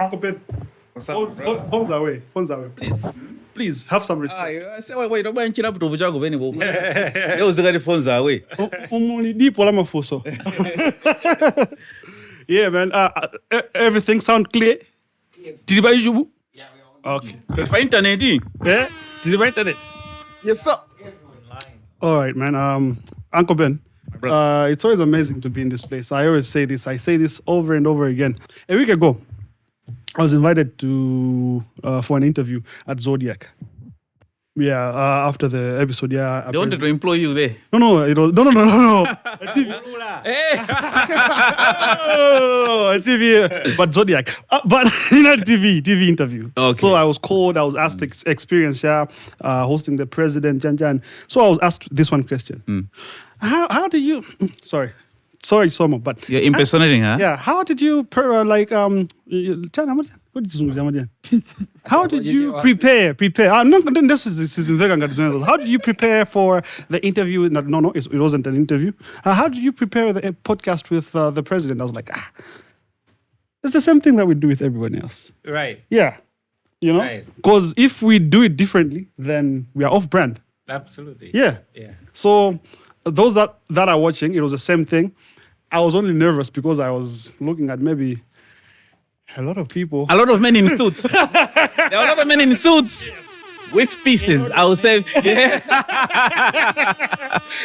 Uncle Ben. Phones away. Please have some respect. Say wait, don't mind chila butovu chako beni bobo. Leo zikati phones away. Umuli deep wala mafuso. Yeah, man. Everything sound clear? Did you buy Jubu? Yeah, we Okay. By internet. Yeah? Did you buy internet? Yes, sir. All right, man. Uncle Ben, it's always amazing to be in this place. I always say this. I say this over and over again. A week ago, I was invited to for an interview at Zodiac. Yeah, after the episode, yeah. They wanted to employ you there. No. A TV. A TV, but Zodiac. But not TV interview. Okay. So I was called. I was asked experience, hosting the president, Jan. So I was asked this one question. How did you? Sorry, Somo, but You're impersonating, huh? yeah. How did you how did you prepare? How did you prepare for the interview? No, it wasn't an interview. How did you prepare the podcast with the president? I was like, it's the same thing that we do with everyone else. Right. Yeah, Right. because if we do it differently, then we are off brand. Absolutely. Yeah. So those that are watching, it was the same thing. I was only nervous because I was looking at maybe a lot of people. A lot of men in suits. There are a lot of men in suits with pieces. I would say, yeah.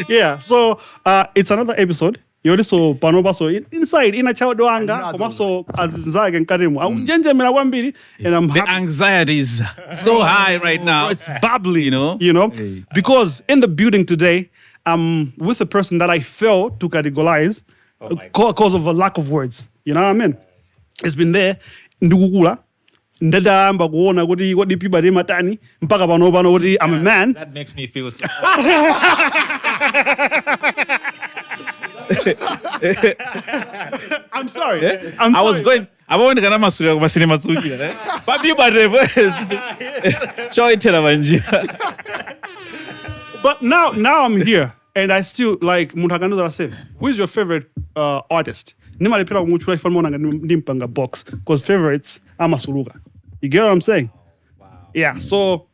Yeah. So it's another episode. You already saw Panoba so inside in a child doanga. So as Zag and Karimu. And I'm The happy. anxiety is so high right now. It's bubbly, you know. Because in the building today, I'm with a person that I failed to categorize because of a lack of words. You know what I mean? It's been there. Ndugugula. Ndadamba kuona kuti what people are matani mpaka pano kuti I'm a man. That makes me feel so. I'm sorry. I was going. I want to get my cinema. But people show it to the But now I'm here, and I still like Mutakando that I say. Who is your favorite artist? Nimali pela umuchula ifan mona ndimpanga box because favorites ama suluga. You get what I'm saying? Wow. Yeah. So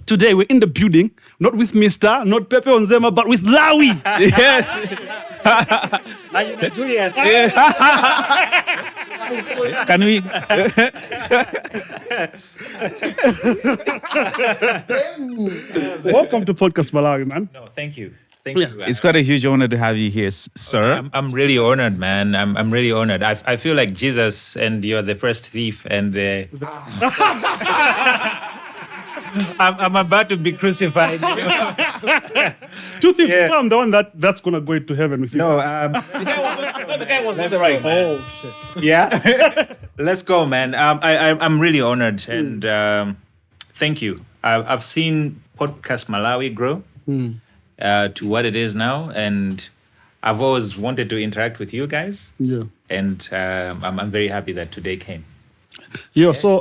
today we're in the building, not with Mista, not Pepe Onzema, but with Lawi. Yes. Can we? Welcome to Podcastmalawi, man. No, thank you. Thank you. It's quite a huge honor to have you here, sir. I'm really honored, man. I'm really honored. I feel like Jesus and you're the first thief and I'm about to be crucified. Two thieves. So I'm the one that's gonna go into heaven with you. No, The guy was not the right. Oh shit. yeah. Let's go, man. I'm really honored and thank you. I've seen Podcast Malawi grow to what it is now, and I've always wanted to interact with you guys. Yeah. And I'm very happy that today came. Yeah. So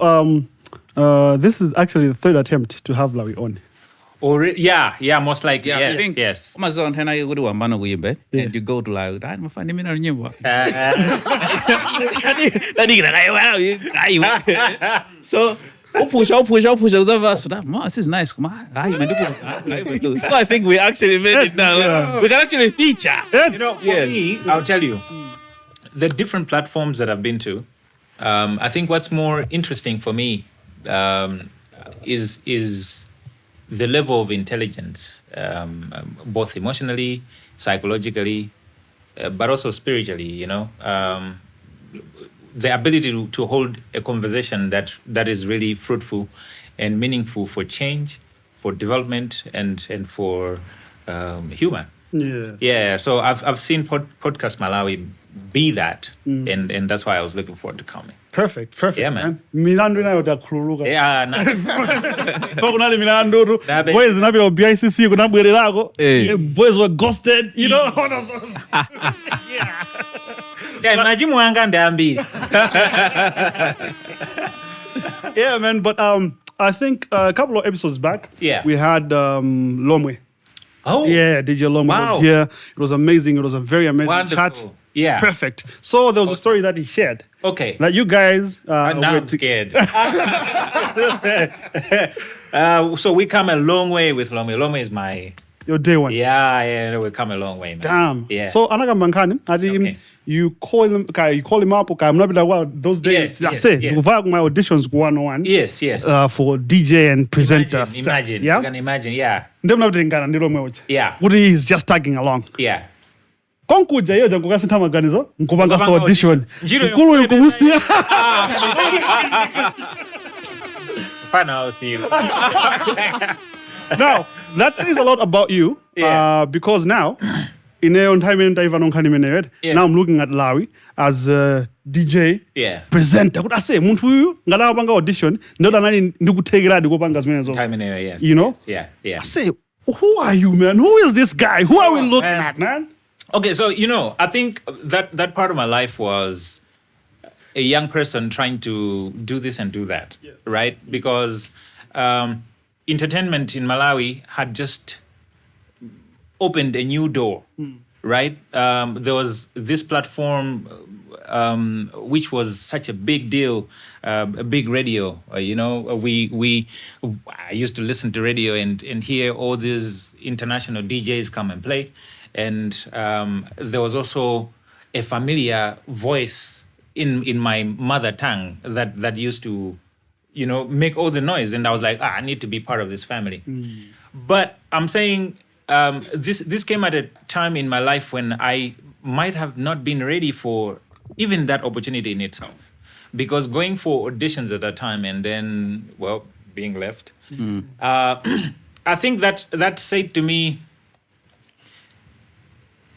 this is actually the third attempt to have Lawi on. Yeah, most likely. Yeah, yes, I think yes. Amazon and I go to Wambano with bed, and you go to like that. I'm finding me not new. So push. This is nice. So I think we actually made it now. We can actually feature. You know, for me, I'll tell you, the different platforms that I've been to, I think what's more interesting for me is the level of intelligence, both emotionally, psychologically, but also spiritually, you know. The ability to hold a conversation that is really fruitful and meaningful for change, for development, and for humor. Yeah. Yeah, so I've seen Podcast Malawi be that, and that's why I was looking forward to coming. Perfect. Yeah, man. Milandu nayo takhululuka. Yeah, Kunali milandu. Nabe. Boys nabe BICC kunabwererako. Boys were ghosted, you know, all of those. yeah, imagine mwanga ndambi. Yeah, man, but I think a couple of episodes back, we had Lomwe. Oh, Yeah, DJ Longo Wow. was here. It was amazing. It was a very amazing wonderful. chat. Yeah. Perfect. So there was a story that he shared. Okay. That you guys. Now I'm scared. So we come a long way with Lomi. Lomi is my. Your day one. Yeah, we come a long way, man. Damn. Yeah. So anagambangani, Okay. you call him up. Okay, I'm not like wow. Those days, Yes, I said yes. my auditions go 101. Yes. For DJ and presenter. Imagine. Yeah. You can imagine. Yeah. Yeah. What is just tagging along. Yeah. Konkuja hiyo jangu kasi tamaganizo nkubanga Nkubanga audition. Njiro Nkulu yukuhusia. Fine, I'll see you. Now, that says a lot about you. Yeah. Because now, in a on time and Yeah. now I'm looking at Lawi as a DJ, Yeah. presenter. Could I say, muntu huyu ngala banga audition, ndoda nani ndikutegera ndikupanga zimene zo. Time in there, yes. You know? Yeah. I say, who are you, man? Who is this guy? Who are we looking man. at, man? Okay, so I think that part of my life was a young person trying to do this and do that, right? Because entertainment in Malawi had just opened a new door, right? There was this platform which was such a big deal, a big radio. I used to listen to radio and hear all these international DJs come and play. And there was also a familiar voice in my mother tongue that used to, make all the noise. And I was like, I need to be part of this family. But I'm saying this came at a time in my life when I might have not been ready for even that opportunity in itself. Because going for auditions at that time and then, being left, I think that said to me,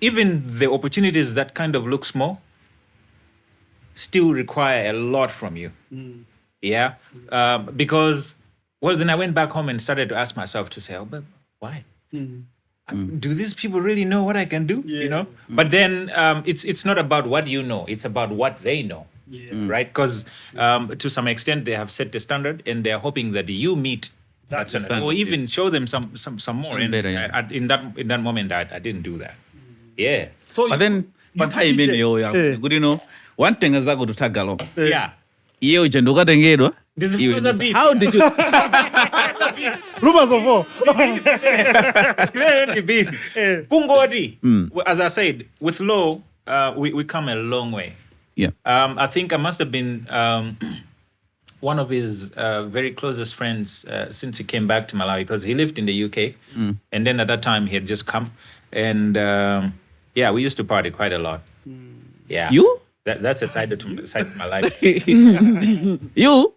even the opportunities that kind of look small still require a lot from you. Yeah. Because, then I went back home and started to ask myself to say, but why? Do these people really know what I can do? But then it's not about what you know, it's about what they know. Right? Because to some extent they have set the standard and they're hoping that you meet that standard, or even show them some more. And better, yeah. in that moment, I didn't do that. Yeah. So But then, pantai mene yo ya. Good, one thing is I go to tag along. Yeah. Iyo jendoka tengedwa. This is the beef. How did you? rumors of war. The beef. Kungodi. As I said, with Law, we come a long way. Yeah. I think I must have been one of his very closest friends since he came back to Malawi, because he lived in the UK. And then at that time, he had just come. And we used to party quite a lot. Yeah. You? That's a side of my life. You?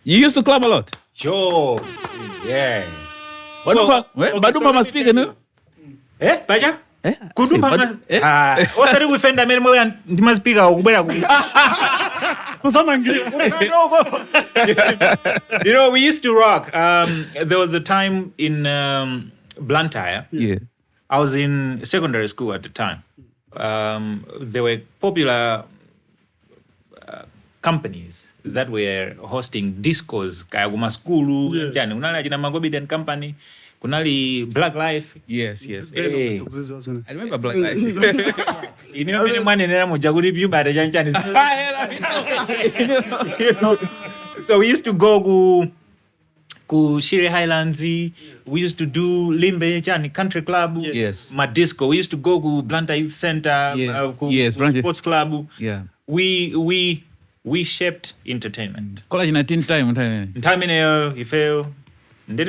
You used to club a lot? Sure. Yeah. Baduma must speak, no? Baja? Kudumba Osari wifenda meri mwe ndima speaker ukubera we used to rock. There was a time in Blantyre. Yeah. I was in secondary school at the time. There were popular companies that were hosting discos. Kaya kuma skulu, jani unala jina Mangobi and Company. Kunali Black Life. Yes. Hey. I remember Black Life. You know, many nera mojaguri view by the janchani. So we used to go to Shire Highlands. We used to do Limbe Jani Country Club. Yes. Madisco. We used to go to Blantyre Youth Center. Yes, Sports Club. Yeah. We shaped entertainment. College 19 time. Time in Ifeo. It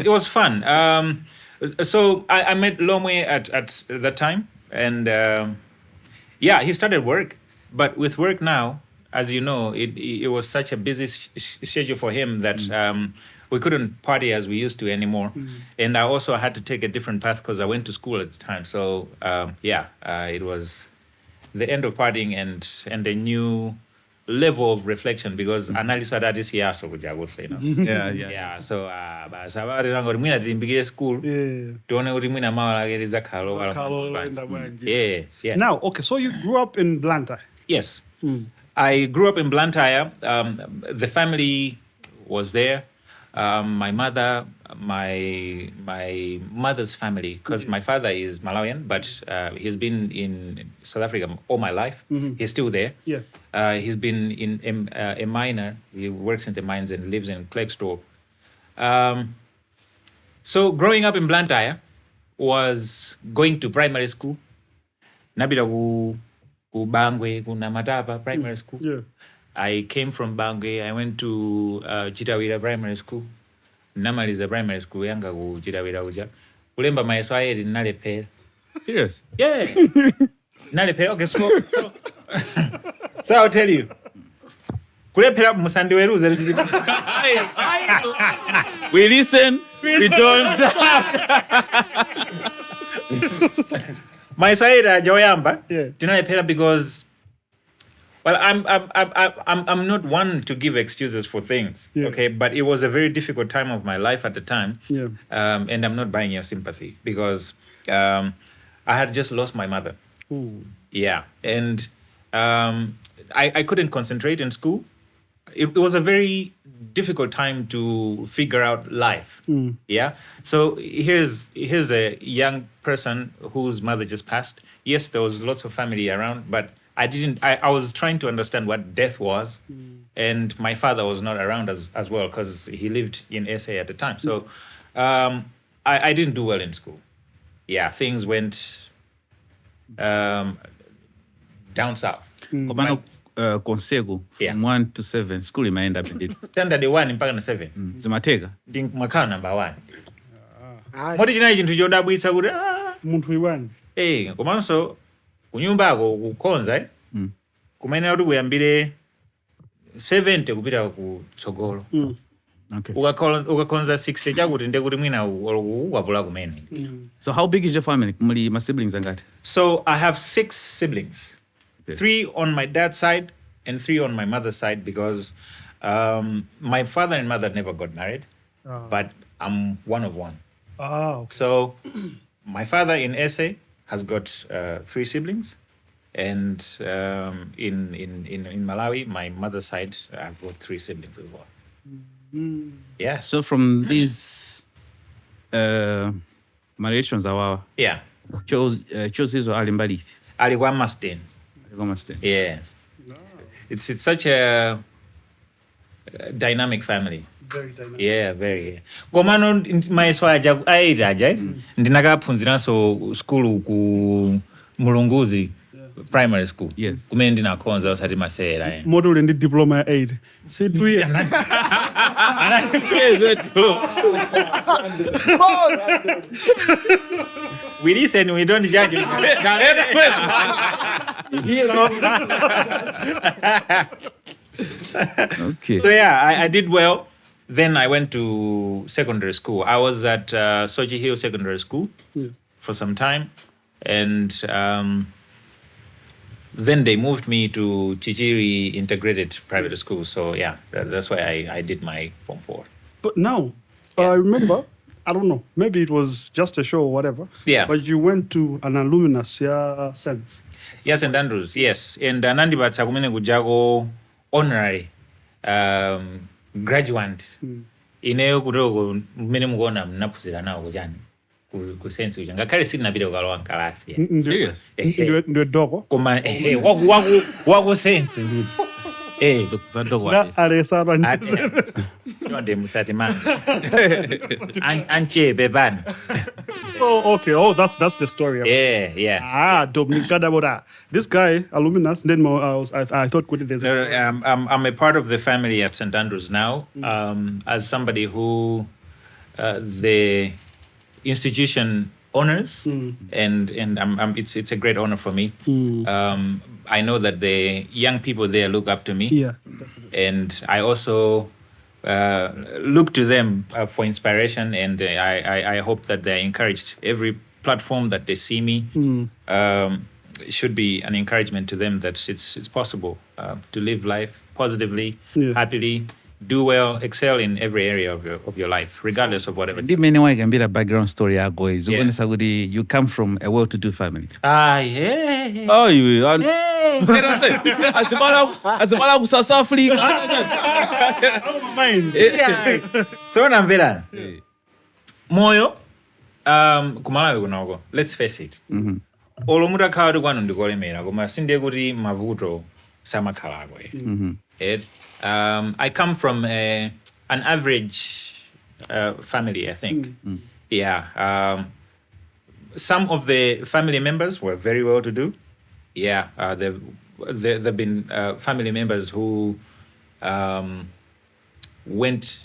was fun. So I met Lomwe at that time, and he started work. But with work now, as you know, it was such a busy schedule for him that we couldn't party as we used to anymore. And I also had to take a different path because I went to school at the time. So it was the end of partying and a new level of reflection, because analysis that is here so good, yeah. So mwina timbigire school tuone kuti mwina mawa lagereza khalo yeah. Now, okay, so you grew up in Blantyre. Yes. I grew up in Blantyre. The family was there. my mother's family, because my father is Malawian, but he's been in South Africa all my life. He's still there. Yeah. He's been in a miner. He works in the mines and lives in Klerksdorp. So growing up in Blantyre was going to primary school. Nabila ku Bangwe, ku Namatapa primary school. Yeah. I came from Bangwe. I went to Chitawira primary school. Namaliza primary school yanga ku Chitawira uja. Kulemba maeso ayeri nalepera. Serious? Yeah. Nalepera. Okay, so I'll tell you. Kulepera musandi weruze. We listen, we don't. Maeso ayeri ajoyamba. Yeah. Tinalepera because well, I'm not one to give excuses for things, okay? But it was a very difficult time of my life at the time, and I'm not buying your sympathy because I had just lost my mother. Ooh. Yeah, and I couldn't concentrate in school. It was a very difficult time to figure out life. Yeah, so here's a young person whose mother just passed. Yes, there was lots of family around, but I was trying to understand what death was, and my father was not around as well because he lived in SA at the time. So I didn't do well in school. Yeah, things went down south. Komano Consego from 1 to 7 school imeenda bidii. Standard 1 mpaka na 7. Zimatega. Ndi makao number 1. Moti chinayi chinthu chodabwitsa kuti Munthu iwanji. komanso kunyumba ako kukonza kumayenera kuti kuyambire 70 kupita kutsogolo. Okay. Ukakonza 60 chakuti nde kuti mwina wapula kumene. So how big is your family? Muli ma siblings angati? So I have 6 siblings. 3 on my dad's side and 3 on my mother's side because my father and mother never got married, but I'm one of one. Okay. So my father in SA has got 3 siblings, and in Malawi, my mother's side, I've got 3 siblings as well. Yeah. So from these marriages awawa. Yeah. Chose hizo alimbaliti. Alikuwa Mastin. Yeah. It's such a dynamic family. Very dynamic. Yeah, very. Komano maeso aja ndinakaphunziranso school ku Mulunguzi primary school. Yes. Kumene ndinakhonza osati masera. Moto uli ndi diploma ya 8. Sidwi. We listen, we don't judge. Okay. So yeah, I did well. Then I went to secondary school. I was at Sochi Hill Secondary School for some time. And then they moved me to Chichiri Integrated Private School. So yeah, that's why I did my Form 4. But now, I remember, I don't know, maybe it was just a show or whatever. Yeah. But you went to an alumnus, sense. Yes, St. Andrews, yes. And Nandibatsa kumene kujago honorary graduate. Ineyo kutoko mmene mukuona mnaphunzira nawo kuchani ku sense uja ngakhale sitinapita kukalowa nkalasi. Serious? Ndiwe doko. Koma waku sense ndi. Na alesaba nje. Nde musati man. Anche bebani. Oh, okay. Oh, that's the story. Yeah. Dominicada. This guy, alumnus, then I thought there's I'm a part of the family at St. Andrews now, as somebody who the institution honors, and it's a great honor for me. I know that the young people there look up to me. Yeah. And I also look to them for inspiration, and I hope that they're encouraged. Every platform that they see me should be an encouragement to them that it's possible to live life positively, happily, do well, excel in every area of your life, regardless of whatever. Ndi many waigambira background story yako izo kuonesa kuti you come from a well-to-do family. Yeah. Oh, you are. Hey. azimala ku South Africa. Mind. So namvera. Moyo kumalawi kunoko. Let's face it. Olomura kawadi kwanu ndikolemera koma sinde kuti mavuto samakhalako. I come from an average family, I think. Yeah. Some of the family members were very well to do. Yeah. There've been family members who went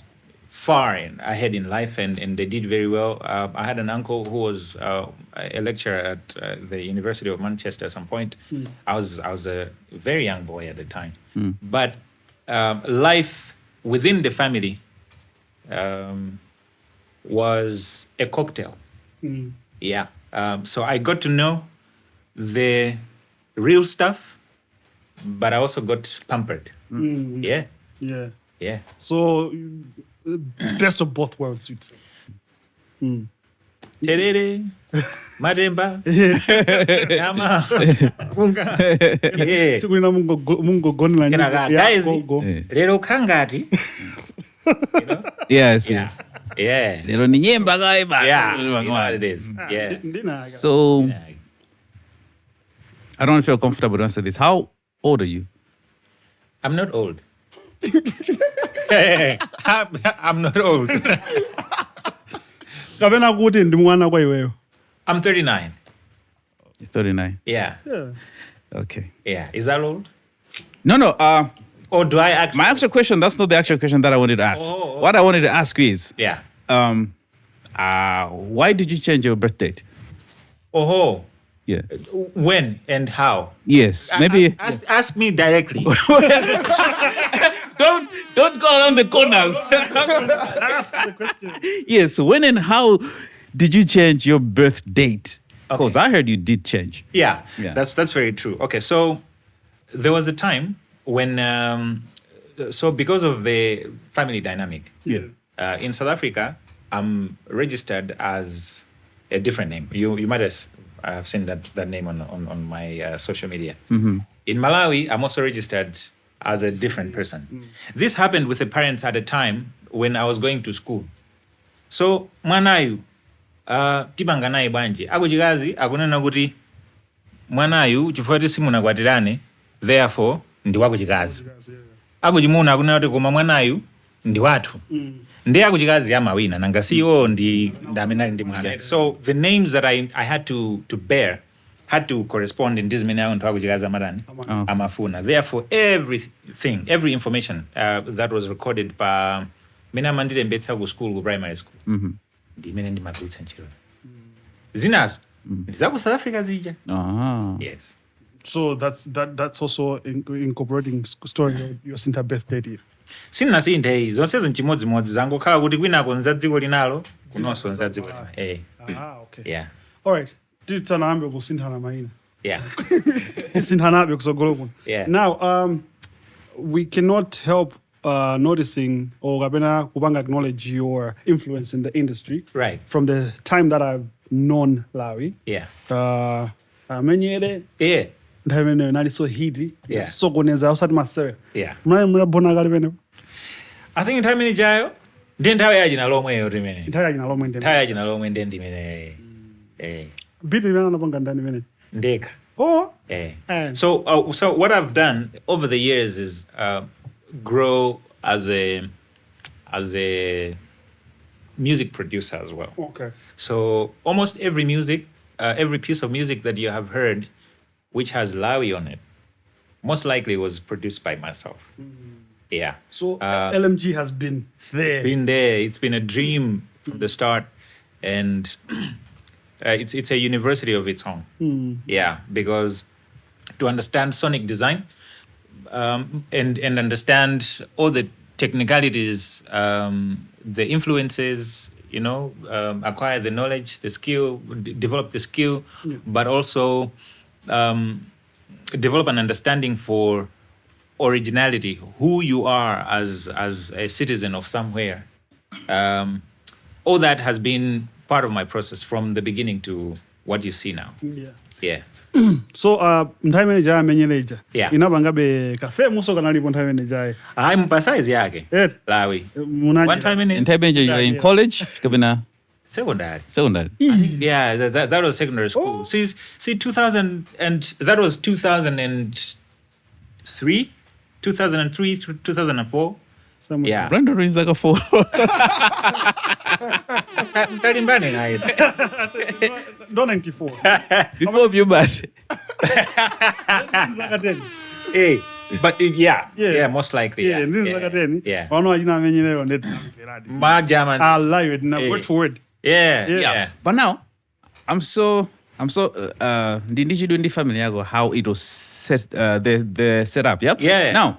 far ahead in life and they did very well. I had an uncle who was a lecturer at the University of Manchester at some point. I was a very young boy at the time. But life within the family was a cocktail. Yeah. So I got to know the real stuff, but I also got pampered. Yeah. Yeah. Yeah. So, best of both worlds, you'd say. Terere, Mademba, Yama, Kunga. Yeah. Sikulina mungo gonna Guys, Lero Kangati. Yes. Yeah. Yeah. Lero ni nyemba kaiba. Yeah. You know what it is. Yeah. So I don't feel comfortable to answer this. How old are you? I'm not old. I'm not old. Kapena kuti ndi mwana kwa iweyo. I'm 39. You're 39. Yeah. Okay. Yeah. Is that old? No. Or do I actually? My actual question, that's not the actual question that I wanted to ask. Oh. What I wanted to ask you is, Yeah. why did you change your birth date? Oh. Yeah. When and how? Yes. Maybe. Ask me directly. Don't go around the corners. That's the question. Yes. When and how did you change your birth date? Because I heard you did change. Yeah. Yeah. That's very true. Okay. So there was a time when, so because of the family dynamic, in South Africa, I'm registered as a different name. You might have seen that name on my social media. In Malawi, I'm also registered as a different person. This happened with the parents at a time when I was going to school. So mwanayu tipanga naye bwanji akuchikazi akunena kuti mwanayu chifukwa kuti simunakwatirane therefore ndi wakuchikazi. Akuchimuna akunena kuti koma mwanayu ndi wathu. Ndi akuchikazi amawina nanga siwo ndi amene ali ndi mwana. So the names that I had to bear had to correspond in this many anthu akuchikazi amatani amafuna. Therefore every information that was recorded pa mene amandilembetsa ku school, ku primary school, ndi imene ndimagwiritsa ntchito. Zinazo ndiza ku South Africa zija. Yes. So that's also incorporating story of your Sinta birth date here. Sinasintha iyi zonsezo nchimodzimodzi zangokhala kuti kwinako nza dziko linalo kunonso nza dziko lina. Okay. Yeah. All right. Titsana hambe kusinthana maina. Yeah. Sinthana hambe kusogolo kuno. Yeah. Now, we cannot help noticing or kapena kubanga acknowledge your influence in the industry. Right. From the time that I've known Lawi. Yeah. Menyere. Yeah. Ndamene nali so hidi. Yeah. So goneza usati masewe. Yeah. Muna bona kali bene. I think nthawi imene jayo ndi nthawi ya jina lomweyo limene. Nthawi ya jina lomwe ndene. Nthawi ya jina lomwe ndimene. Biti bana napanga ndani bene. Ndeka. Oh. So what I've done over the years is grow as a music producer as well. Okay. So almost every piece of music that you have heard, which has Lawi on it, most likely was produced by myself. Yeah. So LMG has been there. Been there. It's been a dream from the start, and it's a university of its own. Yeah, because to understand sonic design and understand all the technicalities, the influences, acquire the knowledge, the skill, develop the skill, but also develop an understanding for originality, who you are as a citizen of somewhere. All that has been part of my process from the beginning to what you see now. Yeah. Yeah. So nthawi imene jaya amenyeleja Yeah. inapangabe kafe muso kanalipo nthawi imene jaya I'm size yake. eti Lawi. munaje One time in Nthawi you're in college kapena secondary. Yeah, that was secondary school. Oh. See 2000 and that was 2003, 2004. somewhere. Yeah. Brandon is like a 4. Ndo 94 Before you bad. zaka 10 Hey, but Yeah. most likely. yeah ndizi zaka 10 Yeah. pano achina amenyeleyo ndeti namferadi My German. I'll lie with na Hey. word for word Yeah. But now, I'm so ndichidwe ndi family yako how it was set the setup. Yep. Yeah. Now,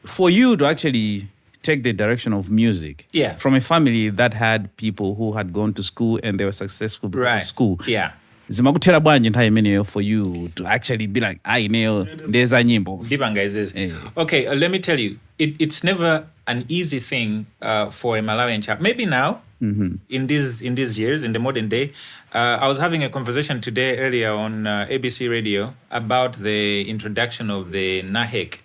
for you to actually take the direction of music, Yeah. from a family that had people who had gone to school and they were successful because Right. of school. Yeah. Zimakuthera bwanji nthawi imeneyo for you to actually be like, ineyo ndeza nyimbo. Dibanga is this. Yeah. Okay, let me tell you, it's never an easy thing for a Malawian child. Maybe now, in these years, in the modern day. I was having a conversation today earlier on ABC Radio about the introduction of the NAHEC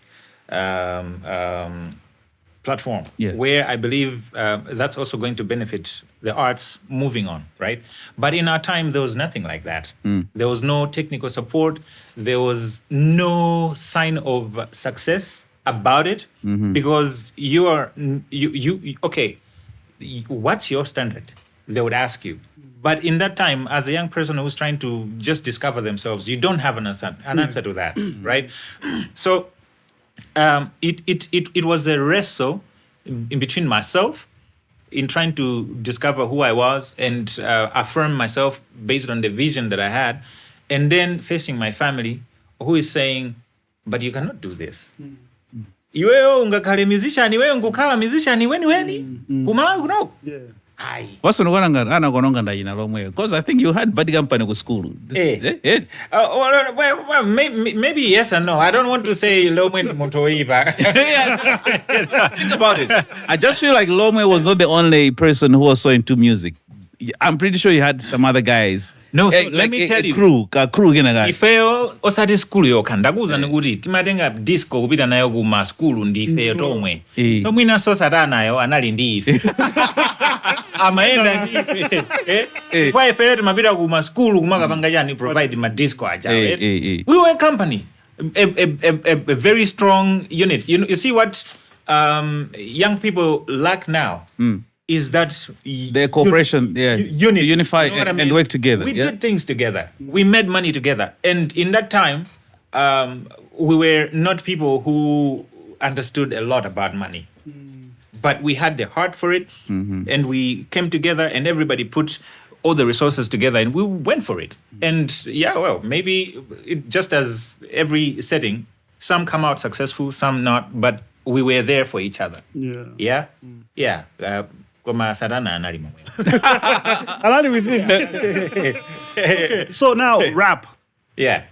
platform, Yes. where I believe that's also going to benefit the arts moving on, right? But in our time, there was nothing like that. There was no technical support. There was no sign of success about it because you okay, what's your standard? They would ask you. But in that time, as a young person who's trying to just discover themselves, you don't have an answer to that, right? So it was a wrestle in between myself in trying to discover who I was and affirm myself based on the vision that I had, and then facing my family who is saying, but you cannot do this. Iweyo ungakhale musician, iweyo ngukhala musician weni kumalawi kuno. yeah Aye. Wasonokonanga anakononga ndayina lomwe because I think you had bad company ku school. Well, maybe yes and no. I don't want to say Lomwe Motoiba. Think about it. I just feel like Lomwe was not the only person who was so into music. I'm pretty sure you had some other guys. No, so let me tell you. Crew gina guys. Ifeyo osati school yokha ndakuza nikuti timatenga disco kupita nayo kuma school ndi ifeyo tomwe. So mwina so satanayo anali ndi ife. Amaenda ndi ife. Kwa ifeyo timapita kuma school kumakapanga chani provide ma disco aja. We were a company, a very strong unit. You see what young people lack now is that The cooperation, unit, to unify you know what I and mean? work together. We yeah? did things together. We made money together. And in that time, we were not people who understood a lot about money. But we had the heart for it, and we came together, and everybody put all the resources together, and we went for it. And yeah, well, maybe just as every setting, some come out successful, some not, but we were there for each other. yeah Yeah? Yeah. Koma Sarana anali momwe. alani with it okay so now rap Yeah.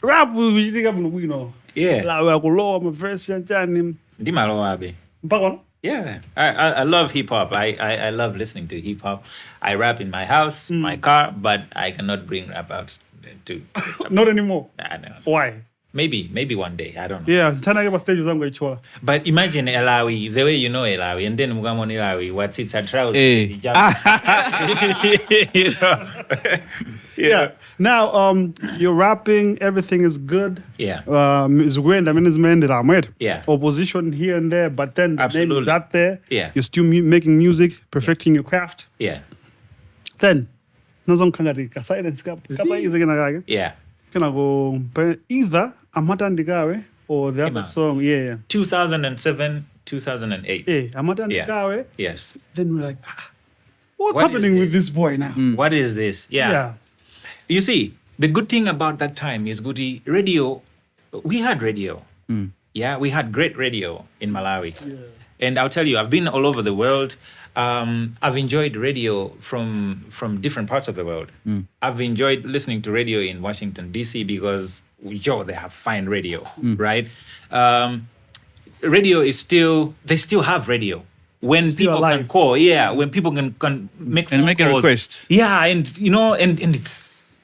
uchitika bwino bwino Yeah. lawe akulowa maverse yanchani Ndimalowa abe. mpaka no Yeah, I love hip hop. I love listening to hip hop. I rap in my house, my car, but I cannot bring rap out to. not anymore I know. why Maybe one day. I don't know. yeah Tana kwa stage zangu ichola But imagine Lawi, the way you know Lawi, and then mugamoni Lawi, what's it's a trout. yeah now you're rapping, everything is good. Yeah. Zikuenda zimeendera amwet. Yeah. Opposition here and there, but then the name Absolutely. is out there. Yeah. You're still making music, perfecting your craft. Yeah. Then nazonkhangati ka silence kapa ize kake. Yeah. Kana go either amatandikawe or the other out. song. Yeah. 2007, 2008. Yeah, amatandikawe. Yes. Then we're like, what's What is happening with this? this boy now? What is this? Yeah. You see, the good thing about that time is Goody radio. We had radio. Yeah, we had great radio in Malawi. Yeah. And I'll tell you, I've been all over the world. I've enjoyed radio from different parts of the world. I've enjoyed listening to radio in Washington, D.C. because, they have fine radio, right? Radio is they still have radio. When people alive. can call, when people can make And make a calls. request. Yeah, and and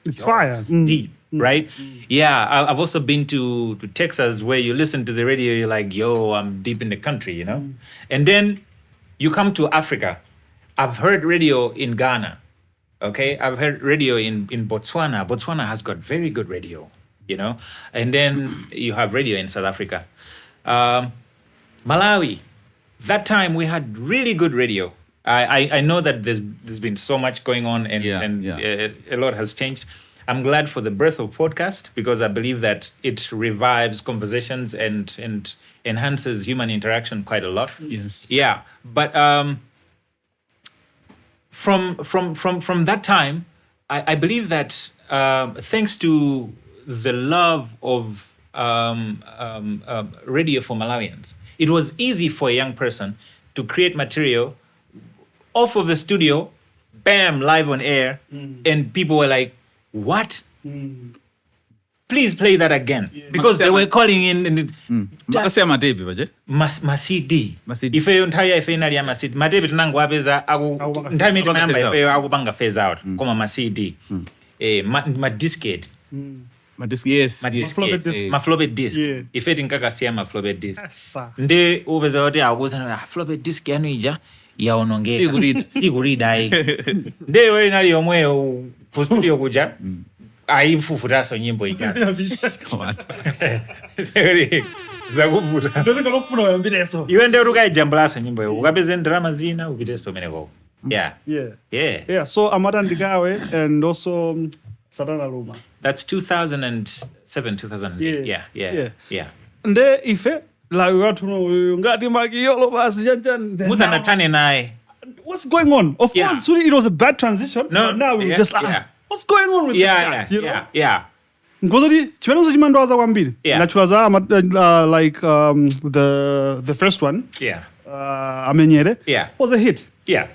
It's fire. Deep, right? Yeah, I've also been to Texas where you listen to the radio, you're like, yo, I'm deep in the country, you know? And then you come to Africa. I've heard radio in Ghana, okay? I've heard radio in Botswana. Botswana has got very good radio, you know? And then you have radio in South Africa. Malawi, that time we had really good radio. I know that there's been so much going on and a lot has changed. I'm glad for the birth of podcast because I believe that it revives conversations and enhances human interaction quite a lot. Yes. Yeah, but from that time, I believe that thanks to the love of radio for Malawians, it was easy for a young person to create material off of the studio, bam, live on air, and people were like, what? Please play that again. Because they were calling in Makasiya matepe baje. masidi. Masidi. Ife yontaya ife inali ya masidi. Matepe tunangu wapeza ntami mayamba ife akupanga phase out. Koma masidi. Madiskate. Yes. Mafloped disc. Yeah. Ife tinkakasiya mafloped disc. Yes, sir. Nde upeza wote akuza floped disc yanu ija yaonongeka. Sigurida ai. Nde we inali yomwe ku studio kuja. Aifufutaso nyimbo ija. Zakuvuta. Ndonika lokufuna wayambireso. Iwe ndio ukayijambulaso nyimbo yo. Ukapeze drama zina upiteso meneko. Yeah. Yeah. So Amada Ndigawe and also Satana Luma. That's 2007, 2008. Yeah. Nde ife la watu ngati makiyolo basi janjan. Musa na Tana naye. What's going on? Of Yeah. course, it was a bad transition. No, but now we yeah, just yeah. what's going on with these guys? You know? Yeah. Ngozodi chiwenezo chimandowaza kwambiri. Yeah. Nachiwaza like the first one. Yeah. Amenyere. Yeah. Was a hit. Yeah.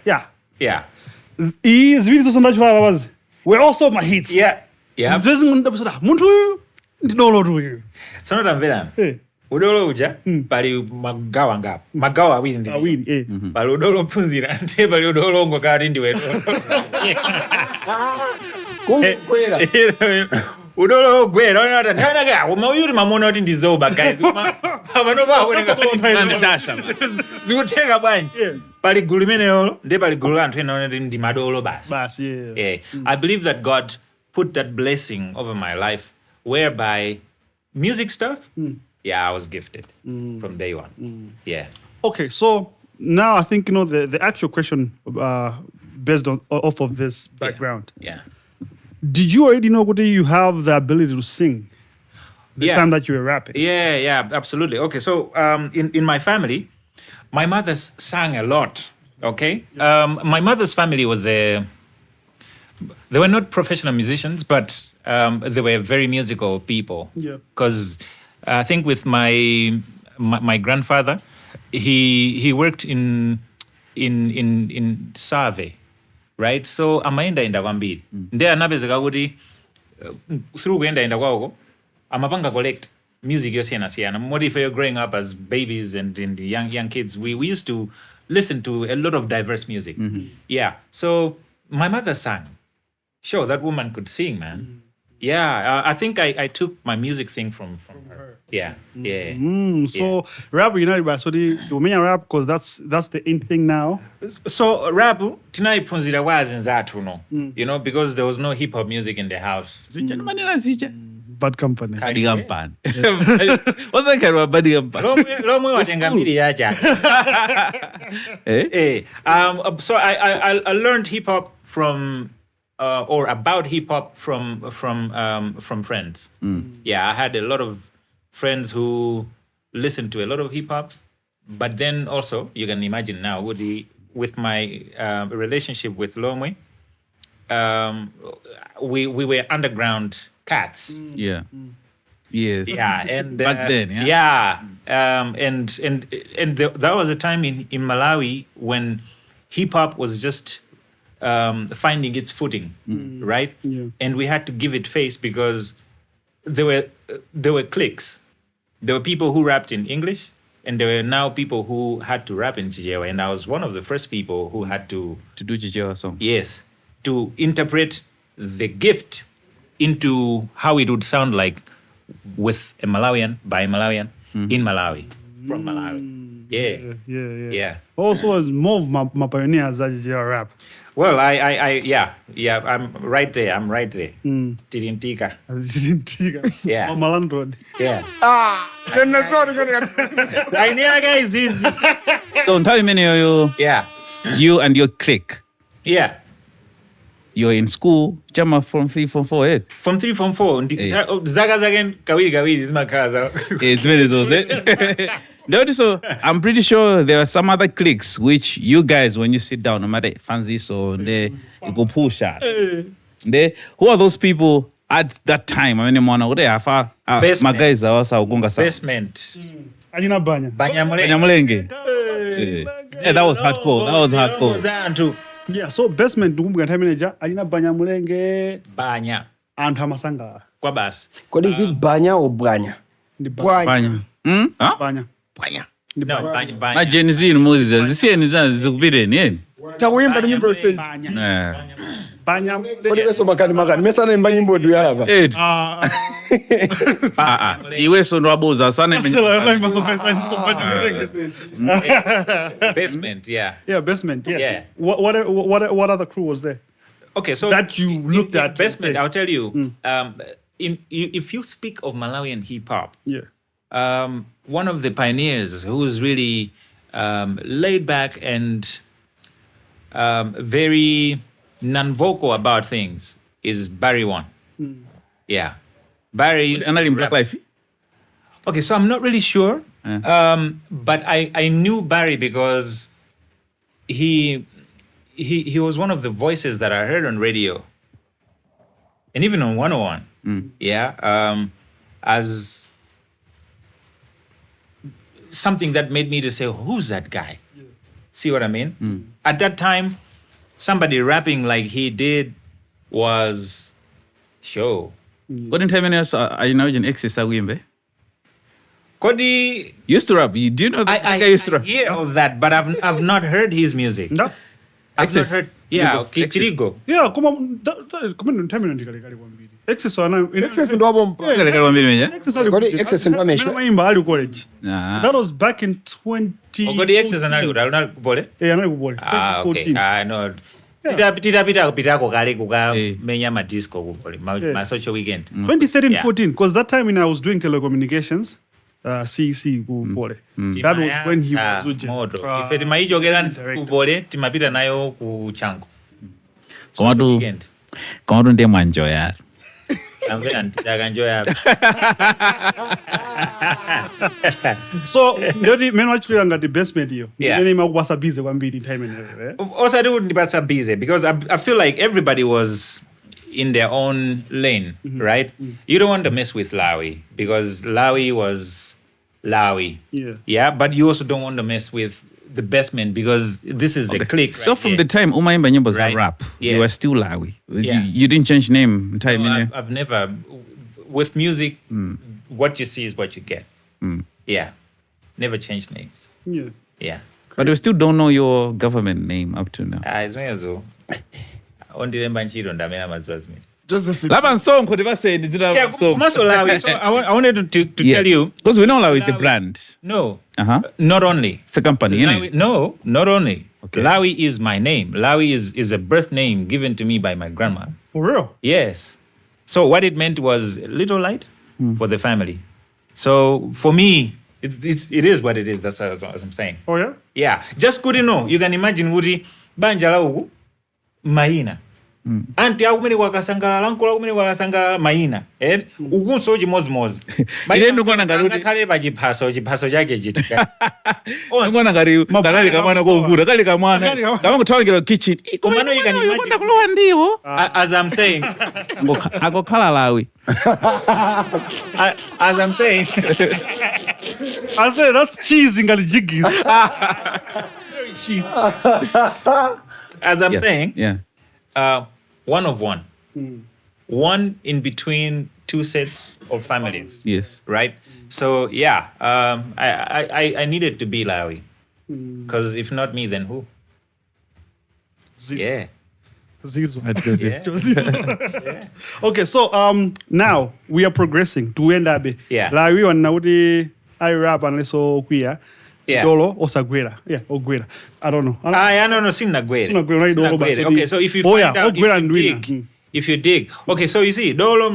Izviri zoso ndachiwaza bazi. Were also my hits. Yeah. Zvezi ndabusoda muntu uyu ndinolo uyu. Sono tamvera. Eh. Udolo uja pali magawa ngapo. Magawa awiri ndi. Awiri. Pali udolo phunzira nte pali udolo ngokati ndiwe. Kwera. Udolo gwera onata ntanaka umayuri mamona kuti ndizoba guys. Abano baoneka Nani shasha. zikutheka bwanji. Yeah. Pali gulu limenelo ndi pali gulu anthu ena kuti ndi madolo basi. Bas, yeah. Yeah. I believe that God put that blessing over my life whereby music stuff, I was gifted from day one. Yeah. Okay, so now I think the actual question based off of this background. Yeah. Did you already know that you have the ability to sing the time that you were rapping? Yeah, absolutely. Okay, so in my family, my mother sang a lot. Okay, my mother's family was they were not professional musicians, but they were very musical people. Yeah. Because I think with my grandfather, he worked in survey. Right, so amaenda kwambiri nde anapezeka kuti through kuenda kwako amapanga collect music yosiyana. What if you're growing up as babies and young kids, we used to listen to a lot of diverse music. Yeah, so my mother sang. Sure, that woman could sing, man. Yeah, I think I took my music thing from her. Yeah. So rap united by so the Romanian rap because that's the in thing now. So rap tinaiphunzira kwazinzathu no. You know, because there was no hip hop music in the house. Bad company. Bad company. What's that kind of bad company? Lomwe watenga mbili yacha. So I learned hip hop from or about hip hop from friends. Yeah, I had a lot of friends who listened to a lot of hip hop, but then also you can imagine now with my relationship with Lomwe, we were underground cats. Yeah. Yes. Yeah, and back then, that was a time in Malawi when hip hop was just finding its footing, right? Yeah. And we had to give it face because there were cliques. There were people who rapped in English, and there were now people who had to rap in Chichewa, and I was one of the first people who had to do Chichewa song. Yes, to interpret the gift into how it would sound like with a Malawian, by a Malawian, in Malawi, from Malawi. Yeah. Also, as more of my pioneers as your rap. Well, I'm right there. Tirintika. Yeah. On Malan Road. Yeah. I know, guys. So, how many of you? Yeah. You and your clique. Yeah. You're in school, Jama from 3, from 4, eh? From 3, from 4. Zaga kawiri is my kaza. It's very those, eh? So I'm pretty sure there are some other cliques which you guys, when you sit down, no matter fancy, so they go push out. Who are those people at that time? I mean, my guys are also gunga sa. Basement. Anina Banya. Banyamulenge. Yeah, that was hardcore. Yeah, so basement ndukumbuka nthawi manager alina Banyamulenge Banya anthu amasanga kwa basi. What is it, Banya or Banya? Banya. Banya. Banya. No, Banya. My Gen Z in Moses, this is zikubideni. Tawimba ni nyimbo stage. Banya. Kodi weso makani. Mesa na imba nyimbo du yaba. Iwe so ndo abuza sana Basement, yeah. Yeah, basement, yes. Yeah. What other crew was there? Okay, so that you looked at basement, I'll tell you. If you speak of Malawian hip hop, one of the pioneers who was really laid back and very non-vocal about things is Barry One. Yeah. Barry. And in Black Life? Okay, so I'm not really sure. But I knew Barry because he was one of the voices that I heard on radio. And even on 101. Yeah. As something that made me to say, who's that guy? See what I mean? At that time, somebody rapping like he did was show. What in time else are you now in excess Wimbe? Kodi used to rap. Do you know that I guy used to rap? hear of that, but I've not heard his music. No. I've not heard. Yeah, Kichirigo. Yeah, come on time ndikali kwambiri. Excess wana Excess ndo abompa. Excess ndo amesho. Maimba ali college. That was back in 20. Kodi excess anali kubole? Anali kubole. Okay. No. Pita kale kukamenya madisco kubole. My social weekend. 2013-14, because that time when I was doing telecommunications, CC kubole. That was when he was with Modo. Ife timaichokera kubole timapita nayo ku chango. Koma ndiye mwanjoya. So ndoti mene wachitira ngati basement iyo imene imakupasa busy kwambiri time ineyo. Also I would ndipasa busy because I feel like everybody was in their own lane, right? You don't want to mess with Lawi because Lawi was Lawi. Yeah, but you also don't want to mess with the basement because this is a clique. So right from here. the time Umaimba Nyimbo was a rap, you were still Lawi. You didn't change name time. No, I've never. With music, what you see is what you get. Yeah, never changed names. Yeah. But we still don't know your government name up to now. It's Ngozo. Joseph. Laban song could ever say So I wanted to tell you because we know Lawi is a brand. No. Not only. It's a company, Lawi, no, not only. Okay. Lawi is my name. Lawi is a birth name given to me by my grandma. For real? Yes. So what it meant was little light for the family. So for me, it is what it is. That's what I'm saying. Oh yeah? Yeah. Just good to know. You can imagine Woody Banjala ugu Maina. Anti akumene kwakasangala lankula kumene kwakasangala maina ugunso chimozimozi ile ndikona ngati kale pa chiphaso chake chitika ngona ngati kanali kamwana kovura kali kamwana kama kuthawangira kitchen komano you can imagine kulowa ndiwo as I'm saying akokhala Lawi as I'm saying I say that's cheese ngali jiggies. Very cheese. As I'm saying one of one. One in between two sets of families. Yes. Right? So, yeah, I needed to be Lawi. Because if not me, then who? Yeah. Zizo. Yeah. Okay, so now we are progressing to end up. Yeah. Lawi wanauti I rap unless so queer. Yeah. Dolo or Sagwera. Yeah, or Gwera. I don't know. No, Sina Gwere. Sina Gwere, Sina Dolo, Gwere. but Okay, so if you oh, find yeah, out, Gwera if and you Wina. dig, if you dig, okay, so you see, Dolo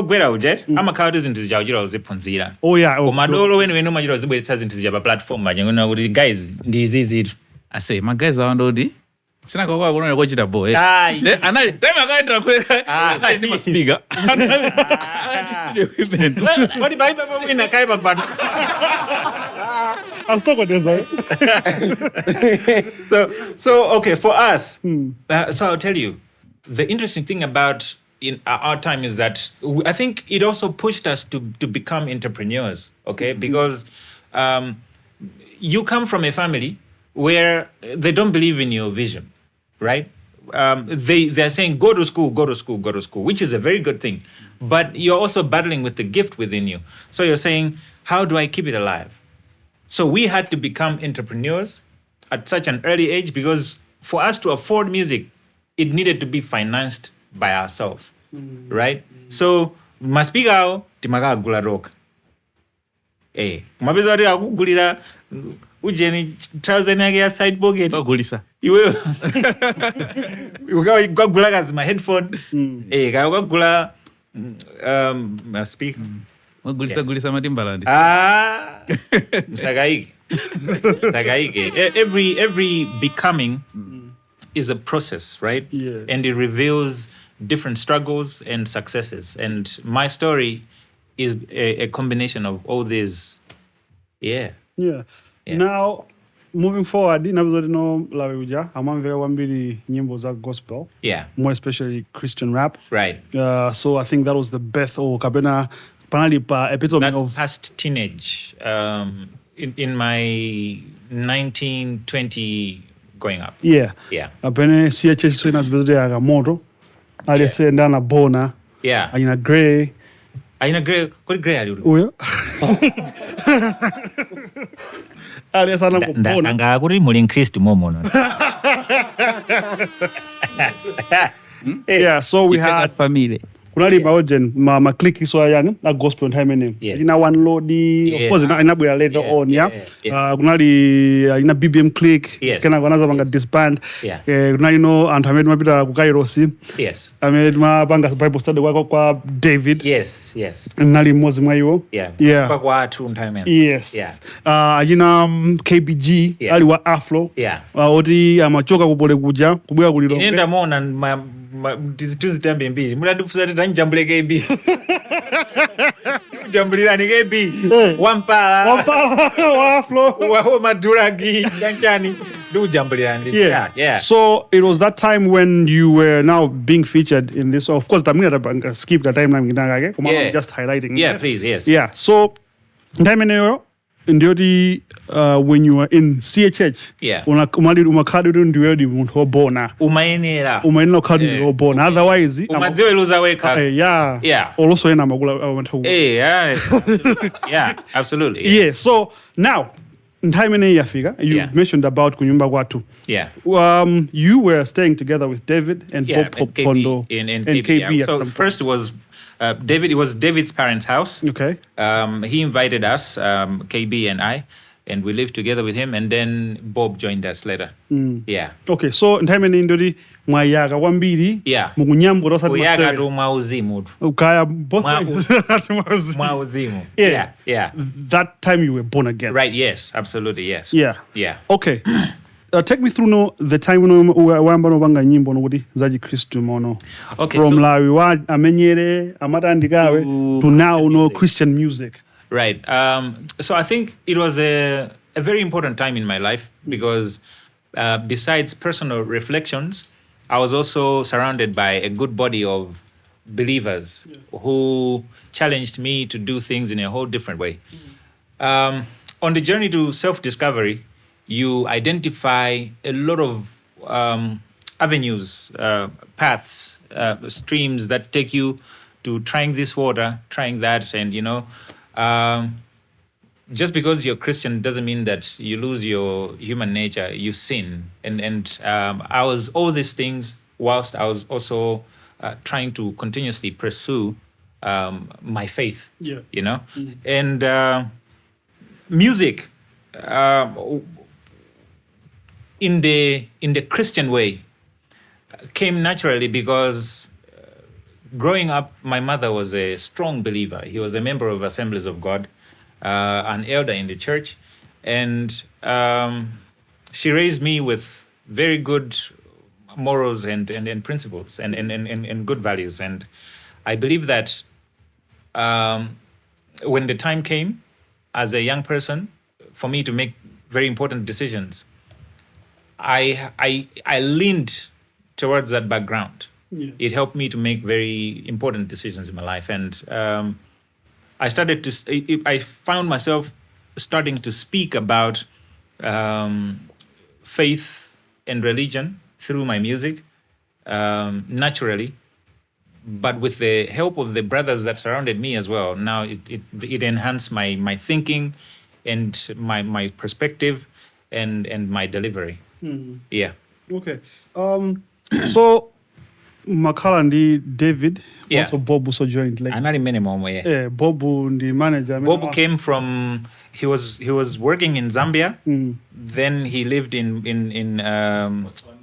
Gwera ujet, ama kaudi zintu zijawjira uzipunzira. Oh, yeah. Oh, Koma Dolo wenu majira uzibwetsa zintu zijaba platform majengona uri guys ndizizitu. I say, my guys are on sina kwa kuna kwa chita boy. Anali time akaenda kule ni speaker. Studio event. Body bye bye wina kai baba. I'm so good. So okay, for us, so I'll tell you, the interesting thing about in our time is that I think it also pushed us to become entrepreneurs, okay? Because you come from a family where they don't believe in your vision, right? They're saying, go to school, which is a very good thing. But you're also battling with the gift within you. So you're saying, how do I keep it alive? So we had to become entrepreneurs at such an early age because for us to afford music, it needed to be financed by ourselves, right? So maspigao timaga gula rock. Mabeza ri akugulira ujeni trouser yake ya side pocket. Gulisa. Iwe ukagula kazi ma headphone. Ukagula speaker. Gulisa Matimbalandi. Sagaike. Every becoming is a process, right? Yeah. And it reveals different struggles and successes. And my story is a combination of all these. Yeah. Now, moving forward, inabizoti no Lawi uja amamvera wambiri nyimbo za gospel. Yeah. More especially Christian rap. Right. So I think that was the birth or kabena panali pa epitome That's of past teenage. In my 19, 20 going up. Yeah. Apene CHH so inazibezode ya moto. Ali se ndana bona. Yeah. Aina Grey. Aina Grey, kodi Grey ali uli? Uyo. Ali sana kupona. Ndasanga kuri muli Christ momo. Yeah, so we had family. kunali baojen ma click so yani na gospel time name. Yes. Ina one load of course ina bwa later on kunali ina BBM click Yes. kana kwanaza banga disband. Kunali no anthu amene mapita ku Kairosi. Yes. Amene mapanga Bible study kwa David. Yes. Nali mmozi mwa iwo. Yeah. Kwa two time. Yes. Yeah. Ajina KBG ali wa Afro. Yeah. Oti amachoka kupole kuja kubwera kuliro. Nenda mona tizitunzi tambe mbili. Mulandipusati tanjambule KB. Jambulirani KB. Wampala. Wa Afro. Wa maduragi. Yankani. Do jambulirani. Yeah. So it was that time when you were now being featured in this. Of course, I'm skip the timeline. I'm just highlighting. Yeah, please, yes. Yeah. So time ndioti when you were in CHH. Yeah. Umakadi ndiwedi muntu obona. Umaenera ukadi obona. Otherwise, umadziwe luza weka. Yeah. Also ena magula. Yeah, absolutely. Yeah. So now, time yafika. You mentioned about kunyumba kwatu. Yeah. You were staying together with David and Bob Pondo and KB. So first was David. It was David's parents' house. Okay. He invited us, KB and I, and we lived together with him. And then Bob joined us later. Yeah. Okay. So time ndori mwayaga wambiri. Yeah. Mukunyambura osati uyaga tu mwauzimu. Ukaya both ways. Mwauzimu. Yeah. That time you were born again. Right. Yes. Absolutely. Yes. Yeah. Okay. Take me through the time wamba nobanga nyimbo nobody zaji Christu mono. Okay. From Lawi wa amenyere amatandikawe to now Christian music. Right. So I think it was a very important time in my life because besides personal reflections, I was also surrounded by a good body of believers who challenged me to do things in a whole different way. On the journey to self-discovery, you identify a lot of avenues, paths, streams that take you to trying this water, trying that, and just because you're Christian doesn't mean that you lose your human nature. You sin, and all these things whilst I was also trying to continuously pursue my faith. Yeah. You know, and music in the Christian way came naturally because growing up, my mother was a strong believer. He was a member of Assemblies of God, an elder in the church, and she raised me with very good morals and principles and good values. And I believe that when the time came as a young person for me to make very important decisions, I leaned towards that background. Yeah. It helped me to make very important decisions in my life. And I found myself starting to speak about faith and religion through my music naturally, but with the help of the brothers that surrounded me as well. Now it enhanced my thinking and my perspective and my delivery. Yeah. Okay. So Makala ndi David, Yeah. also Bob also joined. Like, Anali minimum, yeah. Bob the manager. Bob came from, he was working in Zambia, then he lived in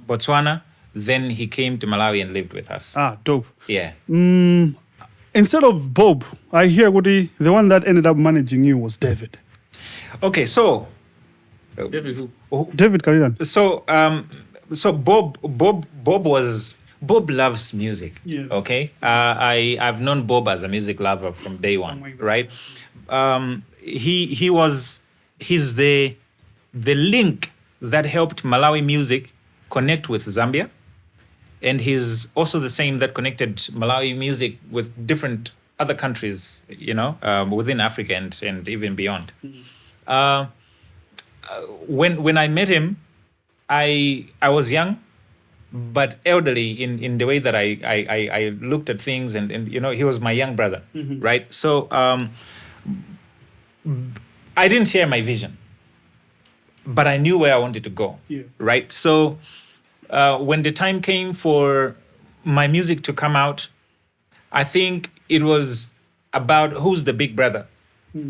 Botswana, then he came to Malawi and lived with us. Ah, dope. Yeah. Instead of Bob, I hear the one that ended up managing you was David. Okay, so David Cardinal. So Bob loves music. Yeah. Okay. I've known Bob as a music lover from day one. Oh my God. Right. He's the link that helped Malawi music connect with Zambia, and he's also the same that connected Malawi music with different other countries, within Africa and even beyond. When I met him, I was young, but elderly in the way that I looked at things, and he was my young brother, right? So I didn't share my vision, but I knew where I wanted to go, right? So when the time came for my music to come out, I think it was about who's the big brother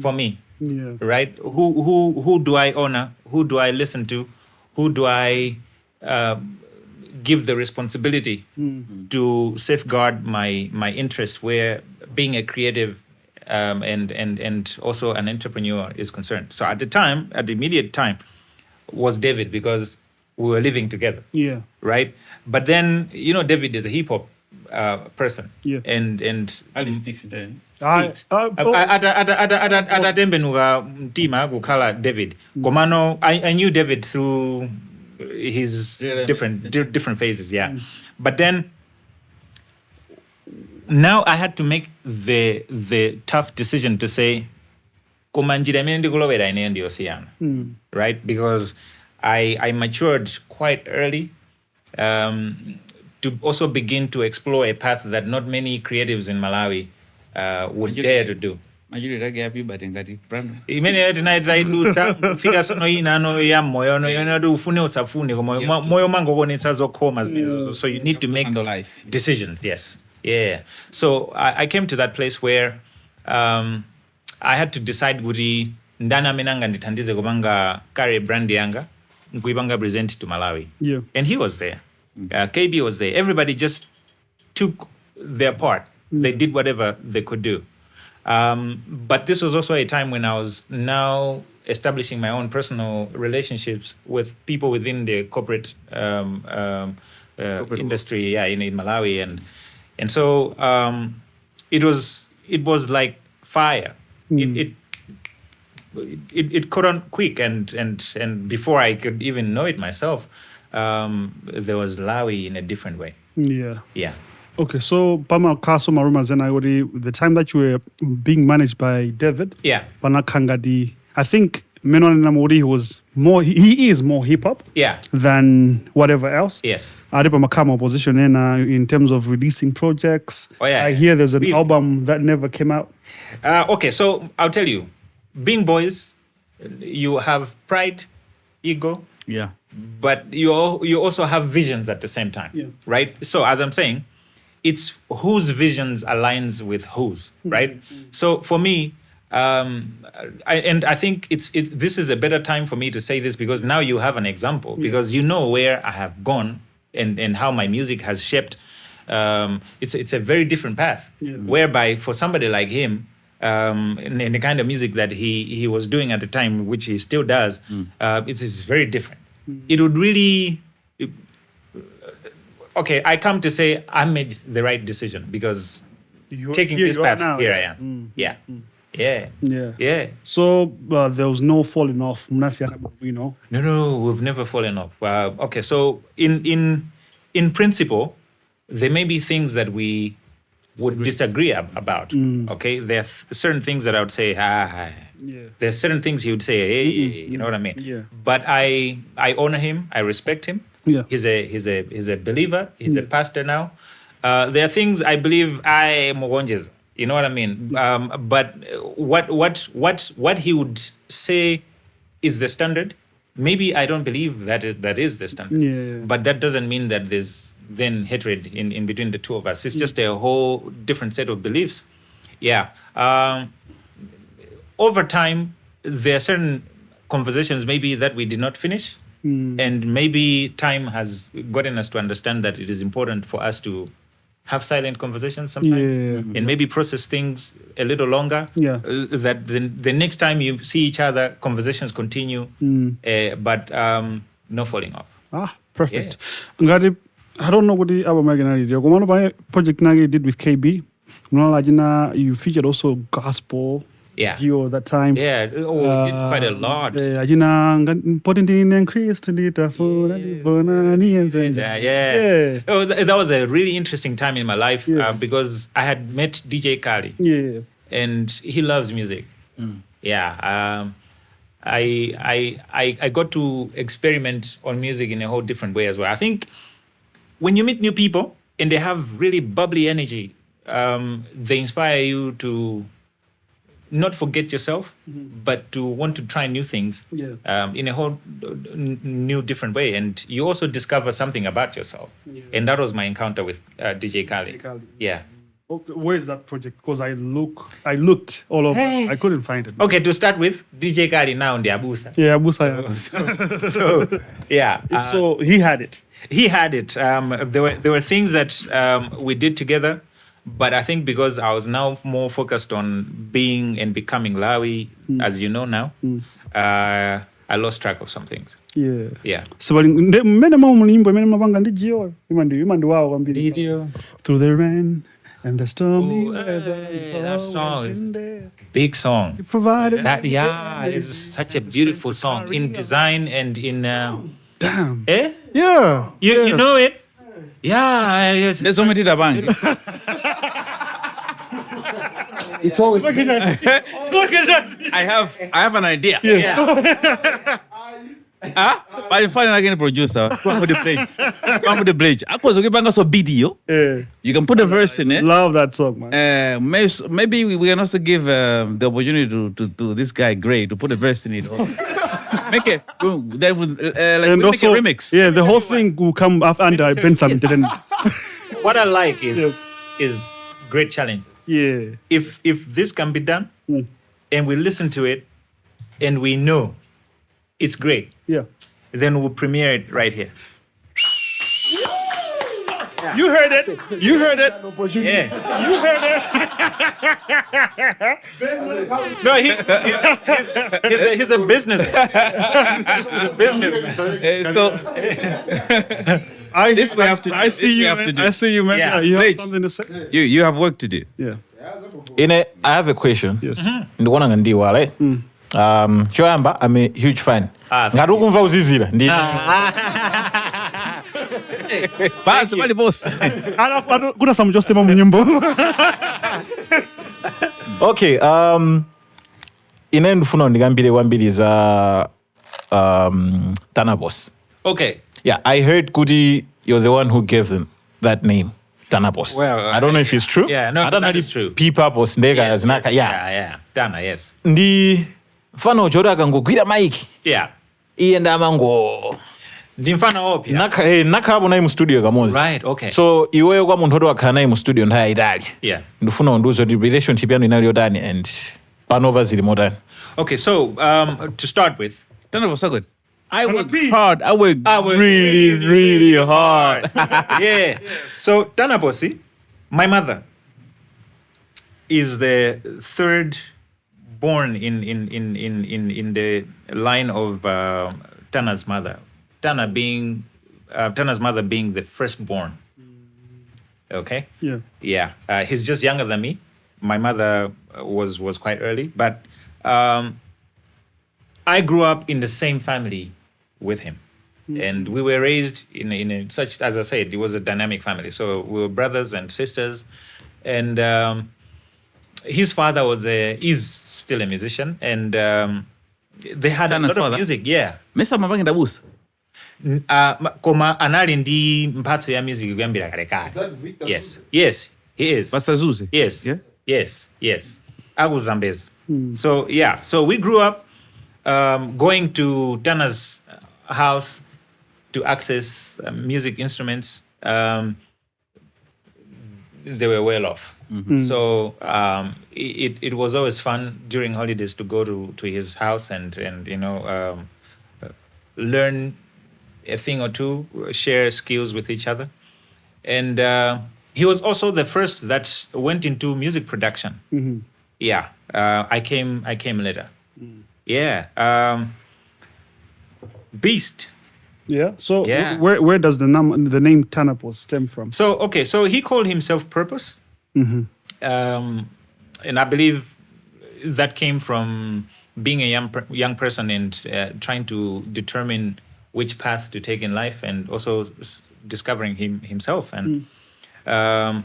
for me. Yeah. Right? Who do I honor? Who do I listen to? Who do I give the responsibility to safeguard my interest where being a creative and also an entrepreneur is concerned? So at the immediate time, was David, because we were living together. Yeah. Right? But then, David is a hip hop person. Yeah. And Ali sticks there. atatembenuka mtima kukhala David komano I knew David through his different phases, yeah. But then now I had to make the tough decision to say kumanjira imene ndikulowera ine ndiyosiyana, right? Because I matured quite early to also begin to explore a path that not many creatives in Malawi would dare to do. Imene tinaidusa fika sono inano ya moyo no ufune usafune moyo mango konetsa zokhoma zimezo, so you need to make decisions. Yes. Yeah. So I came to that place where I had to decide kuti ndani amene angandithandize kupanga carry brand yanga nkuipanga present to Malawi. Yeah. And he was there. KB was there. Everybody just took their part. They did whatever they could do. But this was also a time when I was now establishing my own personal relationships with people within the corporate industry, in Malawi, and so it was like fire. It caught on quick, and before I could even know it myself, there was Lawi in a different way. Yeah. Yeah. Okay, so Pama Kaso Marumas and the time that you were being managed by David, Yeah. Panakangadi, I think Menon Namori he is more hip hop Yeah. than whatever else. Yes. Adepa Makama position in terms of releasing projects. Oh, yeah. I hear there's an album that never came out. Okay, so I'll tell you, being boys, you have pride, ego, Yeah. but you also have visions at the same time, right? So as I'm saying, it's whose visions aligns with whose, right? So for me, I think this is a better time for me to say this because now you have an example because you know where I have gone and how my music has shaped. It's a very different path, whereby for somebody like him, in the kind of music that he was doing at the time, which he still does, it's very different. It would really. Okay, I come to say I made the right decision because taking this path, here I am. Yeah. So there was no falling off, you know. No, we've never fallen off. Okay, so in principle, there may be things that we would disagree about. Okay, there are certain things that I would say, There's certain things he would say, hey, you know what I mean? Yeah. But I honor him. I respect him. Yeah. He's a believer. He's a pastor now. There are things I believe I am Mwonjeza. You know what I mean? But what he would say is the standard. Maybe I don't believe that is the standard. Yeah. But that doesn't mean that there's then hatred in between the two of us. It's just a whole different set of beliefs. Yeah. Over time, there are certain conversations maybe that we did not finish. And maybe time has gotten us to understand that it is important for us to have silent conversations sometimes and maybe process things a little longer. Yeah. That the next time you see each other, conversations continue, but no falling off. Perfect. Ngati, I don't know what the album Megan did. One of my project Nagi did with KB. You featured also gospel. Yeah. Geo that time. Yeah, we did quite a lot. Important in Christ to Yeah. Oh, that was a really interesting time in my life because I had met DJ Kali. Yeah. And he loves music. Yeah. I got to experiment on music in a whole different way as well. I think when you meet new people and they have really bubbly energy, they inspire you to not forget yourself, but to want to try new things in a whole new, different way. And you also discover something about yourself. Yeah. And that was my encounter with DJ Kali. Yeah. Okay, where is that project? Because I looked all over. I couldn't find it. Okay, to start with, DJ Kali now in the Abusa. Yeah, Abusa. So yeah. So he had it. He had it. There were things that we did together. But I think because I was now more focused on being and becoming Lawi, as you know now, I lost track of some things. Yeah. So through the rain and the stormy weather. That song is big song. You provided that. Yeah, it's such a beautiful song in design and in. Damn. Eh? Yeah. You know it. Yeah, yes. There's so many bang. It's always. Look at that. I have an idea. Yeah. But in finally, I can producer. Come with the Blage. I was okay, bang so video. You can put a verse in it. Love that song, man. Maybe we can also give the opportunity to this guy Gray to put a verse in it. Make it. Then make a remix. Yeah, the whole thing will come under Bensam. What I like is great challenge. Yeah. If this can be done, and we listen to it, and we know it's great, then we'll premiere it right here. Yeah. You heard it. You heard it. Yeah. You heard it. No, he's a businessman. He's a businessman. So this we have to. I see you. I see you, man. Yeah. You have Blage, something to say. You have work to do. Yeah. I have a question. Yes. Ndikuona ngandiwa, right? Choyamba, I'm a huge fan. Ngati ukumva uzizira. Basi pali boss. Kuna samujosema munyimbo. Okay, ine ndifuna ndikambire kwambiri za Tana boss. Okay. Yeah, I heard Kuti, you're the one who gave them that name, Tana boss. Well, I don't know if it's true. Yeah, no, I don't know that if is true. Pipa boss ndega Yes, zinaka. yeah. Tana, yes. Ndi fano chora kangogwira mic. Yeah. Iye ndamango Ndimfana opia. Nakhapo naye mu studio kamozi. Right, okay. So iweyo kwa munthu wakhala naye mu studio nthawi itali. Yeah. Ndifuna undiuze kuti relationship yanu inali yotani and panopa zili motani. Okay, so to start with, Tana was so good. I work hard. I work really hard. yeah. So Tana Bosi, my mother is the third born in the line of Tana's mother. Tana's mother being the firstborn. Okay. Yeah. Yeah. He's just younger than me. My mother was quite early, but I grew up in the same family with him. And we were raised in a such, as I said, it was a dynamic family. So we were brothers and sisters. And his father is still a musician. And they had Tana's a lot father? of music. Yeah. Mesa mabanga ndabusa. Koma anali ndi mphatso ya music kuyambira kale kale. Yes. Yes, he is. Basazuze. Yes. Yeah. Yes. Akuzambeza. So yeah, so we grew up going to Tana's house to access music instruments. They were well off. So it was always fun during holidays to go to his house and learn a thing or two, share skills with each other. And he was also the first that went into music production. Yeah, I came later. Yeah, Beast. Yeah. So Yeah. where does the name Tanapos stem from? So he called himself Purpose. And I believe that came from being a young person and trying to determine which path to take in life, and also discovering himself. And I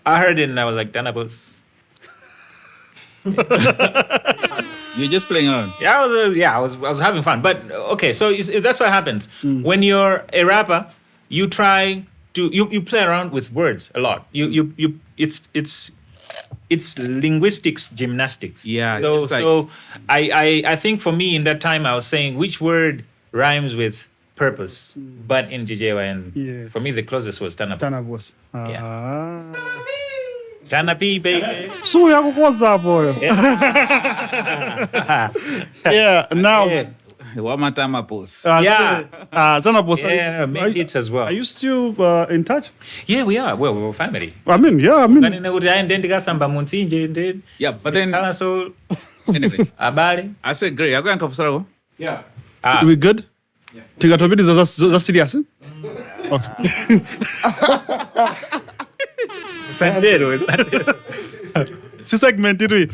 heard it and I was like, Tanapos. You're just playing around. Yeah, I was having fun. But okay, so that's what happens when you're a rapper. You try to you play around with words a lot. It's linguistics gymnastics. Yeah. So it's like- so I think for me in that time I was saying which word rhymes with purpose, but in Jijewa, and Yeah. for me the closest was Tana. Tanapos. Tana P, baby. So yakukoza boy. Yeah. Now. Yeah. Wamatama pos. Yeah. Tanapos. Yeah, made hits as well. Are you still in touch? Yeah, we are. Well, we're family. I mean. Yeah, but then anyway, Abale. I said great. I'm going to go. Yeah. We good? Tingatobidi za serious? Santero. Si segment itu.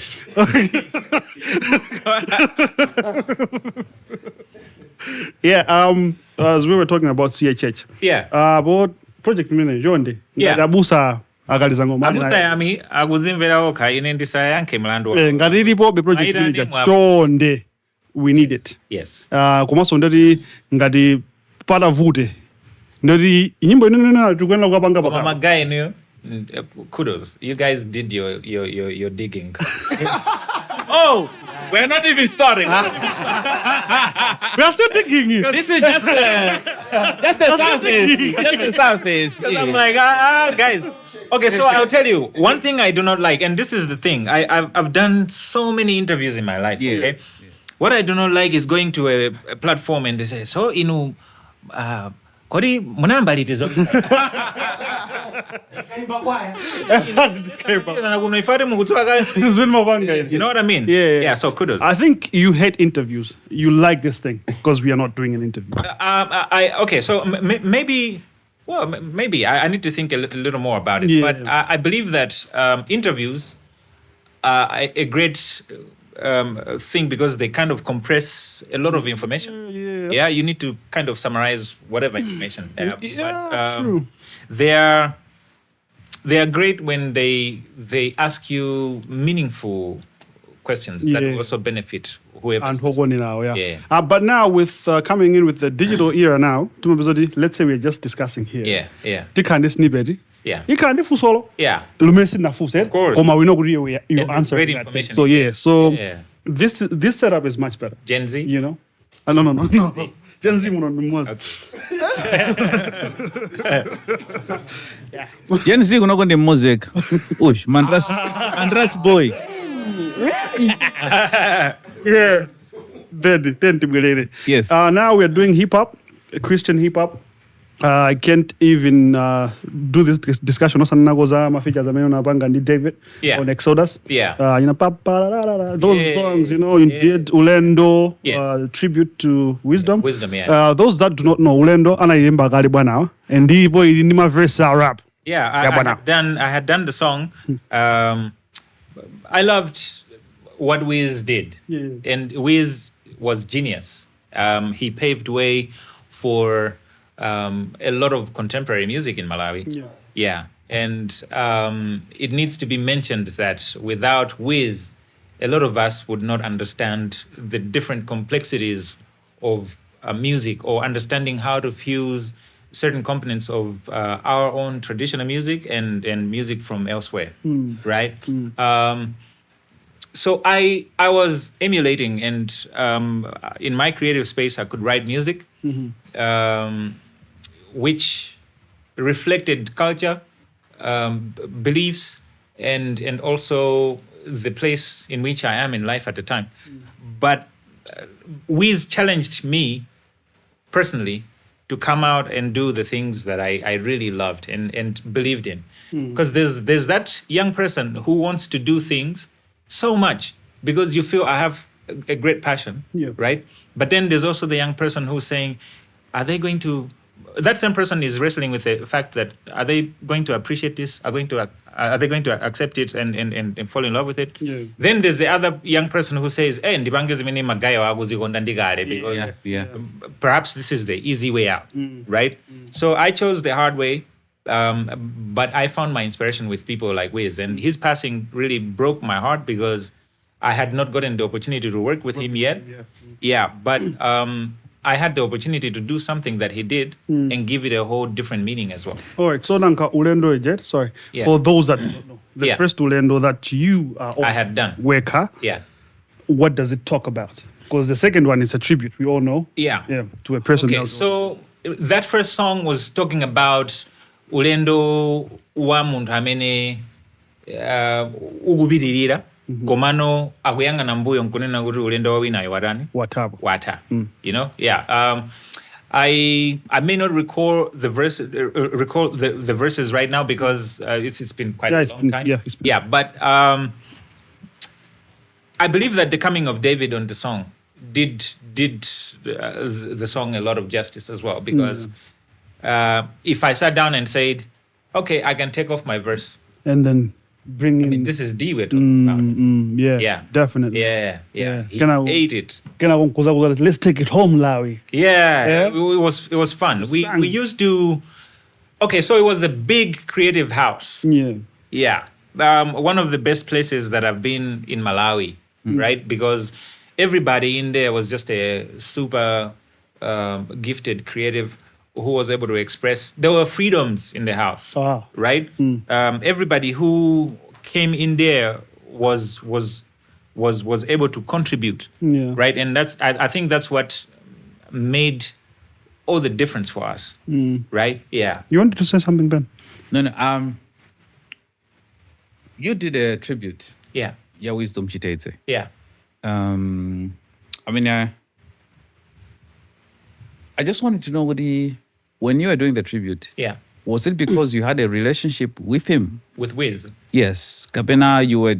Yeah, as we were talking about CHH. Yeah. About project mine jonde. Yeah. Ndabusa akaliza ngoma. Abusa yami akuzimvera okha ine ndisa yanke mlandu. Ngatilipo be project Maida manager ndimwa- jonde. We need it. Yes. Komanso ndati ngati pada vute. Ndati nyimbo ino tukwenda kupanga Mama papa. guy niyo. Kudos. You guys did your digging. Oh, we're not even starting. We are still thinking it. This is just the surface. Just the surface. I'm like, guys. Okay, so I'll tell you one thing I do not like, and this is the thing. I've done so many interviews in my life. Yeah. Okay, what I do not like is going to a platform and they say, so Kodi munamba litizo. You know what I mean? Yeah. So kudos. I think you hate interviews. You like this thing because we are not doing an interview. Okay, so maybe. Well, maybe I need to think a little more about it. Yeah. But I believe that interviews are a great thing because they kind of compress a lot of information. Yeah, you need to kind of summarize whatever information. True. They are great when they ask you meaningful questions that will also benefit whoever. And Hogoni now, yeah. Yeah. But now with coming in with the digital era now, let's say we're just discussing here. Yeah. Tikandi snippet. Yeah. Ikandi fusolo. Yeah. Lumesi na fuse. Of course. Koma we know you And answer great that thing. information. So yeah. So Yeah. this setup is much better. Gen Z. You know? No. Gen Z muno ni mwanzo. Gen Z kunoko ndi music. Ush, Mandras boy. Yeah. Then Yes. Now we are doing hip hop, Christian hip hop. I can't even do this discussion. Also, nagoza mafeatures ameno na banga ndi David on Exodus. Yeah. Those songs, you did Ulendo, tribute to Wisdom. Wisdom, yeah. Those that do not know Ulendo, anayimba kali bwana, and the boy ni ma verse rap. Yeah, I had done the song. I loved what Wiz did, and Wiz was genius. He paved way for a lot of contemporary music in Malawi. Yeah. And it needs to be mentioned that without Wiz, a lot of us would not understand the different complexities of music, or understanding how to fuse certain components of our own traditional music and music from elsewhere, right? So I was emulating, and in my creative space, I could write music, which reflected culture, beliefs, and also the place in which I am in life at the time. But Wiz challenged me personally to come out and do the things that I really loved and believed in. Because there's that young person who wants to do things so much because you feel I have a great passion, right? But then there's also the young person who's saying, are they going to... That same person is wrestling with the fact that, are they going to appreciate this? Are they going to accept it and fall in love with it? Then there's the other young person who says, because perhaps this is the easy way out, right? So I chose the hard way, but I found my inspiration with people like Wiz, and his passing really broke my heart because I had not gotten the opportunity to work with him yet. But I had the opportunity to do something that he did and give it a whole different meaning as well. All right, so Nanka Ulendo Jet, sorry. For those that don't know, the first Ulendo that you I had done. Weka, what does it talk about? Because the second one is a tribute, we all know. To a person. Okay, so that first song was talking about Ulendo wa muntu amene ugubidirira. Komano akuyanga na mbuyo nkunena kuti ulendo wawina iwarani wata. I may not recall the verses right now because it's been quite a long time. But I believe that the coming of David on the song did the song a lot of justice as well, because if I sat down and said, okay, I can take off my verse and then bring in... this is D we're talking about. Definitely. He ate it. Let's take it home, Lawi. It was fun. We used to... Okay, so it was a big creative house. One of the best places that I've been in Malawi, right? Because everybody in there was just a super gifted creative who was able to express. There were freedoms in the house, right? Everybody who came in there was able to contribute, right? And that's I think that's what made all the difference for us, right? Yeah. You wanted to say something, Ben? No. You did a tribute. Yeah. Wisdom Chitete. Yeah. I just wanted to know when you were doing the tribute, was it because you had a relationship with him? With Wiz? Yes. Kapena, you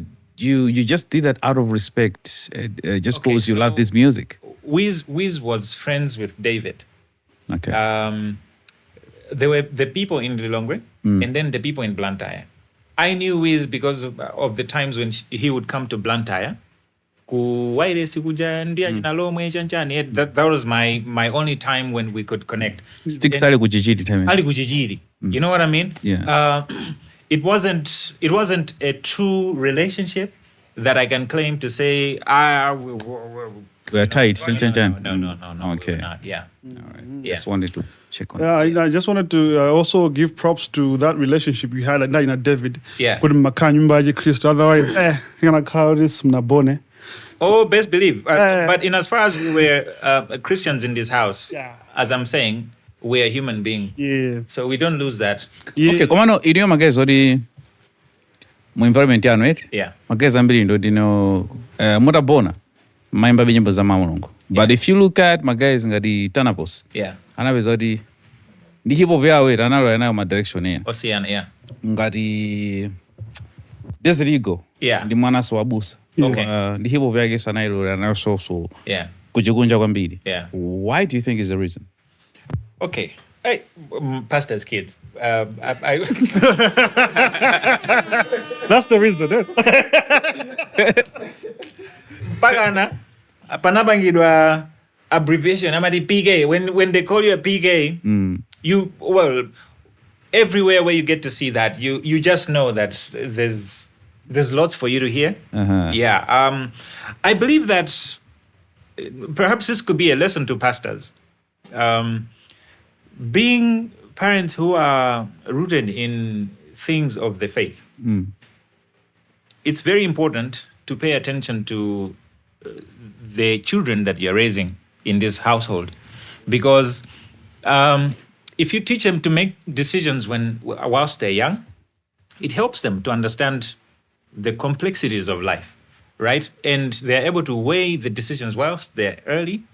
just did that out of respect, just because you loved his music. Wiz was friends with David. Okay. There were the people in Longo and then the people in Blantyre. I knew Wiz because of the times when he would come to Blantyre. That was my only time when we could connect. You know what I mean? Yeah. It wasn't a true relationship that I can claim to say we're tight. No. Okay. Not. Yeah. All right. Just wanted to check on. I just wanted to also give props to that relationship you had like that in David. Yeah. Otherwise, mnabone. Oh, best believe. But in as far as we were Christians in this house, as I'm saying, we're a human being. Yeah. So we don't lose that. Yeah. Okay, komano iliyo magezi odi mu environment yanu, right? Yeah. Magezi ambiri ndo dino mutabona maimba binyimbo za Mulungu. But if you look at magezi ngati Tana boss. Yeah. Anabeza odi ndi hip hop yawe analo yanayo ma direction ya. Ocean, yeah. Ngati Desert Eagle. Yeah. Ndi mwana so wabusa. Okay. Ndi hip hop yake sanailo yanayo so. Yeah. Kujikunja kwambiri. Yeah. Why do you think is the reason? Okay. Hey, pastor's kids. That's the reason. Pagana, panabangidwa abbreviation. Amadi PK. When they call you a PK, everywhere where you get to see that, you just know that there's lots for you to hear. Uh-huh. Yeah. I believe that perhaps this could be a lesson to pastors. Being parents who are rooted in things of the faith, it's very important to pay attention to the children that you're raising in this household, because if you teach them to make decisions whilst they're young, it helps them to understand the complexities of life, right? And they're able to weigh the decisions whilst they're early,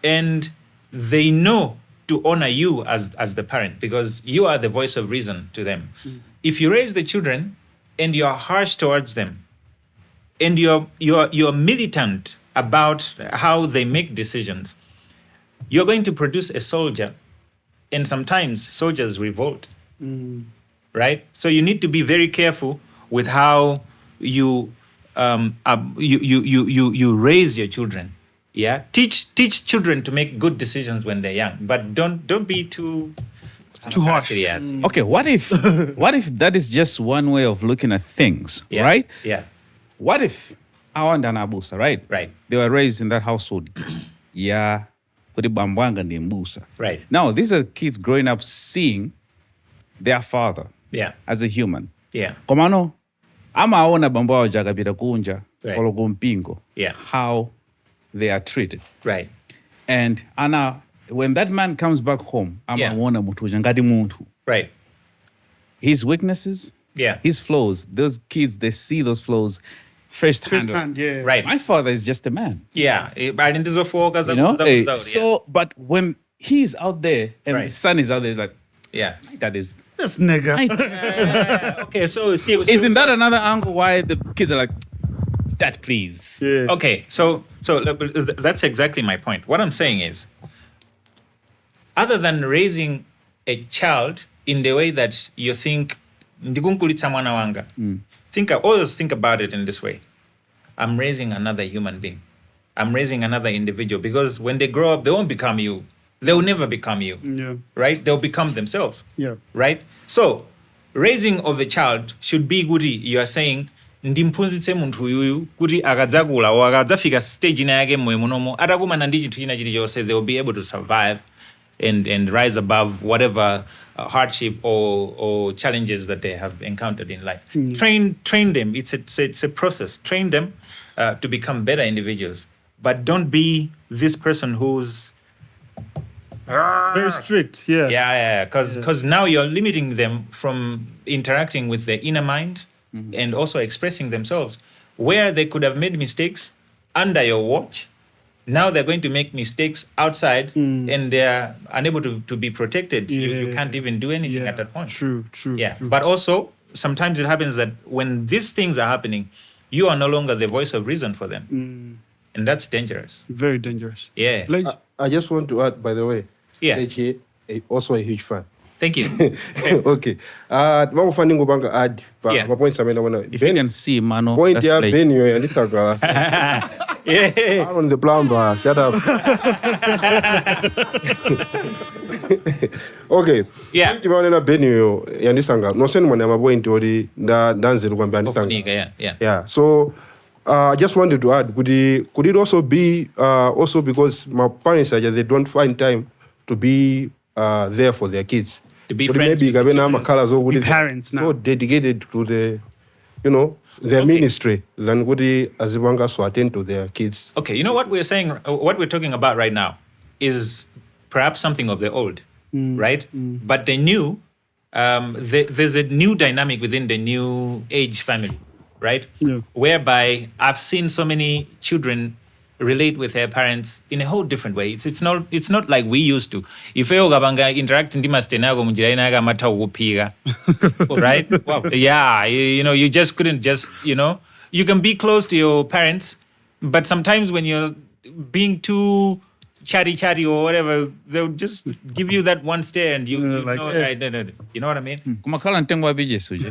and they know to honor you as the parent, because you are the voice of reason to them. If you raise the children and you're harsh towards them, and you're militant about how they make decisions, you're going to produce a soldier, and sometimes soldiers revolt, right? So you need to be very careful with how you raise your children. Yeah, teach children to make good decisions when they're young, but don't be too harsh. Okay, what if that is just one way of looking at things, Yeah. right? Yeah, What if Awanda and Abusa, right? Right. They were raised in that household. Yeah, kuri bambwanga ndi Mbusa. Right. Now these are kids growing up seeing their father yeah, as a human. yeah, Komano, amaona bambo wao jakapita kunja Right. olo kumpingo. Yeah. How they are treated. right. And Anna, when that man comes back home, Yeah. amaona mutu ngati muntu. Right. His weaknesses, Yeah. his flaws, those kids, they see those flaws firsthand. Yeah. Right. My father is just a man. Yeah. You know? But when he's out there and Right. his son is out there, like, yeah. that is. This nigga. Okay. So see, Isn't that another angle why the kids are like, Dad, please? Yeah. Okay, so that's exactly my point. What I'm saying is, other than raising a child in the way that you think, ndikunkulitsa mwana wanga, always think about it in this way. I'm raising another human being. I'm raising another individual, because when they grow up, they won't become you. They will never become you, Yeah. right? They'll become themselves. Yeah. Right? So, raising of a child should be good. You are saying, ndimphunzitse munthu uyuyu kuti akadzakula or akadzafika stage ina yake moyo munomo atakumana ndi chinthu china chilichonse, they will be able to survive and rise above whatever hardship or challenges that they have encountered in life. Train them. It's a process. Train them to become better individuals. But don't be this person who's Very strict. Yeah. yeah, because now you're limiting them from interacting with their inner mind and also expressing themselves, where they could have made mistakes under your watch. Now they're going to make mistakes outside, and they're unable to be protected. You Yeah. can't even do anything Yeah. at that point. True. Yeah, True. but also sometimes it happens that when these things are happening, you are no longer the voice of reason for them, and that's dangerous. Very dangerous. Yeah. Blage. I just want to add, by the way, Yeah. Blage, also a huge fan. Thank you. Okay. Makufani ngobanga add Yeah. ma points amene wana. If you can see, Mano, Point that's ya like, Ben yo yanditagala. Yeah. I'm on the plumber. Shut up. Okay. Yeah. Point imaonena Ben yo yandisanga. No send mwana mapoint odi ndanzelu kwamba yandisanga. Yeah. Yeah. So I just wanted to add, could it also be also because my parents are just, they don't find time to be there for their kids. To be Could friends maybe with the children. colors or Be parents now. so dedicated to the, their ministry than would azibanga so attend to their kids. Okay, you know what we're saying, what we're talking about right now is perhaps something of the old. right? But they knew there's a new dynamic within the new age family, right? Yeah. Whereby I've seen so many children relate with their parents in a whole different way. It's not like we used to. If you interact in right? Wow. Yeah, you just couldn't you can be close to your parents, but sometimes when you're being too chatty or whatever, they'll just give you that one stare and you know what I mean? Kumakhala ntengo wa bije suje.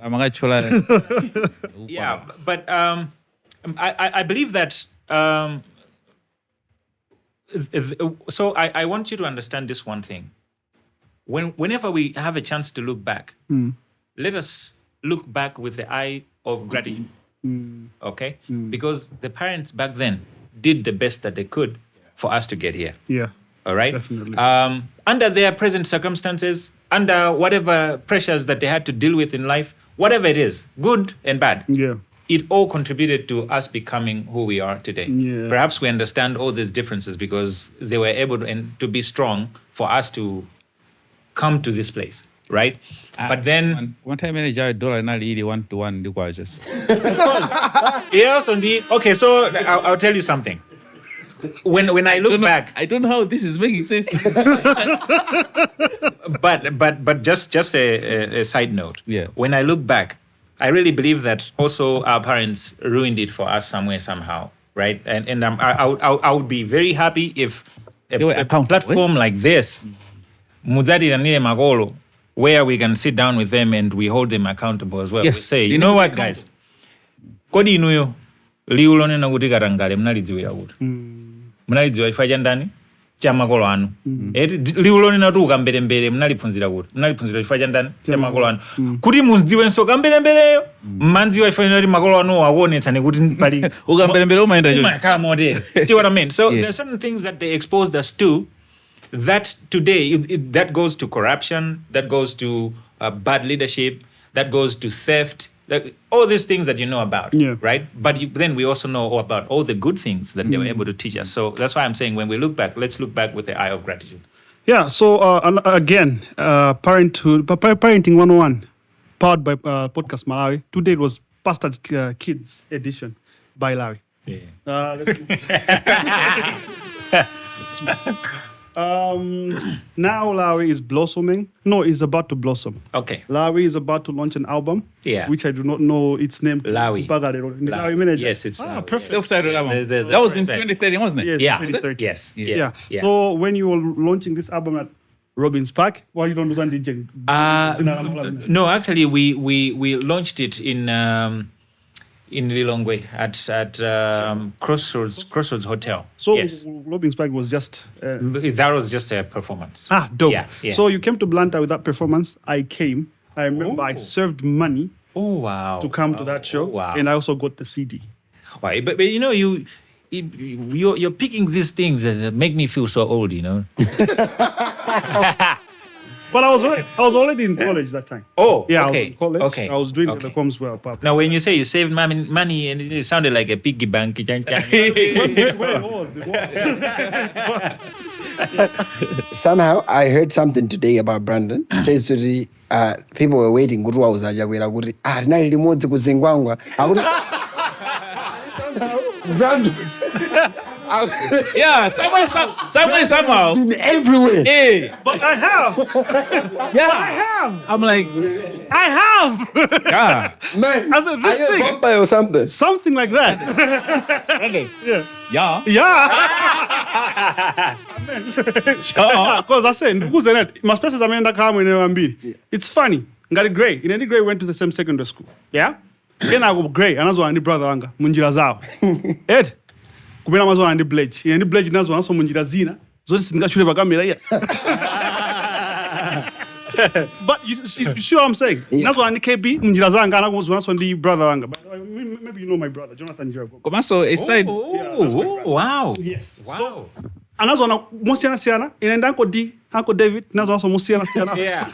Amagachola. Yeah, but I believe that so I want you to understand this one thing. Whenever we have a chance to look back, let us look back with the eye of gratitude. Okay? Because the parents back then did the best that they could for us to get here. Yeah. All right? Definitely. Under their present circumstances, under whatever pressures that they had to deal with in life, whatever it is, good and bad, Yeah. it all contributed to us becoming who we are today. Yeah. Perhaps we understand all these differences because they were able to be strong for us to come to this place, right? But then... One time manager dollar na really 1-to-1 ndikwa just. Yes, indeed. Okay, so I'll tell you something. When I look back... I don't know how this is making sense. But just a side note. Yeah. When I look back, I really believe that also our parents ruined it for us somewhere, somehow, right? And I would be very happy if They were a accountable, platform like this, Muzadi Ranile Magolo, where we can sit down with them and we hold them accountable as well. Yes, We say, they you know need what, to be guys? Kodi inuyo liulone na kuti karangale mnalidziwira kuti. Mnalidziwa ifaja ndani cha makolo anu. Liulone na tu kambelembele mnaliphunzira kuti. Mnaliphunzira ifaja ndani cha makolo anu. Kuti mudziwe nso kambelembeleyo mmandziwa ifaja ndani makolo anu aonetsane kuti pali Ukambelembele umaenda jo. umakhala model. See what I mean? So there's certain things that they exposed us to that today, that goes to corruption, that goes to bad leadership, that goes to theft, all these things that you know about, right? But then we also know about all the good things that they were able to teach us. So that's why I'm saying when we look back, let's look back with the eye of gratitude. Yeah, so again, Parenting 101, powered by Podcast Malawi. Today it was Bastard Kids edition by Lawi. Yeah. Now Lawi is blossoming. No, is about to blossom. Okay. Lawi is about to launch an album. Yeah. Which I do not know its name. Lawi. Lawi manager. Yes, it's Lawi, perfect. Self-titled album. That was in 2013, wasn't it? Yes, Yeah. 2013. Yes. Yeah. Yeah. So when you were launching this album at Robin's Park, why you don't do something DJ? No, actually, we launched it in Lilongwe at Crossroads Hotel. So yes. Robin's Park was just That was just a performance. dope. Yeah. So you came to Blantyre with that performance. I came. I remember I served money Oh wow! to come to that show, Wow! and I also got the CD. Why? But you know you're picking these things that make me feel so old. You know. But I was already in college that time. Oh, Yeah, okay. I was in college. Okay. I was doing Okay. telecoms well. Papa. Now, when you say you saved money, and it sounded like a piggy bank. Somehow I heard something today about Brandon. Basically, people were waiting. Guru was ajakwera kuti tinali limodzi kuzingwangwa. Brandon. Yeah, somehow. Everywhere. Hey, But I have. yeah. I have. I'm like, I have. yeah. Man, I said, this are you a thing- vampire or something? Something like that. Yeah. Yeah. Because I said, who's in it? My spaces are It's funny. Ngari Gray. In any Gray went to the same secondary school. Yeah? Then I go Gray. And I was brother anga. Munjira zao. Ed. Kumena mazo andi Blage. In the Blage nazo naso munjira zina. Zote singashule bakamera ya. But you see what I'm saying? Nazo andi KB. Munjira zanga. Nazo andi brother anga. But maybe you know my brother, Jonathan Jericho. So a side. Wow! Yes. Wow! So, anazo na musiana siana. Inaenda Uncle D, Uncle David. Nazo naso musiana siana. Yeah.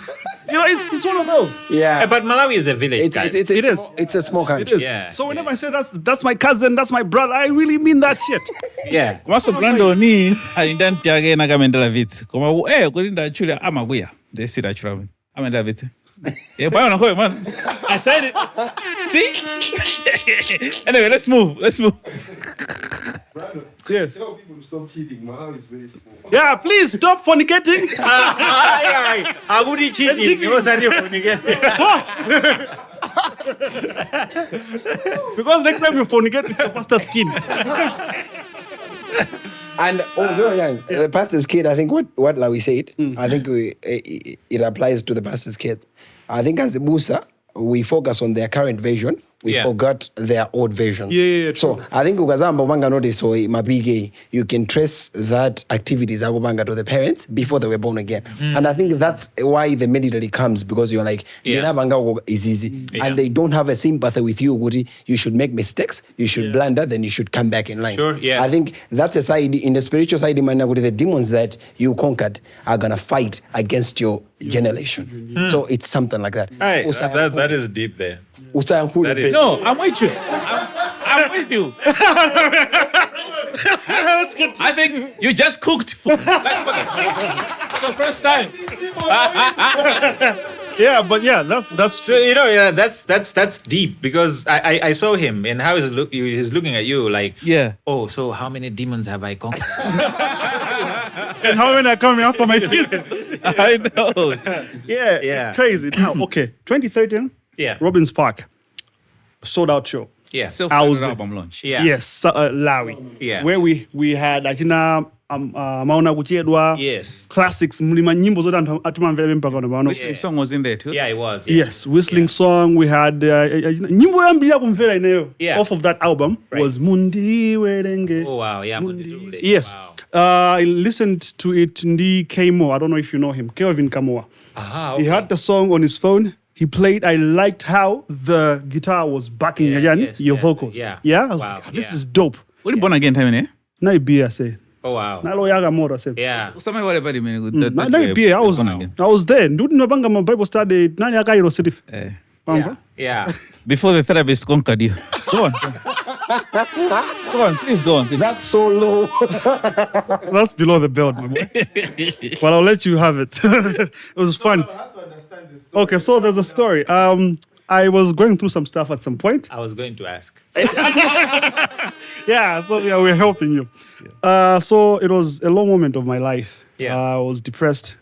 it's one of those. Yeah. But Malawi is a village, guys. It is. It's a small country. It is. Yeah, So whenever I say that's my cousin, that's my brother, I really mean that shit. Yeah. Maso Brando ni alindan tiage na kamendela vits. Koma kulinda chule amaguya. They sit achura. Amendela vits. Yeah, bwana kwa man. I said it. See? Anyway, let's move. Yes. Tell people to stop cheating. Malawi is very small. Yeah, please stop fornicating. Agudi cheating. You was that you fornicate. Because next time you fornicate with your pastor's kid. And also, the pastor's kid, I think what Lawi said, I think it applies to the pastor's kid. I think as a Musa, we focus on their current version. We forgot their old version. Yeah, so I think ukazamba banga notice so mabige, you can trace that activities agubanga to the parents before they were born again. And I think that's why the military comes, because you're like, banga is easy. And they don't have a sympathy with you, Guri. You should make mistakes, you should blunder, then you should come back in line. Sure, yeah. I think that's a side, in the spiritual side, the demons that you conquered are gonna fight against your generation. So it's something like that. Hey, that is deep there. No, I'm with you. I'm with you. That's good. I think you just cooked for the first time. Yeah, but yeah, that's So that's deep, because I saw him and how he's looking at you like, oh, so how many demons have I conquered? and how many are coming after my kids? I know. Yeah, it's crazy. Now, okay, 2013. Yeah. Robbins Park, sold out show. Yeah. Self-titled album launch. Yeah. Yes, Lawi. Yeah. Where we had achina maona kuchedwa. Yes. Classics. Mlima nyimbo zote atumamvele mpaka na The song was in there too. Yeah, it was. Yeah. Yes, whistling song. We had nyimbo yambili kumvela inayo. Yeah. Off of that album was Mundi Werenge. Oh wow, yeah. Yes. Wow. I listened to it. Ndi Kamo. I don't know if you know him. Kelvin Kamoa. Okay. He had the song on his phone. He played. I liked how the guitar was backing your vocals. Yeah. Yeah. I was Wow, like, this yeah. is dope. What born again time eh? Na ibia say. Oh wow. Na lo yaga mora say. Yeah. Somebody whatever the meaning Na ibia. I was there. Ndudu nabanga my Bible study. Nani akairo city. Yeah. Before the therapist conquered you. Go on. Go on, please go on. That's so low. That's below the belt, my boy. But I'll let you have it. It was fun. Okay, so there's a story. I was going through some stuff at some point. I was going to ask. Yeah, so we're helping you. So it was a low moment of my life. Yeah. I was depressed,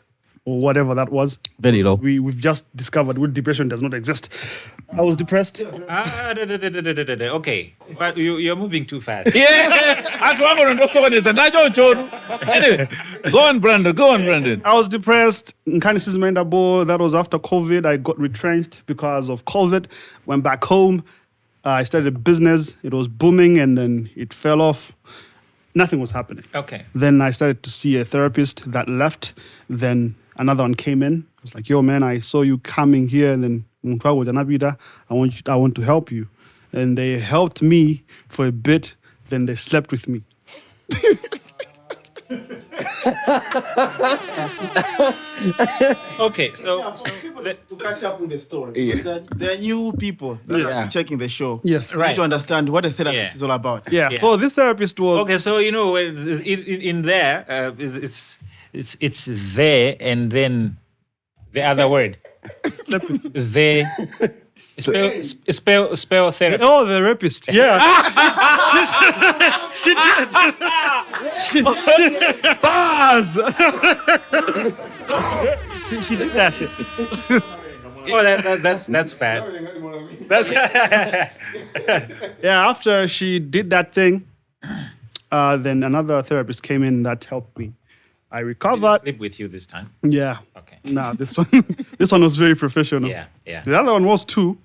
or whatever that was. Very low. We've just discovered what depression does not exist. I was depressed. Okay, but you're moving too fast. Yeah. Anyway, go on, Brandon. I was depressed. That was after COVID. I got retrenched because of COVID. Went back home. I started a business. It was booming, and then it fell off. Nothing was happening. Okay. Then I started to see a therapist that left. Then another one came in. I was like, yo, man, I saw you coming here, and then I want to help you. And they helped me for a bit. Then they slept with me. Okay, so to catch up with the story. There are new people that are checking the show. Yes. Right. To understand what a therapist is all about. Yeah. So this therapist was okay. So in there, it's there and then the other word. They spell therapy. Oh, the rapist. Yeah. She did. Buzz. She did that shit. Oh, that's bad. That's Yeah. After she did that thing, then another therapist came in that helped me. I recovered. Sleep with you this time. Yeah. Okay. Nah, this one was very professional. Yeah. The other one was too,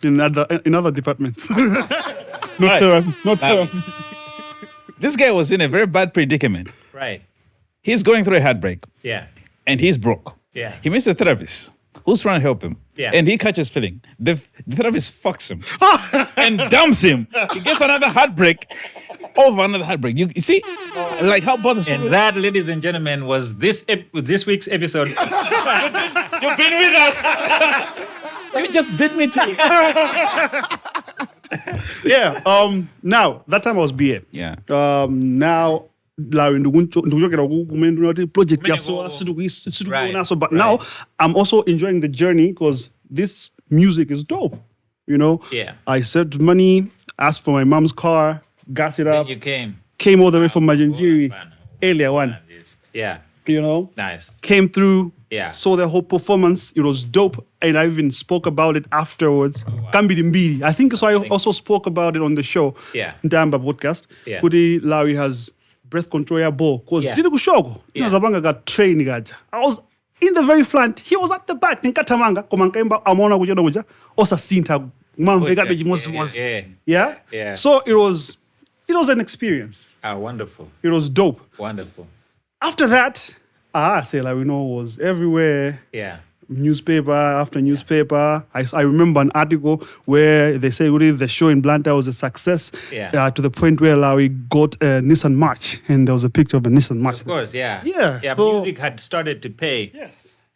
in other departments. Not therapy. This guy was in a very bad predicament. Right. He's going through a heartbreak. Yeah. And he's broke. Yeah. He meets a therapist who's trying to help him. Yeah. And he catches feeling. The therapist fucks him and dumps him. He gets another heartbreak over another heartbreak. You see, like how bothersome. And that, ladies and gentlemen, was this week's episode. You've been with us. You just bit me too. Yeah. Now that time I was BA. Yeah. Now. Project Right. but now I'm also enjoying the journey because this music is dope. You know, Yeah. I saved money, asked for my mom's car, gas it up, You came. came all the way from Majanjiri, earlier one. Yeah. You know, Nice. came through, Yeah. saw the whole performance. It was dope, and I even spoke about it afterwards. Kambidi I think so. I also spoke about it on the show. Yeah. Ndamba podcast. Yeah. Kuti Lawi has breath control ya ball. Cause Yeah. did kushogo. Yeah. Zabanga got train gaja. I was in the very front. He was at the back. Nkatamanga komankaimba amona kuja osa sinta mambe gabe jimosi. Yeah. Yeah. So it was an experience. Ah, wonderful. It was dope. Wonderful. After that, say like we know was everywhere. Yeah. Newspaper after newspaper. I remember an article where they say really the show in Blantyre was a success. Yeah. To the point where Lawi got a Nissan March, and there was a picture of a Nissan March. Of course, yeah. Yeah, Yeah, so- music had started to pay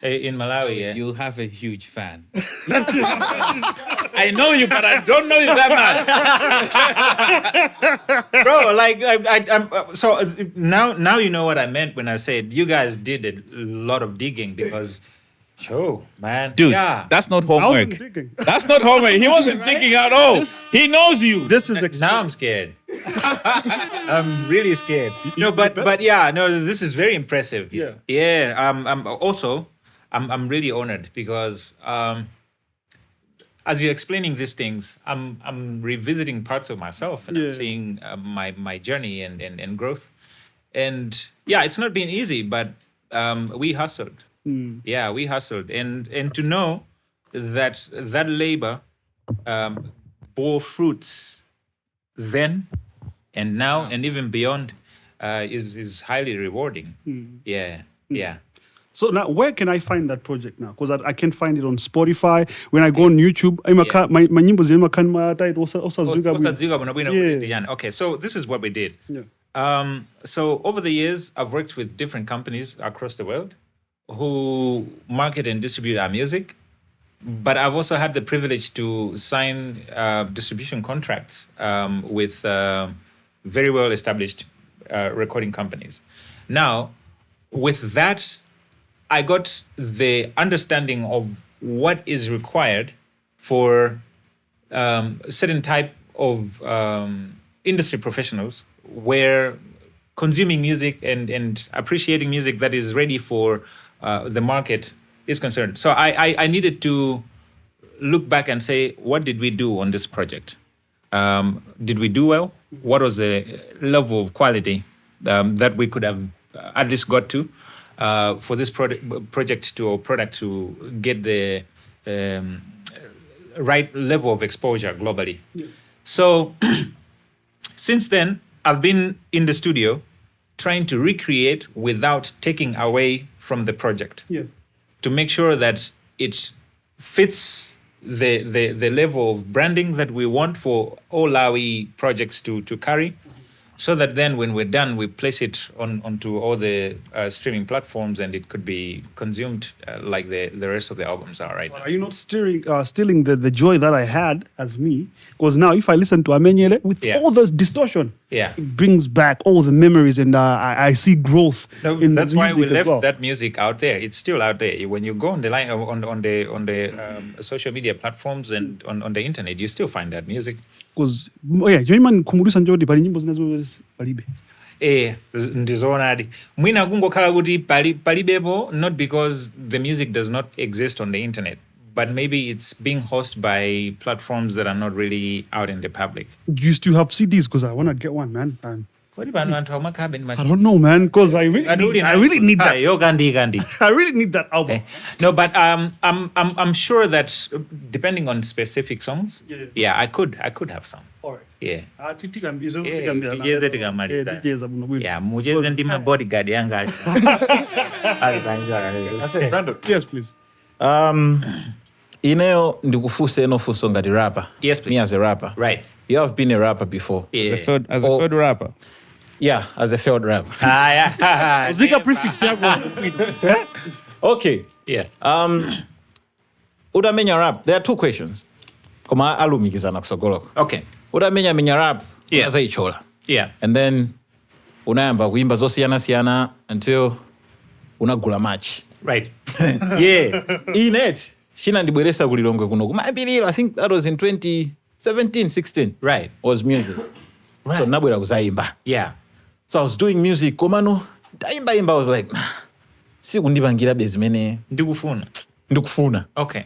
in Malawi. Yeah. You have a huge fan. I know you, but I don't know you that much. Bro, like I'm so now you know what I meant when I said you guys did a lot of digging because man. Dude, yeah. that's not I wasn't homework. thinking. That's not homework. He wasn't thinking at all. He knows you. This is experience. Now I'm scared. I'm really scared. No, but yeah, no, this is very impressive. Yeah. Yeah. I'm really honored because as you're explaining these things, I'm revisiting parts of myself and I'm seeing my journey and growth. And yeah, it's not been easy, but we hustled. Yeah, we hustled, and to know that labor bore fruits then and now and even beyond is highly rewarding. Yeah. So now, where can I find that project now? Because I can't find it on Spotify. When I go on YouTube, my nyimbo zenu Yeah. Okay, so this is what we did. So over the years, I've worked with different companies across the world who market and distribute our music. But I've also had the privilege to sign distribution contracts with very well-established recording companies. Now, with that, I got the understanding of what is required for certain type of industry professionals where consuming music and appreciating music that is ready for the market is concerned. So I needed to look back and say, what did we do on this project? Did we do well? What was the level of quality that we could have at least got to for this project or product to get the right level of exposure globally? So since then, I've been in the studio trying to recreate without taking away from the project. To make sure that it fits the level of branding that we want for all Lawi projects to carry, so that then when we're done, we place it onto all the streaming platforms and it could be consumed like the rest of the albums are right now. Are you not stealing the joy that I had as me? Because now if I listen to Amenyele with all the distortion, it brings back all the memories and I see growth. No, in that's the why we music as left well. that music out there. It's still out there. When you go on the line on the social media platforms and on the internet, you still find that music. Because joiman kumurisa njodi pali nyimbo zinazo palibe. Ndizoonadi. Mwina kungokhala kuti palibepo, not because the music does not exist on the internet, but maybe it's being hosted by platforms that are not really out in the public. Do you still have CDs? Because I want to get one, man. I don't know, man. Because I really need that. I really need that album. No, but I'm sure that depending on specific songs, I could have some. All right. Yeah. Yeah, mujeze ndima bodyguard yanga. Yes, please. Ineo ndikufuse enofuso ngati rapper. Yes, please. Me as a rapper. Right. You have been a rapper before. Yeah. As a third rapper. Yeah, as a failed rapper. Yeah. Zika prefix yako. Okay. Yeah. Udamenya rap. There are two questions. Koma alumikizana kusogoloko. Okay. Udamenya rap. Yeah. Unazaichola. Yeah. And then unayamba kuimba zosiyana until unagula match. Right. Yeah. Inet shina ndibweresa kulilongwe kuno kumambiriro. I think that was in 2017, 16. Right. Was music. Right. So nabwera kuzaimba. Yeah. So I was doing music. Komano daimba I was like, sikundipangira bezimene ndikufuna. Okay.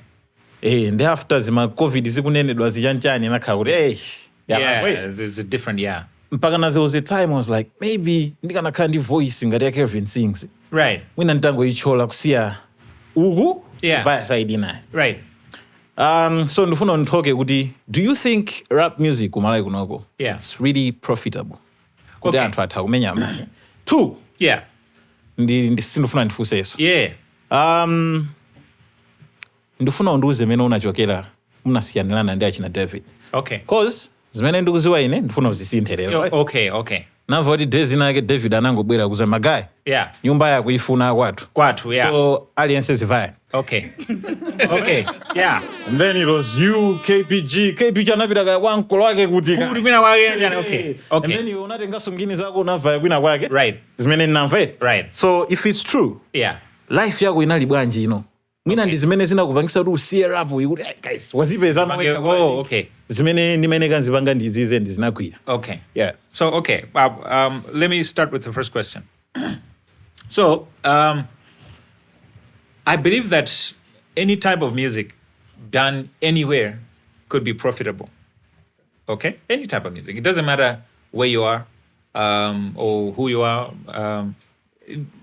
And after zima COVID zikunenedwa zichanchani nakhala kuti wait. There's a different mpaka na there was a time I was like maybe ndikanakhala ndi voice ngati ya Kevin Sings. Right. Mwina nditangoyichola kusiya uku Yeah. via side naye. Right. So ndifuna ndithoke kuti do you think rap music kumalawi kunoko Yeah. it's really profitable? Kuti Okay. anthu atha kumenya mali. Two, Yeah. sindifuna ndifunseso. Yeah. Ndifuna undiuze mene unachokera munasiyanirana ndi achina David. Okay. Cause zimene ndikuziwa ine ndifuna uzisinthe lero. Okay. Namva kuti day zinake David anangobwera kuza magayi. Yeah. Nyumba yako ifuna kwathu. Yeah. So aliyense zivaya. Okay. Okay. Yeah. And then it was you, KPG anapita kaya kwa mkolo wake kuti. Kuri mina wake. Okay. And then you unatenga sungini zako unavaya kwina kwake. Right. Zimene ninamva. Right. So if it's true, Yeah. life yako inali bwanji ino. Mwina ndi zimene zinakupangisa kuti usiye rap kuti guys wazipeza mweka. Oh, okay. Zimene ndimene kanzipanga ndizize ndizinakwira. Okay. Yeah. So, okay. Let me start with the first question. So, I believe that any type of music done anywhere could be profitable. Okay? Any type of music. It doesn't matter where you are or who you are.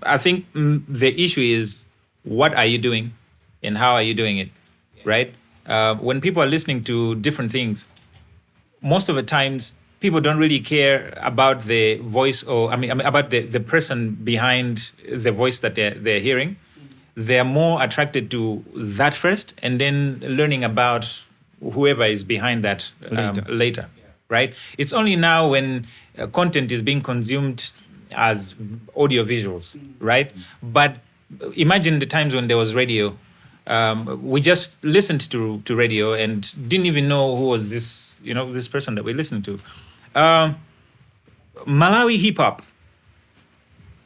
I think the issue is what are you doing and how are you doing it, right? When people are listening to different things, most of the times people don't really care about the voice or about the person behind the voice that they're hearing. They're more attracted to that first and then learning about whoever is behind that later, right? It's only now when content is being consumed as audio visuals, right? But imagine the times when there was radio. We just listened to radio and didn't even know who was this, this person that we listened to. Malawi hip hop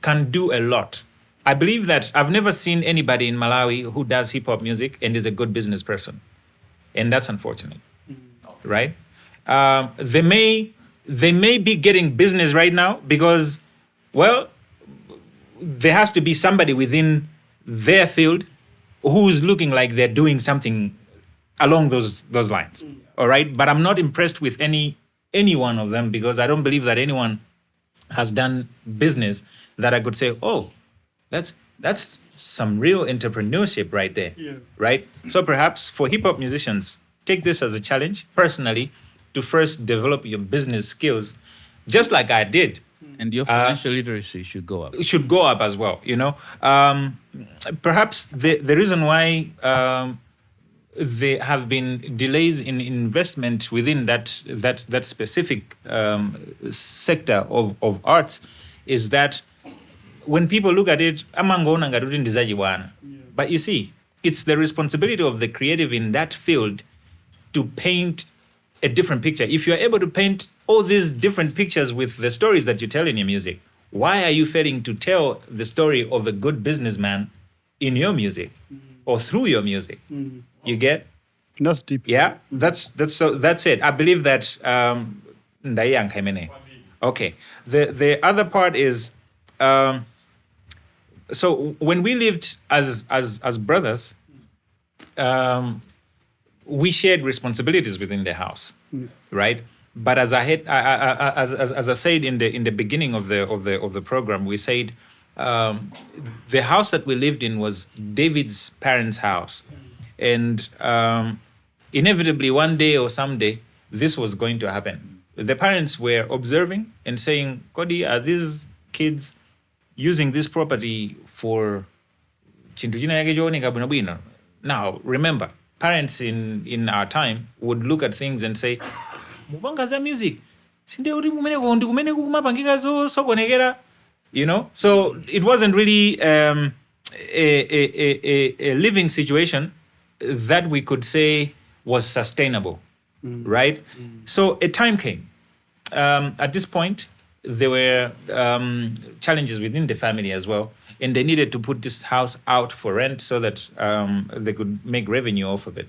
can do a lot. I believe that I've never seen anybody in Malawi who does hip hop music and is a good business person, and that's unfortunate, right? They may be getting business right now because, well, there has to be somebody within their field who's looking like they're doing something along those lines. All right. But I'm not impressed with any one of them because I don't believe that anyone has done business that I could say, oh, that's some real entrepreneurship right there. Yeah. Right. So perhaps for hip hop musicians, take this as a challenge personally to first develop your business skills, just like I did. And your financial literacy should go up. It should go up as well, Perhaps the reason why there have been delays in investment within that specific sector of arts is that when people look at it, but you see, it's the responsibility of the creative in that field to paint a different picture. If you're able to paint all these different pictures with the stories that you tell in your music, why are you failing to tell the story of a good businessman in your music or through your music? You get? That's deep. Yeah, that's it. I believe that okay. The other part is so when we lived as brothers, we shared responsibilities within the house, right? But as I said in the beginning of the program, we said the house that we lived in was David's parents' house, and inevitably one day or someday this was going to happen. The parents were observing and saying, "Cody, are these kids using this property for chintu china yake chooneka bwinobwino?" Now, remember, parents in our time would look at things and say, mupanga za music. Sinde uri kumene kumapangika sokonekera. You know? So it wasn't really a living situation that we could say was sustainable, right? So a time came. At this point, there were challenges within the family as well, and they needed to put this house out for rent so that they could make revenue off of it.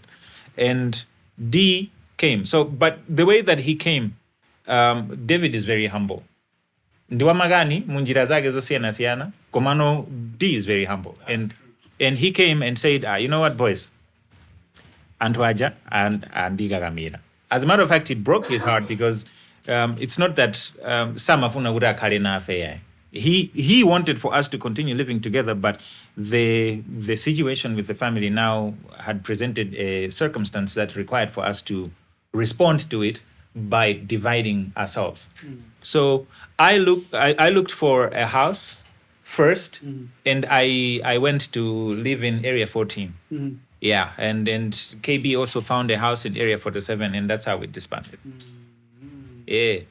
And D came. So, but the way that he came, David is very humble. Ndiwa magani munjira zake zosiyana komano D is very humble, and he came and said, you know what, boys, Antwaja and Digagamira. As a matter of fact, it broke his heart because it's not that Samafuna would karena affair. He wanted for us to continue living together, but the situation with the family now had presented a circumstance that required for us to respond to it by dividing ourselves. So I looked for a house first, and I went to live in Area 14. Yeah, and KB also found a house in Area 47, and that's how we disbanded. Yeah. It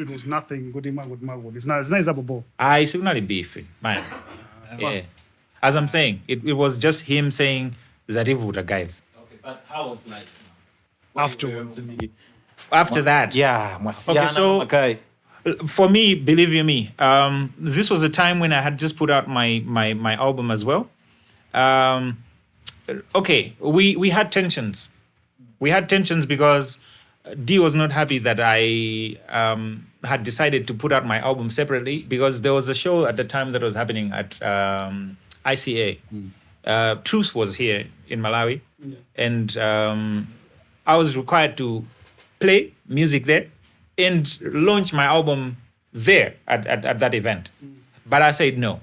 was nothing. It's nice about. I signally beef, man. Yeah. As I'm saying, it was just him saying Zarivuda, guys. Okay, but how was life Afterwards? After that. Yeah. Okay, so for me, believe you me, this was a time when I had just put out my album as well. Okay, we had tensions. We had tensions because D was not happy that I had decided to put out my album separately, because there was a show at the time that was happening at ICA. Truth was here in Malawi, and I was required to play music there and launch my album there at that event. But I said no.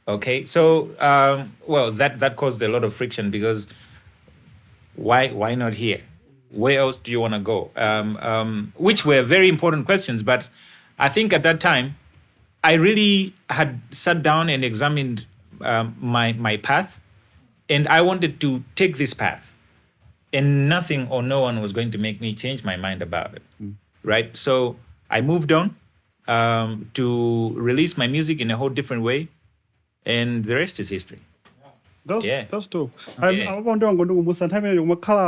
Okay, so well, that caused a lot of friction, because why not here? Where else do you want to go? Which were very important questions, but I think at that time, I really had sat down and examined my path, and I wanted to take this path, and nothing or no one was going to make me change my mind about it, right? So I moved on to release my music in a whole different way, and the rest is history. That's dope. I wonder,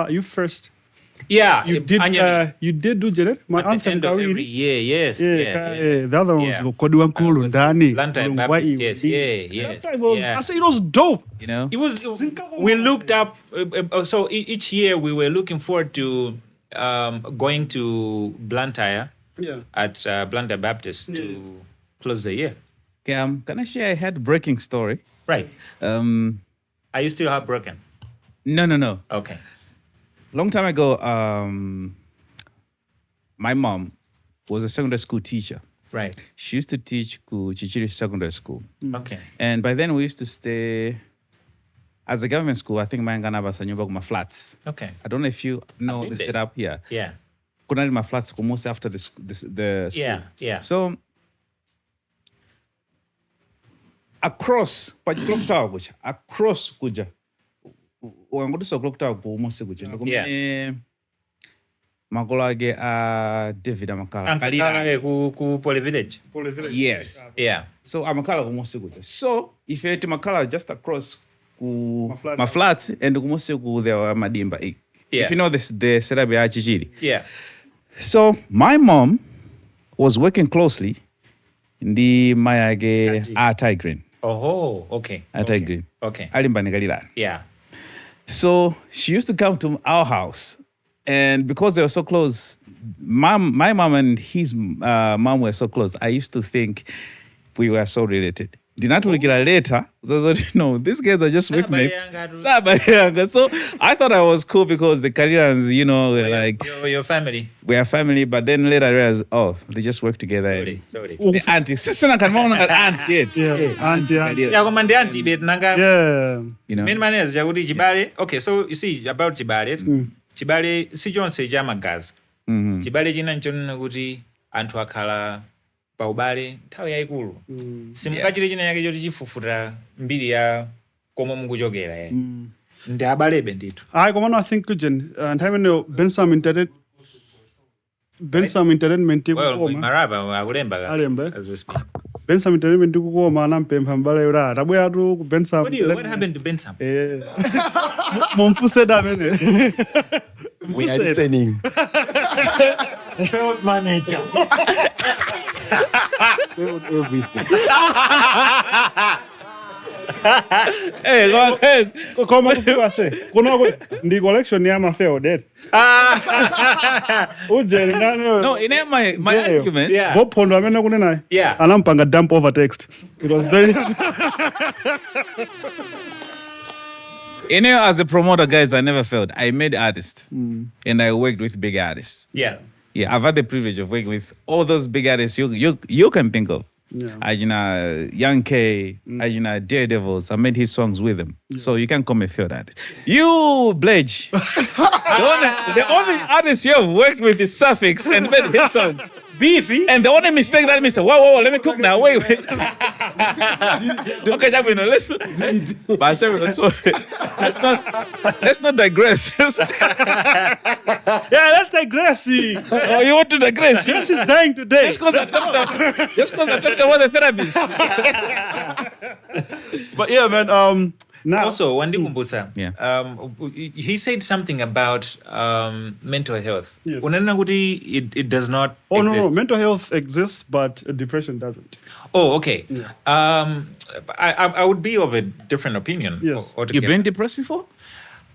you first. Yeah, you did do Jared. My at the end of every year, yes. The other one was Kodiwa Nkulu Ndani. Lantern Baptist, yes. I said it was dope. You know, It was. We looked up. So each year we were looking forward to going to Blantyre at Blantyre Baptist to close the year. can I share a heartbreaking story? Right. Are you still heartbroken? No. Okay. Long time ago, my mom was a secondary school teacher. Right. She used to teach Chichiri Secondary School. Okay. And by then we used to stay as a government school. I think Mangana was my flats. Okay. I don't know if you know the setup here. Yeah. Couldn't my flats almost after the school. Yeah. So across kuja. Wangoto clock tower ku almost kuja. Yeah. Magolage David Amakala. Ankara ku Poly Village. Yes. Yeah. So Amakala almost good. So if you Makala just across my flats and almost go there Madimba. If you know this, the setup Chichiri. Yeah. So my mom was working closely in the Mayage Artistry. Oh, okay. Artistry. Okay. Yeah. So she used to come to our house, and because they were so close, my mom and his mom were so close, I used to think we were so related. Did not get later. So, these guys are just workmates. So I thought I was cool because the Cardinals, were like your family. We are family, but then later I realized, they just work together. Sorry. The auntie, sister, I can't auntie. Auntie, bet nanga. Yeah. Main jagudi Chibale. Okay, so you see about Chibale. Chibale si John say jama gas. Chibale jina nchoni kuti antu akala paubale nthawi yaikulu. Simukachire china yake choti chifufura mbiri ya komwe mukujokera. ndi abalebe ndithu. I komano I think kujen nthawi ino Bensam Entertainment Well, ikukoma. maraba akulemba Alembe. as we speak. Bensam Entertainment ikukoma anampempha mbale yora tabwera tu ku Bensam. What happened to Bensam? Mumfuse da mene. We are listening. Failed manager. Hey, go ahead. Koma kuwase. Kuna kwe ndi collection ya mafeo dead. Uje ngano. No, in my argument, Yeah. Bob Pondo amene kunena. Yeah. Anampanga dump over text. It was very as a promoter, guys, I never failed. I made artists, and I worked with big artists. Yeah. Yeah, I've had the privilege of working with all those big artists you can think of. Yeah. Ajina Young K, Ajina Daredevils. I made his songs with them. So you can't call me failed artist. You, Blage, the only artist you have worked with is Suffix and made his song. Beefy. And the only mistake that Mr. Whoa, let me cook now. Wait. Okay, Jabino, let's not digress. Yeah, let's digress. Oh, you want to digress? This is dying today. Just because I talked about the therapist. But yeah, man. Now Also, Wandi Kumbusa, Yeah. he said something about mental health. Yes. Unaona kuti it does not Oh exist. no, mental health exists, but depression doesn't. Oh, okay. I would be of a different opinion. Yes. You've altogether. been depressed before?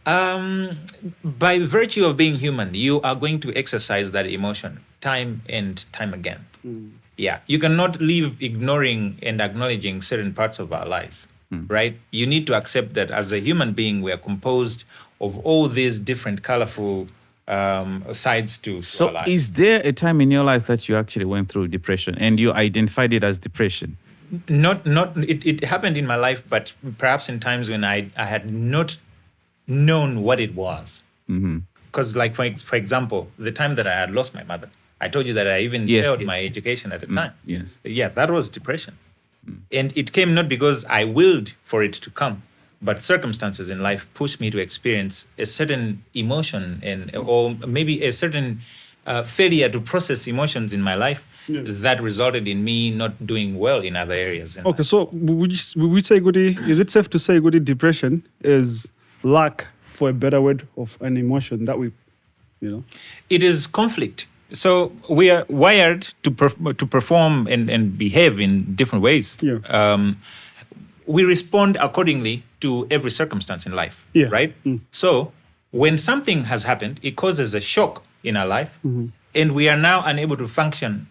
By virtue of being human, you are going to exercise that emotion time and time again. Yeah, you cannot live ignoring and acknowledging certain parts of our lives, right? You need to accept that as a human being, we are composed of all these different colorful sides to our So lives. is there a time in your life that you actually went through depression and you identified it as depression? It happened in my life, but perhaps in times when I had not known what it was. Because, like, for example, the time that I had lost my mother, I told you that I even Yes, failed yes. my education at the time. Yes. Yeah, that was depression. And it came not because I willed for it to come, but circumstances in life pushed me to experience a certain emotion or maybe a certain failure to process emotions in my life that resulted in me not doing well in other areas. in Okay, life. so we say goody. Is it safe to say goody depression is lack, for a better word, of an emotion that we, It is conflict. So we are wired to perform and behave in different ways. Yeah. We respond accordingly to every circumstance in life, Yeah. right? So when something has happened, it causes a shock in our life, and we are now unable to function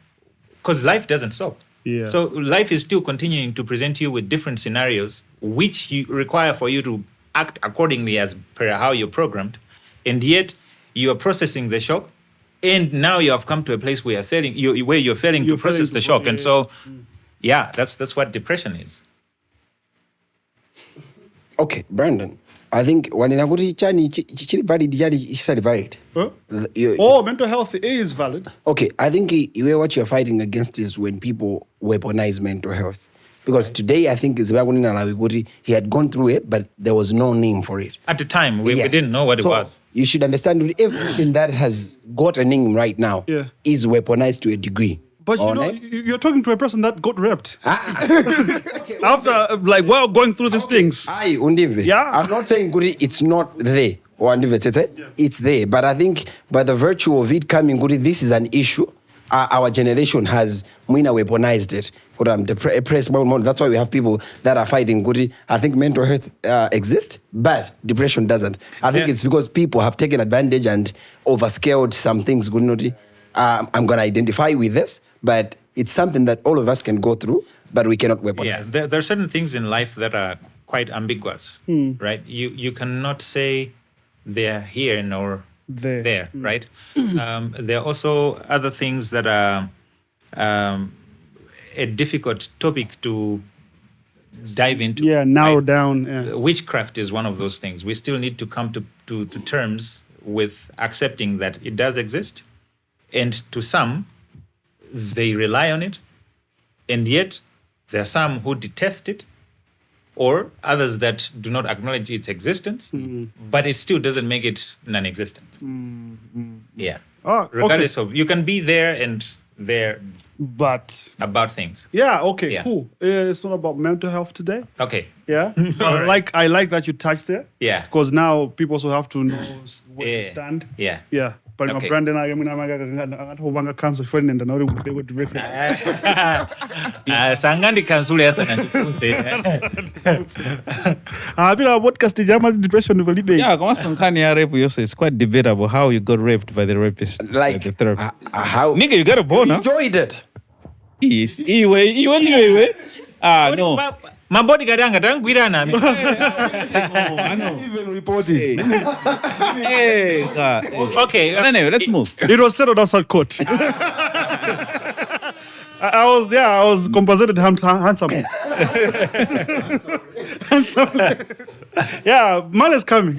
because life doesn't stop. Yeah. So life is still continuing to present you with different scenarios, which you require for you to act accordingly as per how you're programmed, and yet you are processing the shock, and now you have come to a place where you're failing to process the shock, and so, yeah, that's what depression is. Okay, Brandon. I think wanena kuti chani chili valid chani chisali valid. Huh? You- mental health is valid. Okay, I think what you're fighting against is when people weaponize mental health. Because today, I think Zimbabwean Lawi kuti he had gone through it, but there was no name for it. At the time, we Yes. didn't know what it So, was. You should understand that everything that has got a name right now Yeah. is weaponized to a degree. But Alright? you're talking to a person that got raped. After, going through these things. Aye, undive. Yeah. I'm not saying Guri, it's not there. It's there. But I think by the virtue of it coming, Guri, this is an issue. Our generation has weaponized it. I'm depressed. That's why we have people that are fighting. Guri. I think mental health exists, but depression doesn't. I think it's because people have taken advantage and overscaled some things. I'm going to identify with this, but it's something that all of us can go through, but we cannot weaponize. Yeah, there are certain things in life that are quite ambiguous, right? You cannot say they're here nor there, right? There are also other things that are a difficult topic to dive into. Yeah, narrow right? down. Yeah. Witchcraft is one of those things. We still need to come to terms with accepting that it does exist. And to some, they rely on it. And yet, there are some who detest it or others that do not acknowledge its existence, but it still doesn't make it non-existent. Yeah. Oh, Regardless of, you can be there and there But about things. yeah, okay, Yeah. cool. It's not about mental health today. Okay. Yeah, Alright. I like that you touched there. Yeah. Because now people also have to know where you Yeah. stand. Yeah. Yeah. But Okay. Brandon, I mean, I'm going cancel friend and another they would record. Sangandi kansule yasa kandifunze. I feel our podcast is German depression of Libya. Yeah, kama sonkani ya rape also, it's quite debatable how you got raped by the rapist. by Like the therapist. how Nigga, you got a bone, huh? enjoyed it. Yes. Anyway. Ah, no. My bodyguard angagwirana. Even reporting. Hey, God. Okay. Anyway, let's move. It was settled outside court. I was compensated handsome. Handsome. Yeah, man is coming.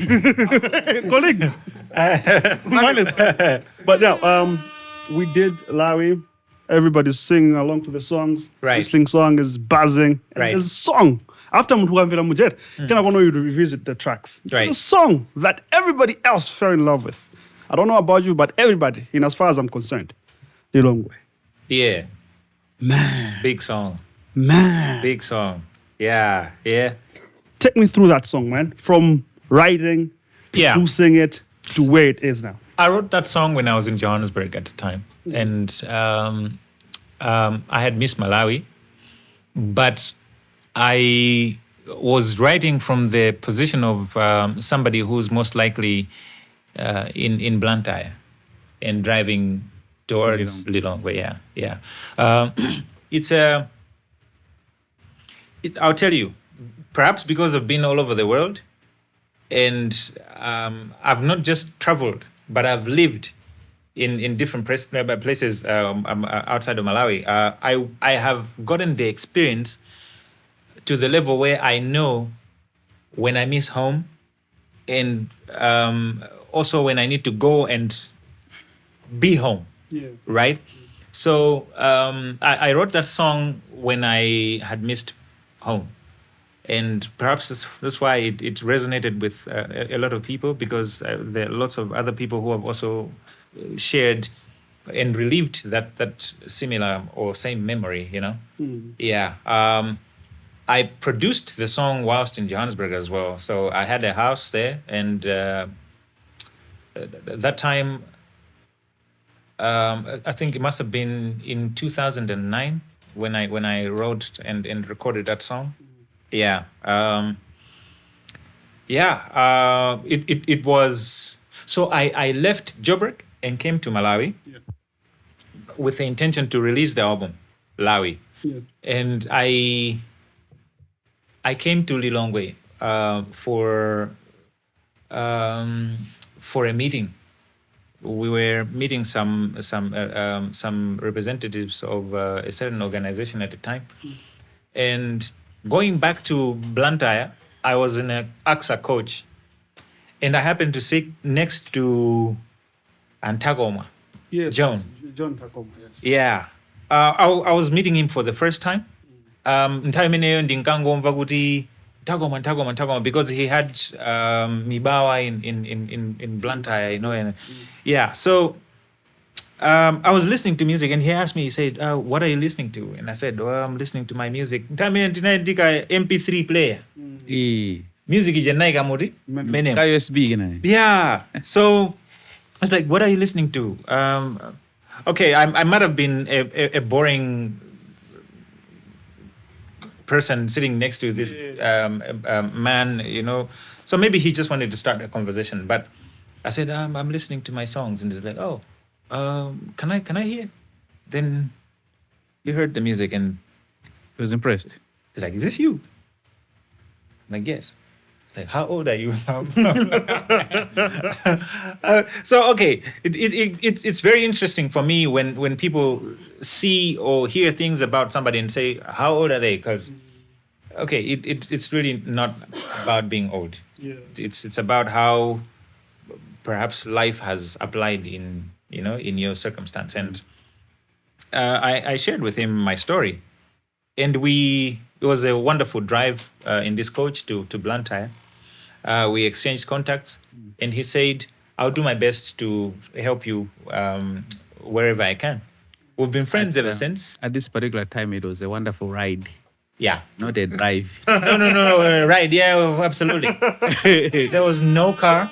Colleagues. Man is coming. But yeah, we did Lawi. Everybody's singing along to the songs. Right. Whistling song is buzzing. And Right. there's a song. After Mtuambira Mujet, can I want you to revisit the tracks? Right. There's a song that everybody else fell in love with. I don't know about you, but everybody, in as far as I'm concerned, the long way. Yeah. Man. Big song. Man. Big song. Yeah. Yeah. Take me through that song, man. From writing, Yeah. producing it, to where it is now. I wrote that song when I was in Johannesburg at the time, and I had missed Malawi, but I was writing from the position of somebody who's most likely in Blantyre and driving towards Lilongwe. Yeah. It's I'll tell you, perhaps because of being all over the world, and I've not just traveled, but I've lived in different places outside of Malawi. I have gotten the experience to the level where I know when I miss home, and also when I need to go and be home. Yeah. Right? So I wrote that song when I had missed home. And perhaps that's why it resonated with a lot of people, because there are lots of other people who have also shared and relived that similar or same memory, you know? Yeah. I produced the song whilst in Johannesburg as well. So I had a house there, and that time, I think it must have been in 2009 when I wrote and recorded that song. Yeah. It was, so I left Joburg and came to Malawi with the intention to release the album, Lawi. Yeah. And I came to Lilongwe for a meeting. We were meeting some representatives of a certain organization at the time, and going back to Blantyre, I was in an AXA coach, and I happened to sit next to Antagoma. Yes. John. John Takoma, yes. Yeah. I was meeting him for the first time. Nthawi imeneyo ndinkangomva kuti Ntagoma, because he had Mibawa in Blantyre, you know. And yeah, so I was listening to music, and he asked me, he said, what are you listening to? And I said, well, I'm listening to my music. Nthawi ndinaandika MP3 player. Music ijenaika muri menem. USB, you Yeah. So I was like, what are you listening to? Okay, I might have been a boring person sitting next to this man, you know. So maybe he just wanted to start a conversation. But I said, I'm listening to my songs. And he's like, oh, can I hear? Then he heard the music and He was impressed. he's like, is this you? I'm like, yes. He's like, how old are you? So, okay, it's very interesting for me when people see or hear things about somebody and say, how old are they? Because, okay, it's really not about being old. Yeah. It's about how perhaps life has applied in your circumstance. And I shared with him my story, and we it was a wonderful drive in this coach to Blantyre. We exchanged contacts, and he said, "I'll do my best to help you wherever I can." We've been friends ever since. At this particular time, it was a wonderful ride, Yeah. not a drive. No. Right. Yeah, absolutely. There was no car,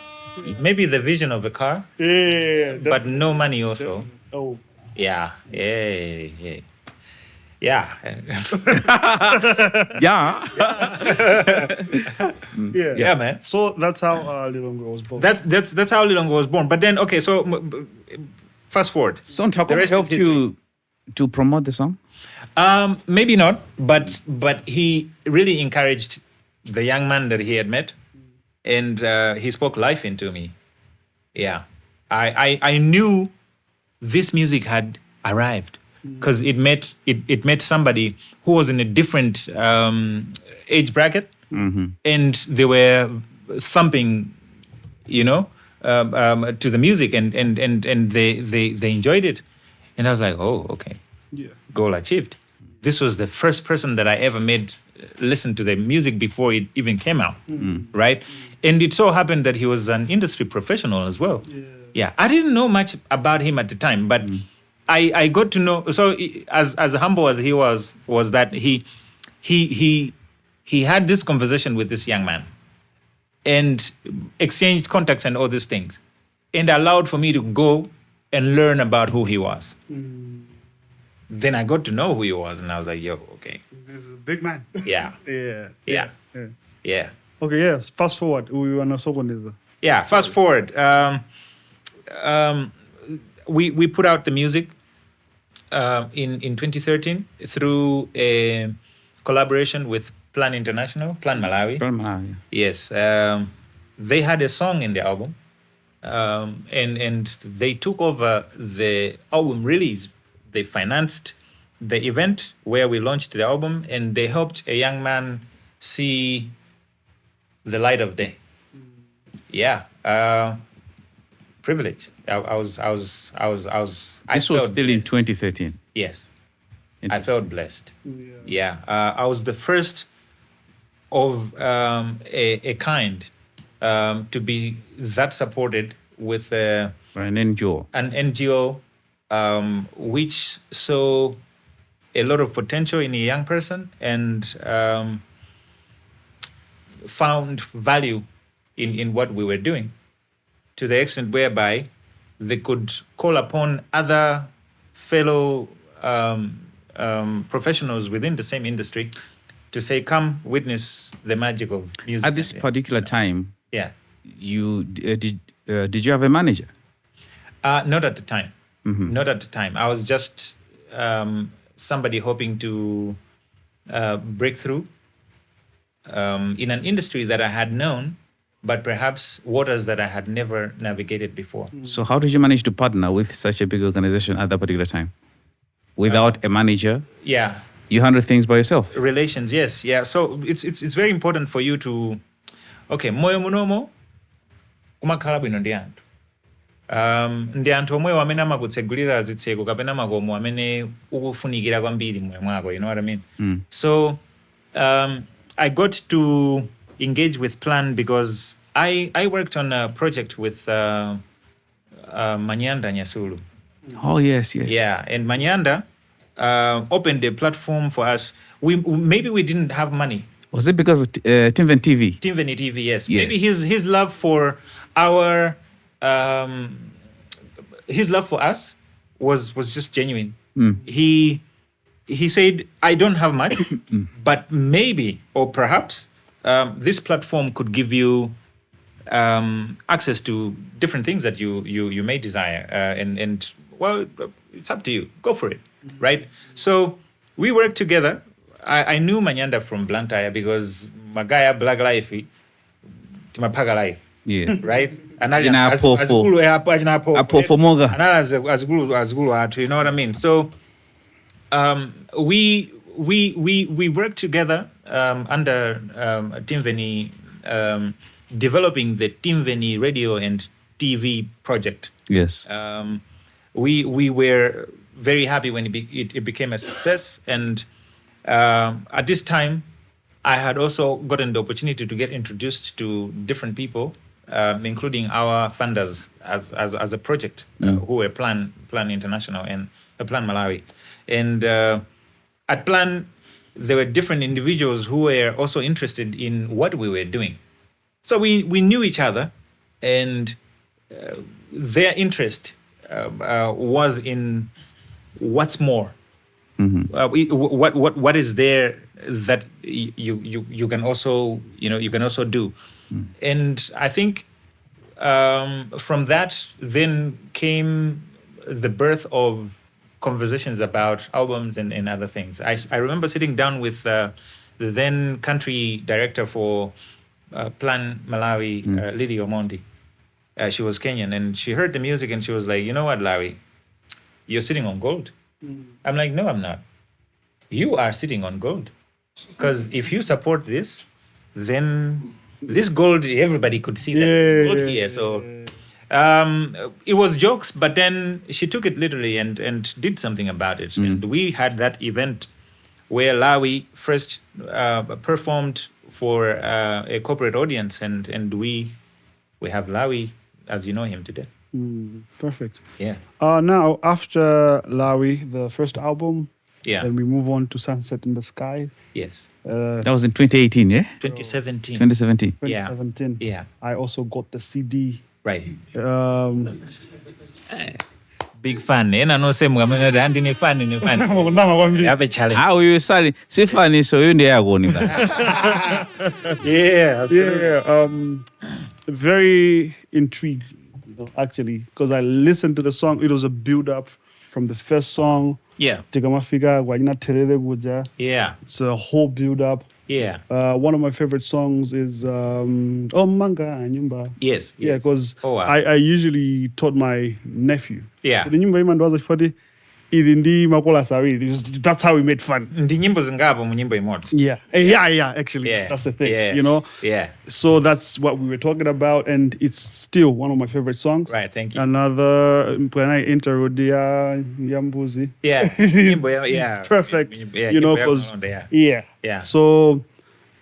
maybe the vision of a car, but no money also. Oh. Yeah. Yeah. Yeah. Yeah, man. So that's how Longo was born. That's how Longo was born. But then, okay, so fast forward. So Ntako rest is helped history. you to promote the song? Maybe not, but he really encouraged the young man that he had met, and he spoke life into me. Yeah, I knew this music had arrived because it met somebody who was in a different age bracket, and they were thumping, to the music, and they enjoyed it, and I was like, oh, okay. Yeah. Goal achieved. This was the first person that I ever made listen to the music before it even came out, right? And it so happened that he was an industry professional as well. Yeah, I didn't know much about him at the time, but I got to know. So as humble as he was that he had this conversation with this young man, and exchanged contacts and all these things, and allowed for me to go and learn about who he was. Then I got to know who he was, and I was like, yo, okay. This is a big man. Yeah. Yeah. Yeah. Okay, yes. Fast forward. We want to talk on this. Yeah, fast forward. We put out the music in 2013 through a collaboration with Plan Malawi. From Malawi. Yes. They had a song in the album, and they took over the album release. They financed the event where we launched the album, and they helped a young man see the light of day. Yeah, privilege. I was. This was still in 2013. Yes, I felt blessed. Yeah, I was the first of a kind to be that supported with An NGO. an NGO, which saw a lot of potential in a young person and found value in what we were doing, to the extent whereby they could call upon other fellow professionals within the same industry to say, come witness the magic of music. At this particular time, Yeah. you did you have a manager? Not at the time. Not at the time. I was just somebody hoping to break through in an industry that I had known, but perhaps waters that I had never navigated before. So how did you manage to partner with such a big organization at that particular time? Without a manager, Yeah. you handle things by yourself. Relations, yes. Yeah. So it's very important for you to, okay, moyo munomo kumakhala bwino ndi anthu. Ndi anthu omwe amene amakutsegulira zitseko kapena makomo amene ukufunikira kwambiri moyo mwako, you know what I mean? So I got to engage with Plan because I worked on a project with Manyanda Nyasulu. Oh, yes. Yeah, and Manyanda opened a platform for us. Maybe we didn't have money. Was it because of Timven TV? Timveni TV, yes. Yeah. Maybe his love for our his love for us was just genuine. He said, I don't have much, but maybe or perhaps this platform could give you access to different things that you may desire, and well, it's up to you. Go for it, right? So we worked together. I knew Manyanda from Blantyre because Magaya Black Life, Timapaga Life, Yes. right? Jina Apo for Moga. You know what I mean? So we worked together under Timveni, developing the Timveni radio and TV project. Yes. We were very happy when it became a success, and At this time, I had also gotten the opportunity to get introduced to different people, including our funders as a project, who were Plan International and Plan Malawi. And at Plan, there were different individuals who were also interested in what we were doing. So we knew each other, and their interest was in what's more. What is there that you can also do, and I think from that then came the birth of conversations about albums and other things. I remember sitting down with the then country director for Plan Malawi, Lily Omondi. She was Kenyan, and she heard the music and she was like, "You know what, Lawi, you're sitting on gold." I'm like, "No, I'm not. You are sitting on gold. Because if you support this, then this gold, everybody could see that it's gold here." So it was jokes, but then she took it literally and did something about it. And we had that event where Lawi first performed for a corporate audience, and we have Lawi as you know him today. Perfect. Yeah. Now, after Lawi, the first album, Yeah. then we move on to Sunset in the Sky. Yes. That was in 2018, yeah? 2017. 2017. 2017. Yeah. I also got the CD. Right. Big fan. Ena no same gamana randi ni fan. Have a challenge. Ah, uyu sali si fani so yunde yagoni ba. Yeah. Very intrigued, actually, because I listened to the song. It was a build-up from the first song. Yeah. Tigamafika, Wajina Terere Guja. Yeah. It's a whole build-up. Yeah. One of my favorite songs is Oh Manga Nyumba. Yes. Yeah, yes. because Oh, wow. I usually taught my nephew. Yeah. The nyumba ima ndo for Irindi Makola Sari. That's how we made fun. Ndi nyimbo zingapo mu nyimbo imodzi. Yeah, actually. Yeah. That's the thing, Yeah. you know? Yeah. So that's what we were talking about, and it's still one of my favorite songs. Right, thank you. Another, when I enter with the Yambuzi. Yeah. Nyimbo yeah. It's perfect, Yeah, you know, nyimbo because, yeah. yeah. So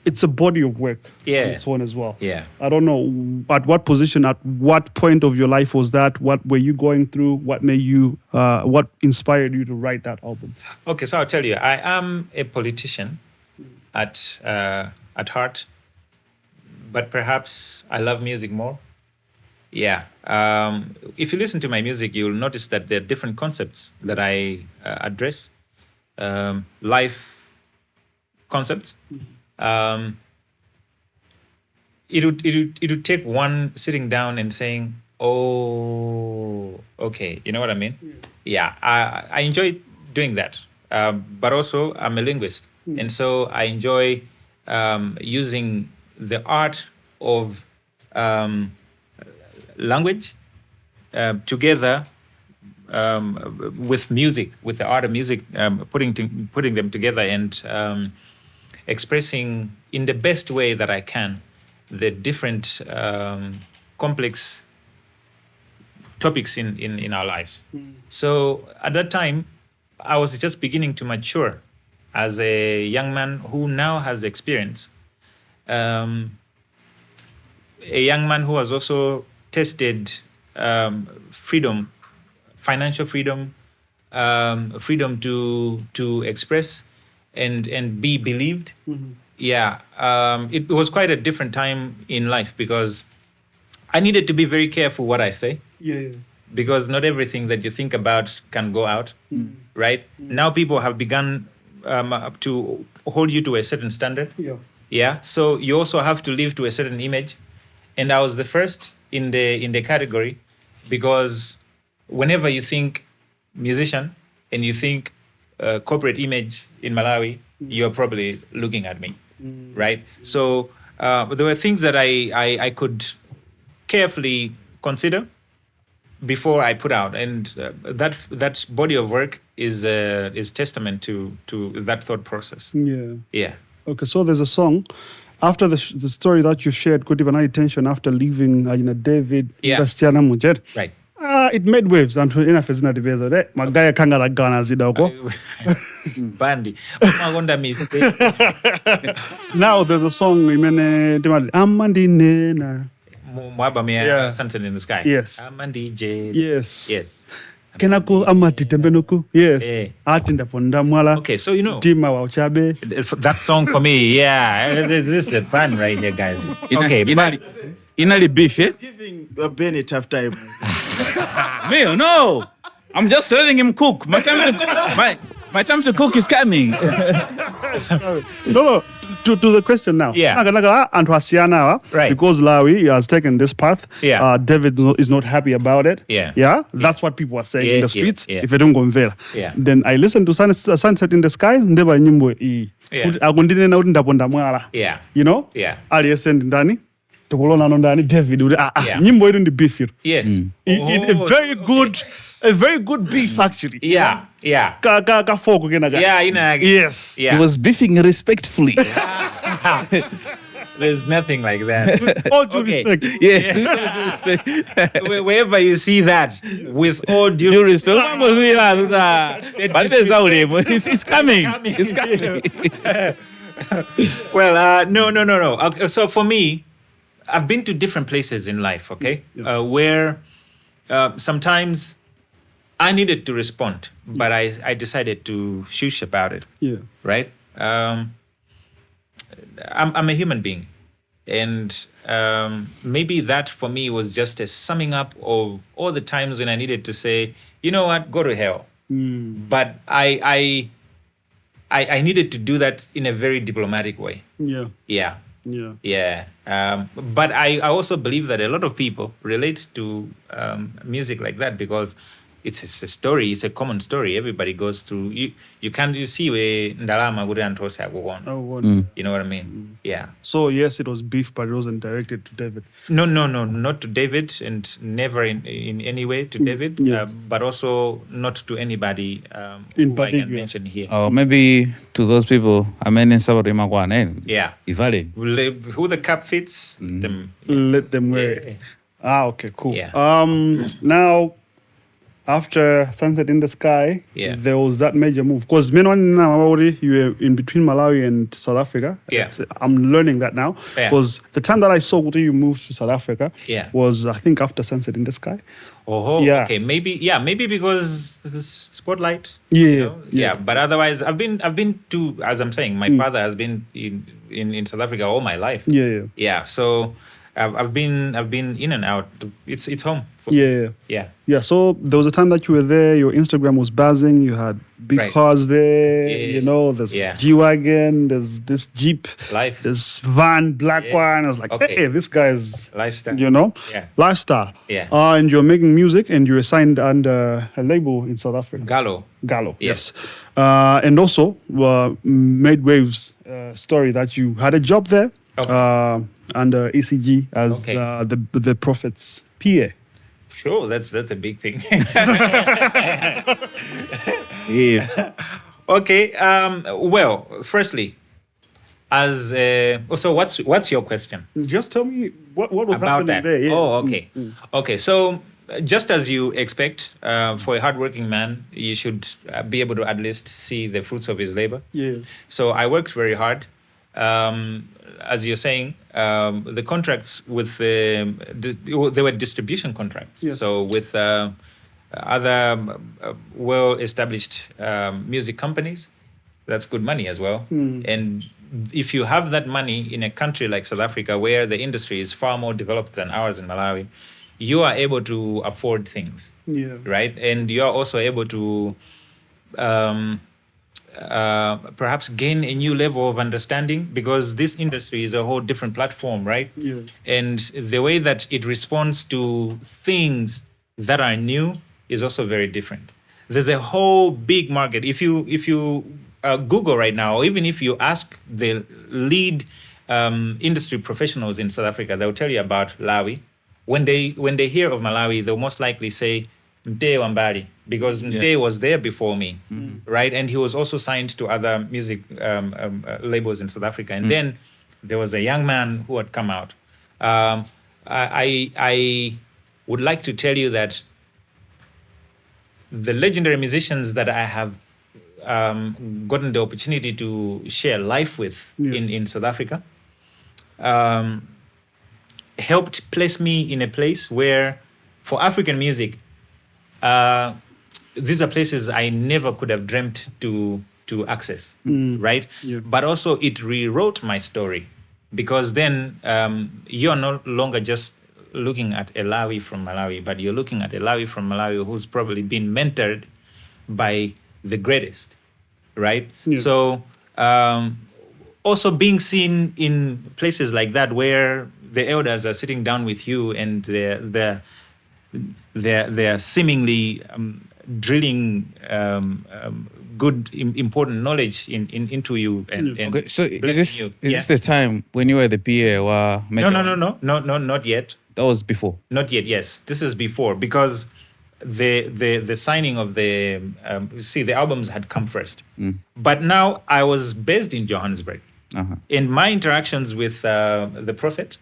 it's a body of work. Yeah. On its own as well. Yeah. I don't know at what position, at what point of your life was that? What were you going through? What made you, what inspired you to write that album? Okay, so I'll tell you, I am a politician at heart, but perhaps I love music more. Yeah. If you listen to my music, you'll notice that there are different concepts that I address. Life concepts. It would take one sitting down and saying, "Oh, okay," you know what I mean? Yeah, I enjoy doing that, but also I'm a linguist, and so I enjoy using the art of language together with music, with the art of music, putting them together and expressing in the best way that I can the different complex topics in our lives. So at that time, I was just beginning to mature as a young man who now has experience. A young man who has also tested freedom, financial freedom, freedom to express and be believed. Yeah, it was quite a different time in life because I needed to be very careful what I say. Yeah. Because not everything that you think about can go out, right? Now people have begun to hold you to a certain standard. Yeah. So you also have to live to a certain image, and I was the first in the category because whenever you think musician and you think corporate image in Malawi, you're probably looking at me, right? So there were things that I could carefully consider before I put out, and that body of work is testament to that thought process. Yeah. Okay, so there's a song after the story that you shared. Could even attention after leaving David. Yeah. Christiana Mujer. Right. it made waves and inafezina dibezo de magaya kangala gana zidako. Bandi. Magonda mistake. Now there's a song imene timali amandinena. Mwaba Sunset in the Sky. Yes. Amandi J. Yes. Kenako amati tembenuku. Yes. Ati ndaponda mwala. Okay, so you know. Tima wa uchabe. That song for me, yeah. This is fun right here, guys. Okay, Inali beef, eh? Giving Ben a tough time. Me, no. I'm just letting him cook. My time to cook is coming. No. To the question now. Yeah. Right. Because Lawi has taken this path. Yeah. David is not happy about it. Yeah. Yeah. That's what people are saying in the streets. Yeah. If I don't go in there. Yeah. Then I listen to Sunset in the Skies. Ndeba nyimbo i. Agundine na ndaponda mwala. Yeah. You know? Yeah. Aliyesend ndani. Tukulona ndani David. Yeah. Nyimbo idu ndi beef. Yes. A very good beef actually. Yeah. Ka foko kenaga. Yeah, Yes. Yeah. He was beefing respectfully. There's nothing like that. All due Okay. respect. Yes. Wherever you see that, with all due respect. But it's coming. It's coming. Well, no. Okay, so for me, I've been to different places in life, okay, where sometimes I needed to respond, but I decided to shush about it. Yeah. Right? I'm a human being, and maybe that for me was just a summing up of all the times when I needed to say, you know what, go to hell. But I needed to do that in a very diplomatic way. Yeah. But I also believe that a lot of people relate to music like that because it's a story. It's a common story. Everybody goes through. You see where ndalama gure antose agwon. You know what I mean? Yeah. So yes, it was beef, but it wasn't directed to David. No, not to David, and never in any way to David. But also not to anybody In who I particular. can mention here. Or maybe to those people, in Sabari Magwane. Yeah. Ivale. Who the cap fits, them. Let them wear it. Okay, cool. Yeah. Now, after Sunset in the Sky, there was that major move. Because you were in between Malawi and South Africa. Yeah. I'm learning that now. Because the time that I saw you moved to South Africa was, I think, after Sunset in the Sky. Okay. Maybe because the spotlight. Yeah. But otherwise, I've been to, as I'm saying, my father has been in South Africa all my life. Yeah. So I've been in and out. It's home. Yeah. So there was a time that you were there. Your Instagram was buzzing. You had big cars there. You know, there's G-Wagon. There's this Jeep. Life. This van, black one. I was like, hey, this guy's lifestyle. You know, lifestyle. Yeah. And you're making music, and you were signed under a label in South Africa. Gallo. Yes. And also made waves. Story that you had a job there. Under ECG as the Prophet's PA. Sure, that's a big thing. Yeah. Okay. Well, firstly, as so, what's your question? Just tell me what was about happening that? there. Yeah. Oh, okay. Okay. So, just as you expect, for a hardworking man, you should be able to at least see the fruits of his labor. Yeah. So I worked very hard. As you're saying, the contracts with they were distribution contracts. Yes. So with other well-established music companies, that's good money as well. And if you have that money in a country like South Africa, where the industry is far more developed than ours in Malawi, you are able to afford things. Yeah. Right, and you are also able to. Perhaps gain a new level of understanding, because this industry is a whole different platform, right? Yeah. And the way that it responds to things that are new is also very different. There's a whole big market. If you Google right now, or even if you ask the lead industry professionals in South Africa, they'll tell you about Lawi. When they hear of Malawi, they'll most likely say Mte Wambali, because Mte was there before me, right? And he was also signed to other music labels in South Africa. And then there was a young man who had come out. I would like to tell you that the legendary musicians that I have gotten the opportunity to share life with in South Africa helped place me in a place where, for African music, these are places I never could have dreamt to access, right? Yeah. But also it rewrote my story, because then you're no longer just looking at a Lawi from Malawi, but you're looking at a Lawi from Malawi who's probably been mentored by the greatest, right? Yeah. So also being seen in places like that where the elders are sitting down with you and they're seemingly drilling good important knowledge into you and Okay, so blessing is you. this the time when you were the PA or No, not yet. That was before. Not yet. Yes, this is before, because the signing of the the albums had come first, but now I was based in Johannesburg. In my interactions with the Prophet,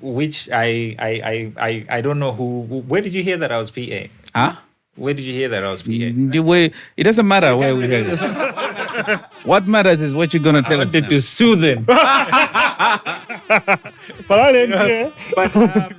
which I don't know where did you hear that I was PA? Huh? Where did you hear that I was PA? The way it doesn't matter where we hear this. What matters is what you're gonna tell us. To sue them. But I didn't care. But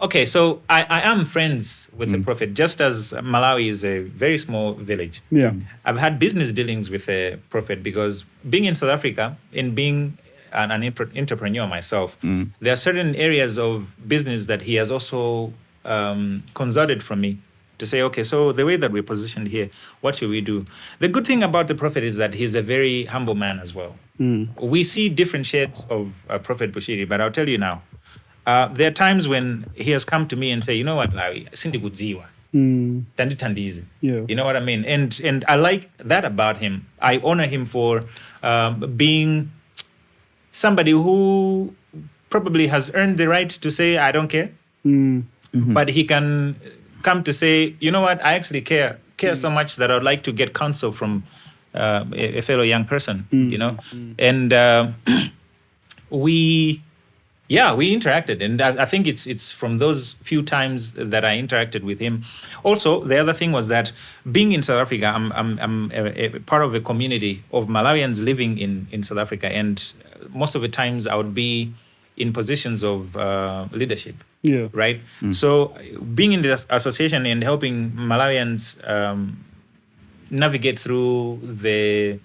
okay, so I am friends with the Prophet, just as Malawi is a very small village. Yeah. I've had business dealings with the Prophet, because being in South Africa and being an entrepreneur myself, there are certain areas of business that he has also consulted from me to say, okay, so the way that we're positioned here, what should we do? The good thing about the Prophet is that he's a very humble man as well. We see different shades of Prophet Bushiri, but I'll tell you now, there are times when he has come to me and say, you know what, Lawi, sindi kudziwa. Tanditandizi. Yeah. You know what I mean? And I like that about him. I honor him for being somebody who probably has earned the right to say, I don't care. But he can come to say, you know what, I actually care so much that I'd like to get counsel from a fellow young person, you know? And we interacted, and I think it's from those few times that I interacted with him. Also, the other thing was that being in South Africa, I'm a part of a community of Malawians living in South Africa, and most of the times I would be in positions of leadership. Yeah. Right. So being in this association and helping Malawians navigate through the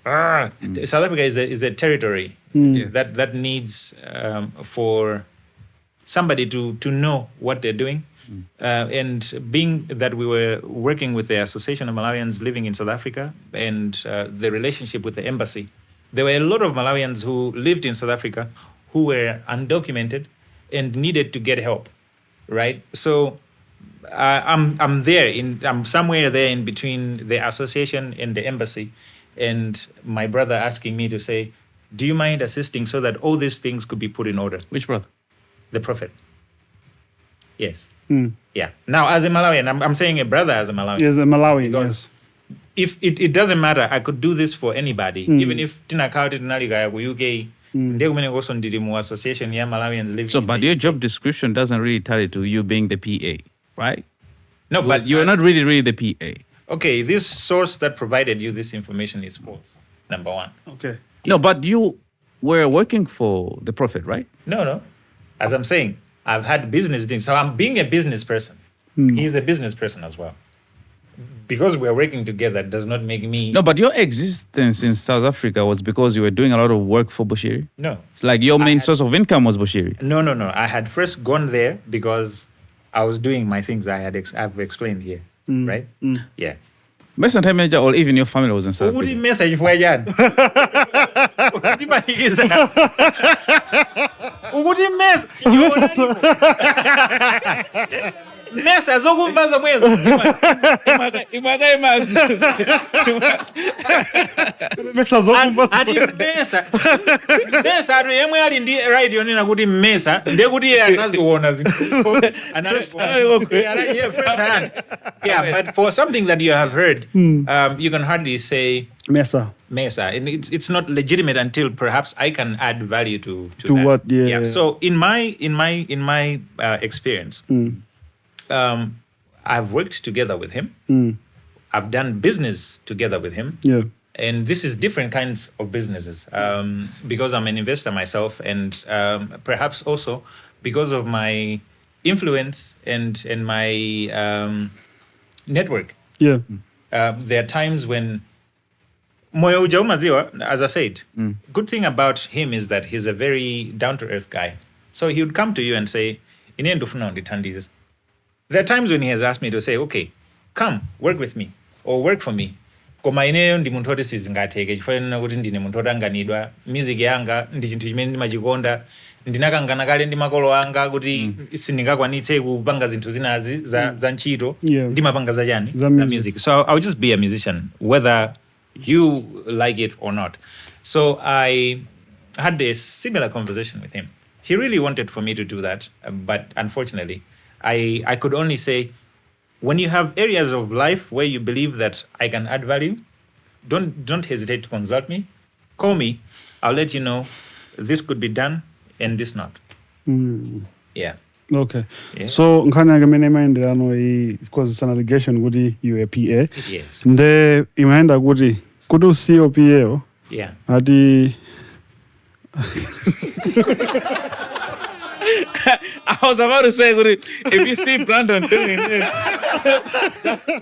South Africa is a territory that needs for somebody to know what they're doing. And being that we were working with the Association of Malawians living in South Africa and the relationship with the embassy, there were a lot of Malawians who lived in South Africa who were undocumented and needed to get help, right? So I'm somewhere there in between the association and the embassy, and my brother asking me to say, do you mind assisting so that all these things could be put in order? Which brother? The Prophet. Yes. Yeah. Now, as a Malawian, I'm saying a brother as a Malawian. Yes, a Malawi. Because Yes. if it doesn't matter, I could do this for anybody, even if Tina Kauti Tinaliga UK. Association Malawians living. So, but your job description doesn't really tally to you being the PA, right? No, but you're not really the PA. Okay, this source that provided you this information is false. Number one. Okay. No, but you were working for the Prophet, right? No. As I'm saying, I've had business dealings. So I'm being a business person. He's a business person as well. Because we're working together does not make me... No, but your existence in South Africa was because you were doing a lot of work for Bushiri? No. It's like your main source of income was Bushiri? No. I had first gone there because I was doing my things I've explained here, right? Yeah. Mesta time manager or even your family was in South Who Africa? did message for Jan? Who did mess? Mesa zokumbaza mwezi. Ati mesa atu yemwe ali ndi right yonena kuti mesa ndiye kuti iye anaziona yeah, but for something that you have heard, you can hardly say Mesa, and it's not legitimate until perhaps I can add value to that. What? Yeah. So in my experience, I've worked together with him. I've done business together with him. Yeah. And this is different kinds of businesses because I'm an investor myself, and perhaps also because of my influence and my network. Yeah. There are times when moyo ujaumaziwa, as I said, good thing about him is that he's a very down-to-earth guy. So he would come to you and say, there are times when he has asked me to say, okay, come, work with me or work for me. Koma ineyo ndi munthu oti sizingatheke chifukwa kuti ndine munthu otanganidwa music yanga ndi chinthu chimene ndimachikonda ndinakangana kale ndi makolo anga kuti sindingakwanitse kupanga zinthu zinazi za ntchito ndimapanga zachani za music. So I'll just be a musician whether you like it or not. So I had a similar conversation with him. He really wanted for me to do that, but unfortunately I could only say, when you have areas of life where you believe that I can add value, don't hesitate to consult me. Call me. I'll let you know this could be done and this not. Yeah. Okay. Yeah. So nkana ngamene maendelano because it's an allegation kuti you a PA. Yes. Nde imaenda kuti usiyo PA. Yeah. Adi I was about to say, if you see Brandon doing this,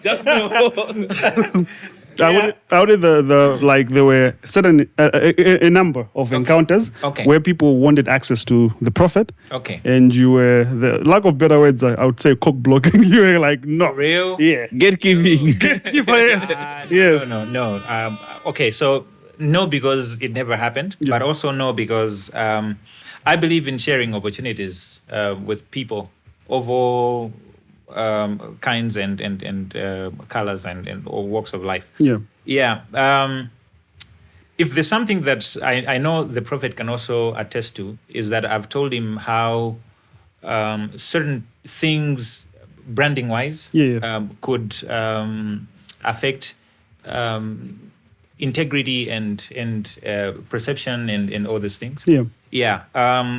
just know. How did the like there were certain a number of encounters where people wanted access to the prophet. Okay. And you were, the lack of better words, I would say cock blocking. You were like, no. Real? Yeah. Gatekeeping. Gatekeeper, yes. Yes. No. Okay, so no, because it never happened, but also no, because I believe in sharing opportunities with people of all kinds and colors and all walks of life. Yeah. Yeah. If there's something that I know the prophet can also attest to, is that I've told him how certain things, branding wise, could affect integrity and perception and all these things. Yeah. Yeah.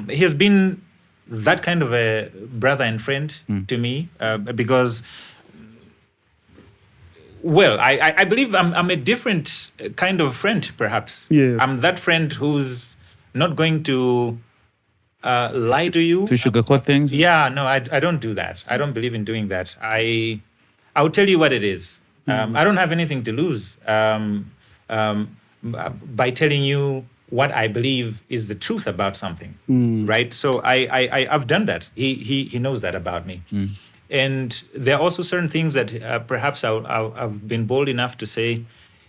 He has been that kind of a brother and friend to me because, well, I believe I'm a different kind of friend, perhaps. Yeah. I'm that friend who's not going to lie to you. To sugarcoat things? Yeah, no, I don't do that. I don't believe in doing that. I'll tell you what it is. I don't have anything to lose by telling you what I believe is the truth about something, right? So I've done that. He knows that about me. And there are also certain things that perhaps I've been bold enough to say,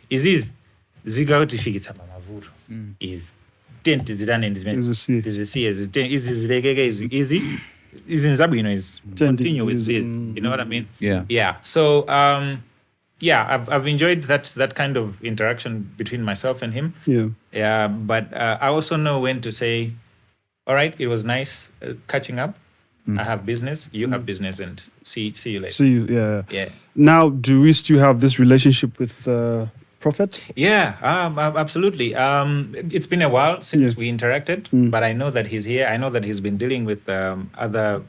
is zigautifika mamavuto is tent is done and is easy is in zabu, is continue with this. You know what I mean? Yeah. So I've enjoyed that kind of interaction between myself and him. Yeah. But I also know when to say, all right, it was nice catching up. I have business, you have business, and see you later. See you, yeah. Yeah. Now, do we still have this relationship with Prophet? Yeah, absolutely. It's been a while since we interacted, but I know that he's here. I know that he's been dealing with other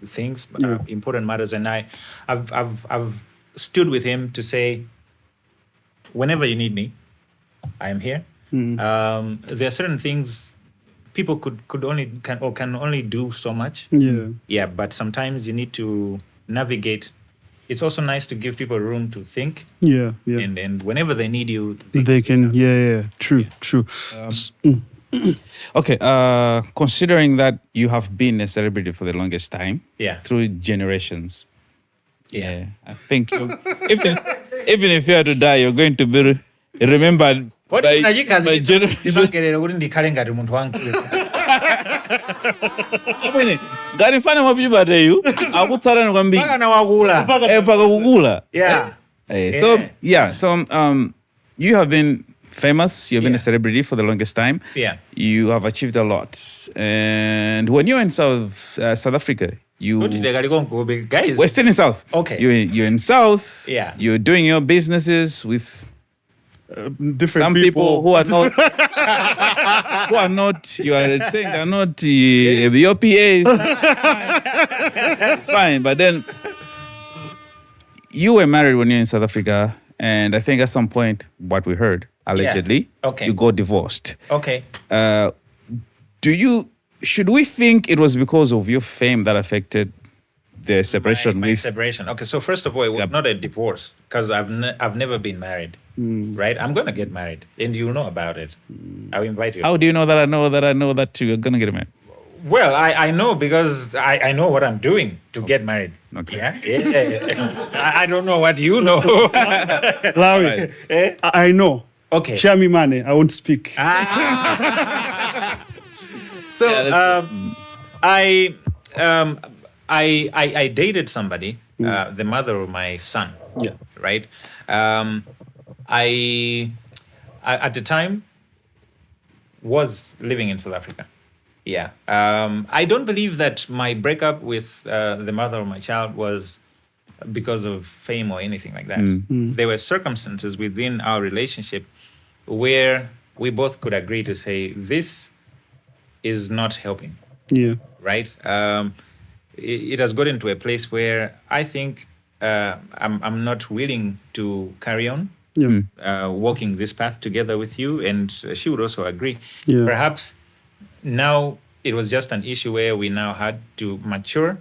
things, important matters, and I've stood with him to say, whenever you need me, I am here. There are certain things people can only do so much. Yeah, but sometimes you need to navigate. It's also nice to give people room to think. And whenever they need you, they can. True. Okay, considering that you have been a celebrity for the longest time, through generations, I think even if you are to die, you're going to be remembered by generations. Gari fana mapibate you akutsara kwambi paka kukula. So you have been famous, you've been a celebrity for the longest time. You have achieved a lot. And when you're in South Africa, we're still in South. Okay. You're in South. You're doing your businesses with different some people who are not you are saying they're not your PAs. It's fine, but then you were married when you were in South Africa, and I think at some point, what we heard, allegedly, Okay. you got divorced. Okay. Should we think it was because of your fame that affected the separation? My separation. Okay, so first of all, it was not a divorce because I've never been married, right? I'm gonna get married, and you'll know about it. I'll invite you. How do you know that I know that you're gonna get married? Well, I know because I know what I'm doing to get married. Okay. Yeah. I don't know what you know. Lawi, I know. Okay. Share me money. I won't speak. So I dated somebody, the mother of my son. Yeah. Right. I at the time was living in South Africa. Yeah. I don't believe that my breakup with the mother of my child was because of fame or anything like that. There were circumstances within our relationship where we both could agree to say this is not helping. Yeah. Right? It has gotten to a place where I think I'm not willing to carry on walking this path together with you, and she would also agree. Yeah. Perhaps now it was just an issue where we now had to mature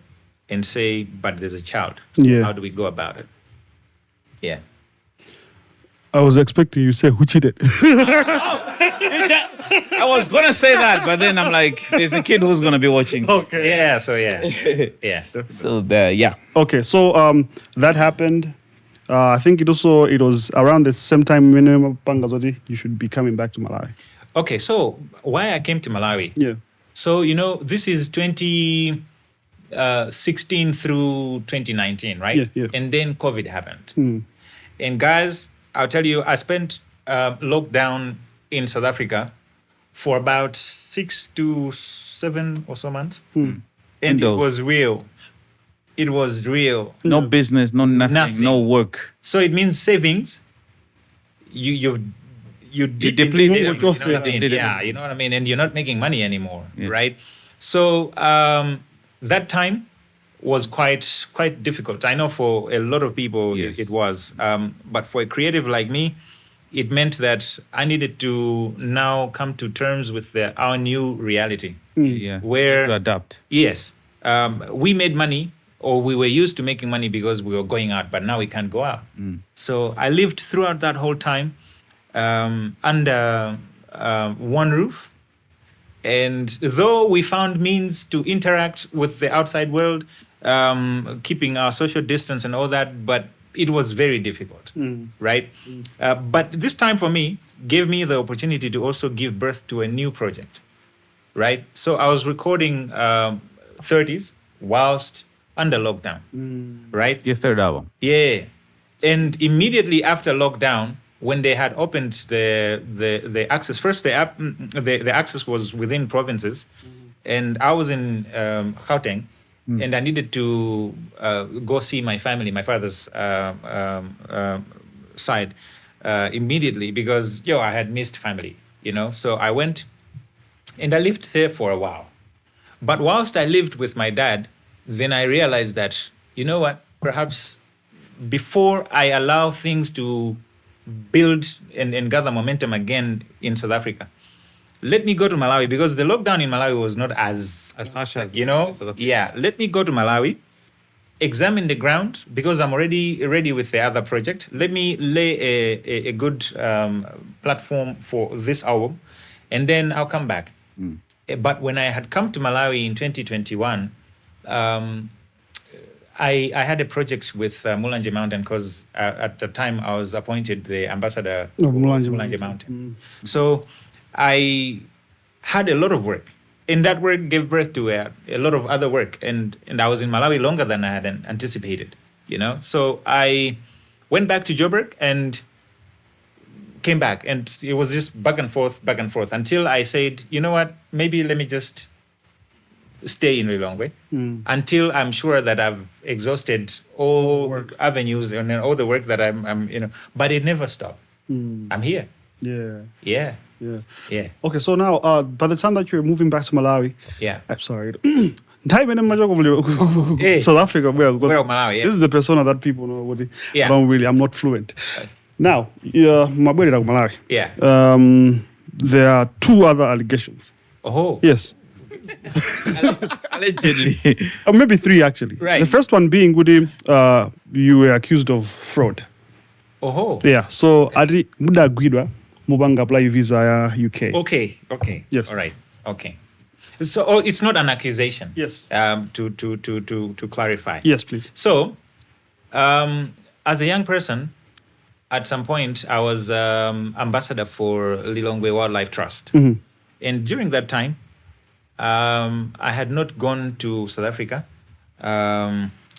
and say, but there's a child. So Yeah. how do we go about it? Yeah. I was expecting you to say who cheated. I was gonna say that, but then I'm like, there's a kid who's gonna be watching. Okay. Yeah, so yeah. Yeah. So there, yeah. Okay, so that happened. I think it was around the same time minimum Pangazodi, you should be coming back to Malawi. Okay, so why I came to Malawi? Yeah. So, this is 2016 through 2019, right? Yeah. And then COVID happened. And guys, I'll tell you, I spent lockdown in South Africa for about 6 to 7 or so months. And Indoors. it was real. It was real. No business, no nothing, no work. So it means savings. You depleted you know everything. what I mean? Yeah, you know what I mean? And you're not making money anymore, right? So that time was quite difficult. I know for a lot of people it was. But for a creative like me, it meant that I needed to now come to terms with our new reality. Yeah. Where To adapt. Yes. We made money, or we were used to making money because we were going out, but now we can't go out. So I lived throughout that whole time under one roof. And though we found means to interact with the outside world, keeping our social distance and all that, but it was very difficult, right? But this time for me gave me the opportunity to also give birth to a new project, right? So I was recording 30s whilst under lockdown, right? Your third album. Yeah. And immediately after lockdown, when they had opened the access, first the access was within provinces, and I was in Gauteng, and I needed to go see my family, my father's side, immediately because I had missed family, So I went, and I lived there for a while. But whilst I lived with my dad, then I realized that, perhaps before I allow things to build and gather momentum again in South Africa, let me go to Malawi, because the lockdown in Malawi was not as harsh as South Africa. Yeah, let me go to Malawi, examine the ground, because I'm already ready with the other project. Let me lay a good platform for this album, and then I'll come back. But when I had come to Malawi in 2021, I had a project with Mulanje Mountain, because at the time I was appointed the ambassador of for Mulanje Mountain. So I had a lot of work, and that work gave birth to a lot of other work, and I was in Malawi longer than I had anticipated, So I went back to Joburg and came back, and it was just back and forth, until I said, you know what, maybe let me just stay in Lilongwe until I'm sure that I've exhausted all avenues and all the work that I'm but it never stopped. I'm here. Yeah. Okay, so now by the time that you're moving back to Malawi, Yeah. I'm sorry, South Africa, well, Well, Malawi, yeah. this is the persona that people know. Yeah. I'm not fluent. Now, my boy like Malawi. Yeah. There are 2 other allegations. Oh. Yes. Allegedly. Maybe 3 actually. Right. The first one being, you were accused of fraud. Oh. Yeah. So, Adi Muda Guidwa, Mubanga apply visa UK. Okay. Yes. All right. Okay. So it's not an accusation. Yes. To clarify. Yes, please. So, as a young person, at some point I was ambassador for Lilongwe Wildlife Trust, and during that time, I had not gone to South Africa.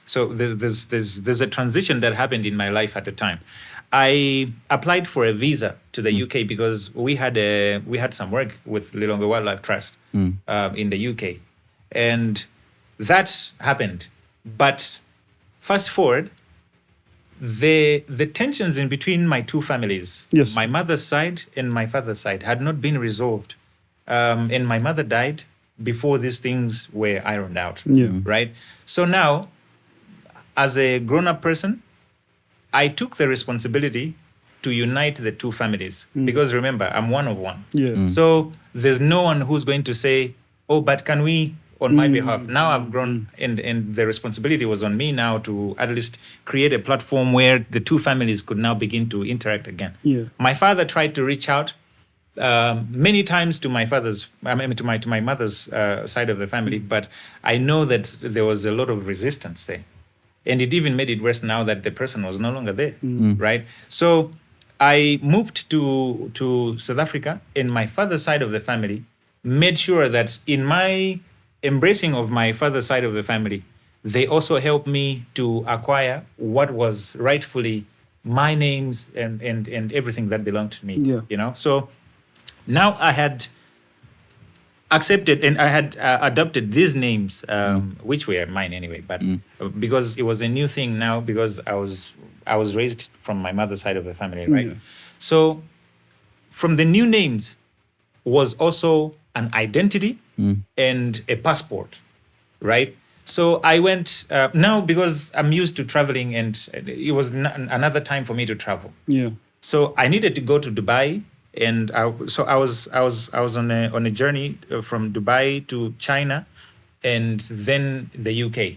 So there's a transition that happened in my life at the time. I applied for a visa to the UK because we had some work with Lilongwe Wildlife Trust in the UK, and that happened. But fast forward, the tensions in between my 2 families, Yes. my mother's side and my father's side, had not been resolved, and my mother died before these things were ironed out. Yeah. Right. So now, as a grown-up person, I took the responsibility to unite the 2 families, because remember, I'm one of one. Yeah. So there's no one who's going to say, oh, but can we, on my behalf? Now I've grown, and the responsibility was on me now to at least create a platform where the 2 families could now begin to interact again. Yeah. My father tried to reach out many times to my father's, to my mother's side of the family, but I know that there was a lot of resistance there. And it even made it worse now that the person was no longer there, right? So I moved to South Africa, and my father's side of the family made sure that in my embracing of my father's side of the family, they also helped me to acquire what was rightfully my names and everything that belonged to me. Yeah. You know, so now I had accepted and I had adopted these names, which were mine anyway, but because it was a new thing now, because I was raised from my mother's side of the family, right? Yeah. So from the new names was also an identity and a passport, right? So I went now because I'm used to traveling, and it was another time for me to travel. Yeah. So I needed to go to Dubai, and I was on a journey from Dubai to China, and then the UK.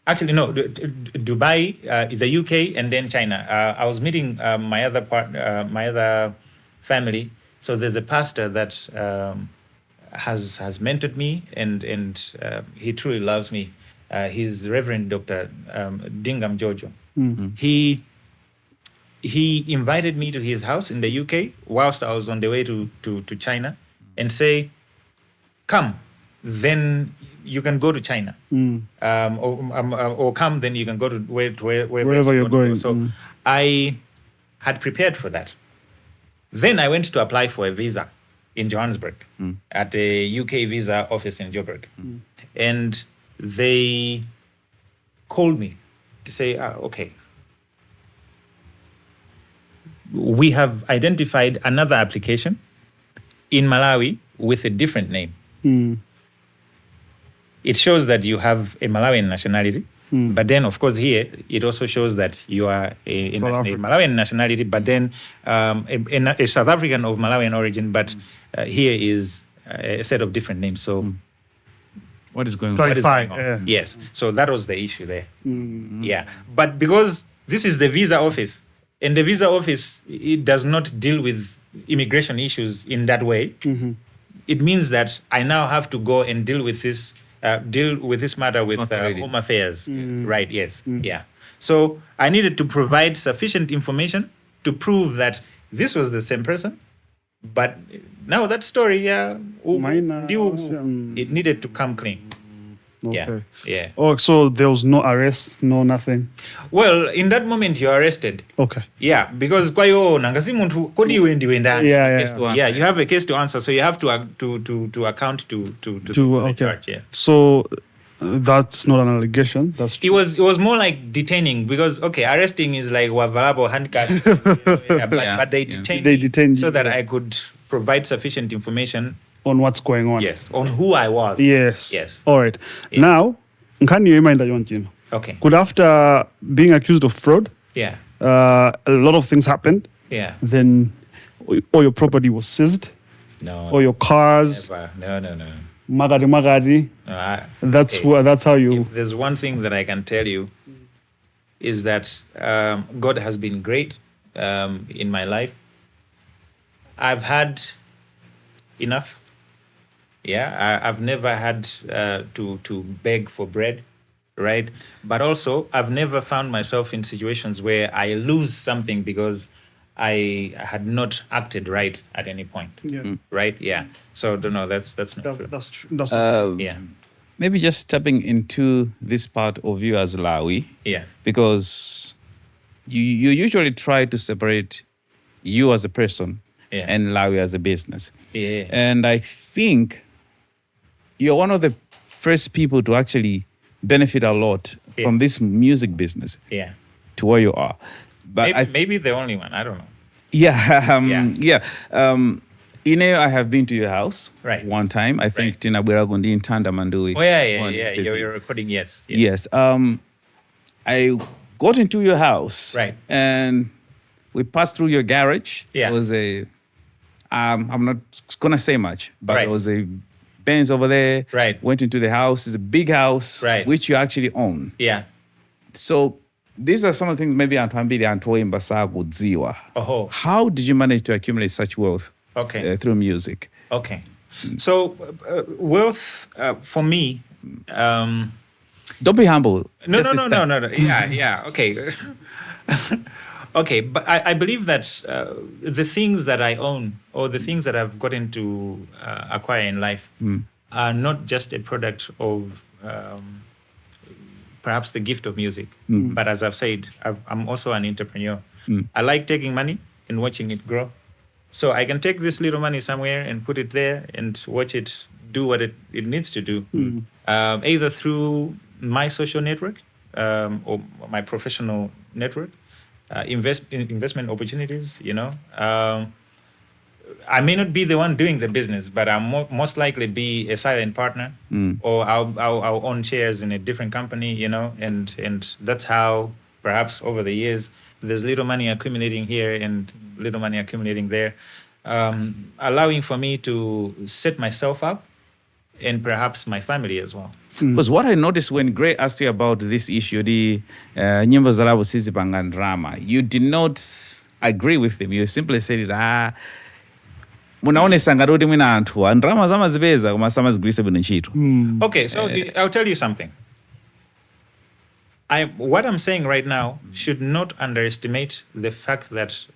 Actually, no, Dubai, the UK, and then China. I was meeting my other family. So there's a pastor that has mentored me, and he truly loves me. He's Reverend Dr. Dingam Jojo. He invited me to his house in the UK whilst I was on the way to China, and say, come, then you can go to China. Or come, then you can go to wherever you're going. So I had prepared for that. Then I went to apply for a visa in Johannesburg at a UK visa office in Joburg. And they called me to say, okay, we have identified another application in Malawi with a different name. It shows that you have a Malawian nationality, but then, of course, here it also shows that you are a Malawian nationality, but then a South African of Malawian origin, but here is a set of different names. So, What is going on? Clarify. Yeah. Yes. So that was the issue there. Yeah. But because this is the visa office, and the visa office, it does not deal with immigration issues in that way. It means that I now have to go and deal with this matter with Home Affairs. Right, yes. Yeah. So I needed to provide sufficient information to prove that this was the same person. But now that story, it needed to come clean. Okay. Yeah. Oh, so there was no arrest, no nothing. Well, in that moment, you're arrested. Okay. Yeah, because kwa hiyo nangasi muntu kodi wendi ndani. Yeah. You have a case to answer, so you have to account to the charge. Yeah. So that's not an allegation. That's It was more like detaining, because arresting is like wavalabo handcuffs. But they detained They me detained so you. that I could provide sufficient information on what's going on. Yes, on who I was. Yes. Yes. All right. Now, can you remind that Okay. could after being accused of fraud, Yeah. a lot of things happened. Yeah. Then all your property was seized, No. all your cars, Never. No. magadi. No, That's okay. that's how you. If there's one thing that I can tell you is that God has been great in my life. I've had enough. Yeah, I've never had to beg for bread, right? But also, I've never found myself in situations where I lose something because I had not acted right at any point. Yeah. Right? Yeah. So, no, that's not true. That's true. That's not true. Yeah. Maybe just stepping into this part of you as Lawi, Yeah. because you usually try to separate you as a person Yeah. and Lawi as a business. Yeah. And I think you're one of the first people to actually benefit a lot Yeah. from this music business Yeah. to where you are. But Maybe the only one. I don't know. yeah. I have been to your house Right. one time. I think Right. Tina Bweragundi in Tanda Mandui. Oh, yeah. on TV. You're recording, yes. Yes. I got into your house. Right. And we passed through your garage. Yeah. It was I'm not gonna say much, but Right. there was a Benz over there. Right. Went into the house. It's a big house. Right. Which you actually own. Yeah. So these are some of the things maybe Antwambili Antwoimba Sagudziwa. Oh, How did you manage to accumulate such wealth okay. through music? Okay. So, wealth for me. Don't be humble. No. Just this time. Yeah. Okay. Okay, but I believe that the things that I own or the things that I've gotten to acquire in life are not just a product of perhaps the gift of music, but as I've said, I'm also an entrepreneur. I like taking money and watching it grow. So I can take this little money somewhere and put it there and watch it do what it needs to do, either through my social network or my professional network, investment opportunities, I may not be the one doing the business, but I'll most likely be a silent partner, or I'll own shares in a different company, and that's how perhaps over the years there's little money accumulating here and little money accumulating there, allowing for me to set myself up and perhaps my family as well. Because what I noticed when Gray asked you about this issue, the nyimbo za Lawi sizipanga drama, you did not agree with him. You simply said it, munaonesa ngati mwina anthu ndrama zamazipeza koma samazigwiritsa bwino ntchito. Okay, so I'll tell you something. What I'm saying right now should not underestimate the fact that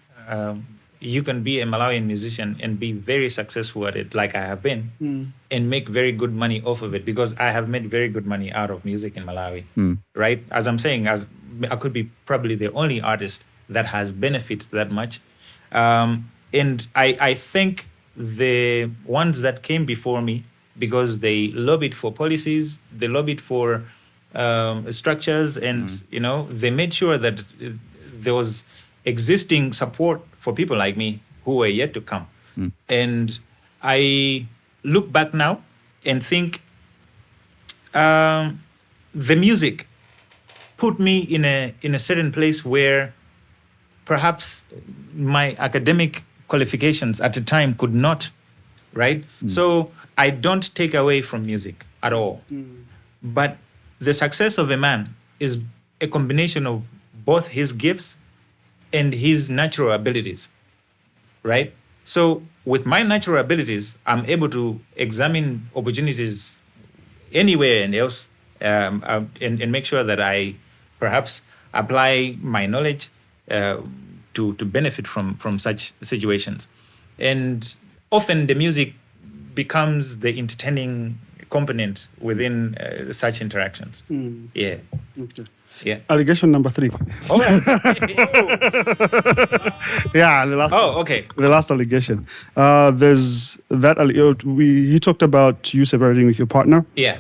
you can be a Malawian musician and be very successful at it, like I have been, and make very good money off of it, because I have made very good money out of music in Malawi, right? As I'm saying, I could be probably the only artist that has benefited that much. And I think the ones that came before me, because they lobbied for policies, they lobbied for structures, and they made sure that there was existing support for people like me who were yet to come. And I look back now and think the music put me in a certain place where perhaps my academic qualifications at the time could not, right? So I don't take away from music at all. But the success of a man is a combination of both his gifts and his natural abilities, right? So with my natural abilities, I'm able to examine opportunities anywhere and else, and make sure that I perhaps apply my knowledge to benefit from such situations. And often the music becomes the entertaining component within such interactions. Yeah. Okay. Yeah. Allegation number 3. Oh, Yeah, okay. the last allegation. There's that. He talked about you separating with your partner. Yeah.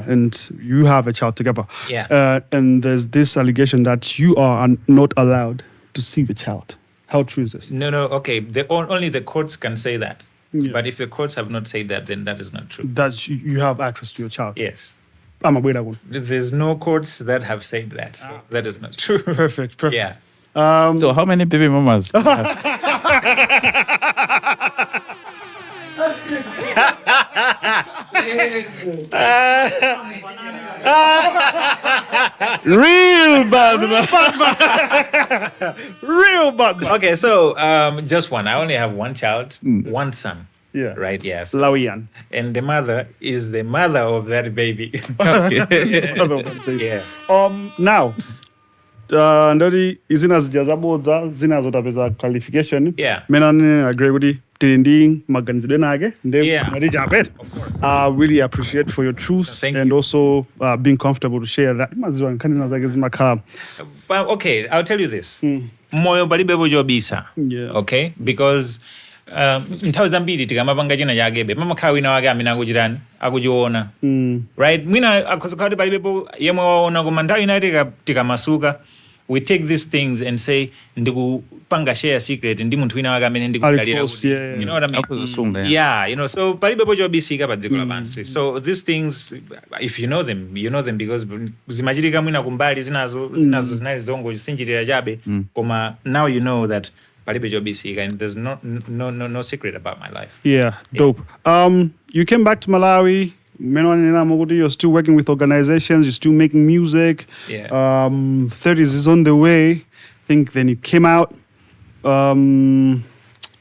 And you have a child together. Yeah. And there's this allegation that you are not allowed to see the child. How true is this? No. Okay. Only the courts can say that. Yeah. But if the courts have not said that, then that is not true. That you have access to your child. Yes. I'm aware that one. There's no courts that have said that. So that is not true. Perfect. Yeah. So how many baby mamas? Real bad man. Real bad man. Okay, so just one. I only have one child, one son. Yeah. Right, yes. Lawian. And the mother is the mother of that baby. Yes. Now, ndoti izina zijazabodza zina zotapeza qualification. Yeah. Mena agree kuti tili ndi maganizidwe nake. Yeah. I really appreciate for your truth Thank and you. also being comfortable to share that. Maziwa nkanina zake zimakhala. But okay, I'll tell you this. Moyo palibe bojobisa. Yeah. Okay? Because nthawi zambiri tikamapanga china chakebe pamakhala wina wake amene akuchitani akuchiona. Right? Mwina akhozokhala palibepo yemwe waona koma nthawi inayi tikamasuka, we take these things and say ndikupanga share secret ndi munthu wina wake amene ndikudalira kuti. Yeah. You know what I mean? Akuzisunga, yeah. Yeah, you know, so palibepo chobisika pa dziko lapansi. So these things, if you know them because zimachitika mwina kumbali zinazo zinali zongosinjirira chabe, koma now you know that palibe chobisika and there's no secret about my life. Yeah, dope. You came back to Malawi. You're still working with organizations. You're still making music. Yeah. 30s is on the way. I think then it came out.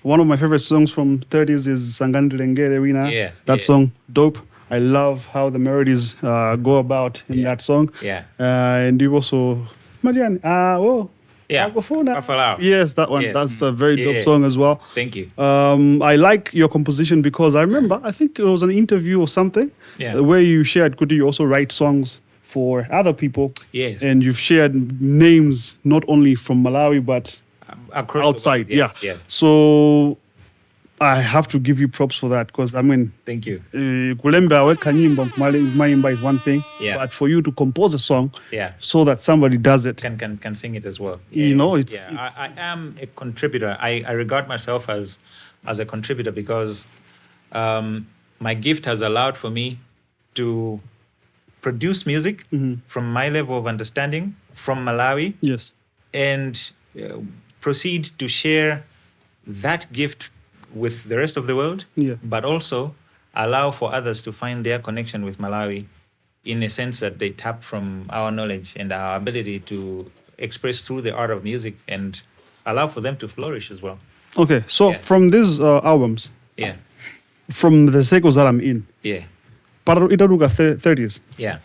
One of my favorite songs from 30s is Sangandilengere Wina. Yeah, That yeah. song, dope. I love how the melodies go about in that song. Yeah. And you also, Marian, Yeah. Akufuna. Afalao. Yes, that one. Yes. That's a very dope Yeah. song as well. Thank you. I like your composition because I remember, I think it was an interview or something where you shared, could you also write songs for other people? Yes. And you've shared names not only from Malawi, but Across outside. the world. Yeah. So I have to give you props for that because, I mean, Thank you. kulembe aweka nyimbo mayimba is one thing, Yeah. but for you to compose a song Yeah. so that somebody does it, Can sing it as well. you know, it's I am a contributor. I regard myself as a contributor because my gift has allowed for me to produce music from my level of understanding from Malawi yes. and proceed to share that gift with the rest of the world, Yeah. but also allow for others to find their connection with Malawi in a sense that they tap from our knowledge and our ability to express through the art of music and allow for them to flourish as well. Okay, so Yeah. from these albums, Yeah, from the circles that I'm in, yeah, itaruka 30s. yeah,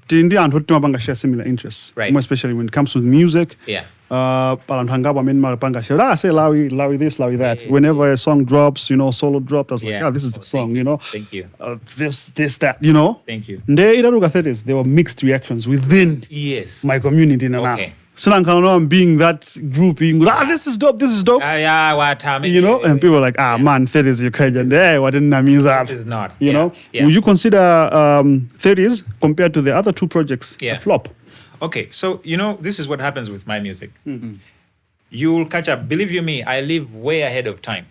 Tindi anthu timapanga share similar interests, Right. more especially when it comes to music. yeah. Palanthu angapo amene mapanga share, say Lawi this, Lawi that. Yeah. Whenever a song drops, solo dropped, I was like, Yeah. this is the Oh, song, thank you know. Thank you. This, that, you know. Thank you. Nde itaruka 30s, there were mixed reactions within Yes. my community. Okay. I'm being that group, this is dope, Yeah, what I mean, you know, and people are like, man, 30s, you can't, hey, what didn't that mean that? This is not. You Yeah, know, yeah. would you consider 30s compared to the other two projects a Yeah. flop? Okay, so this is what happens with my music. You'll catch up. Believe you me, I live way ahead of time,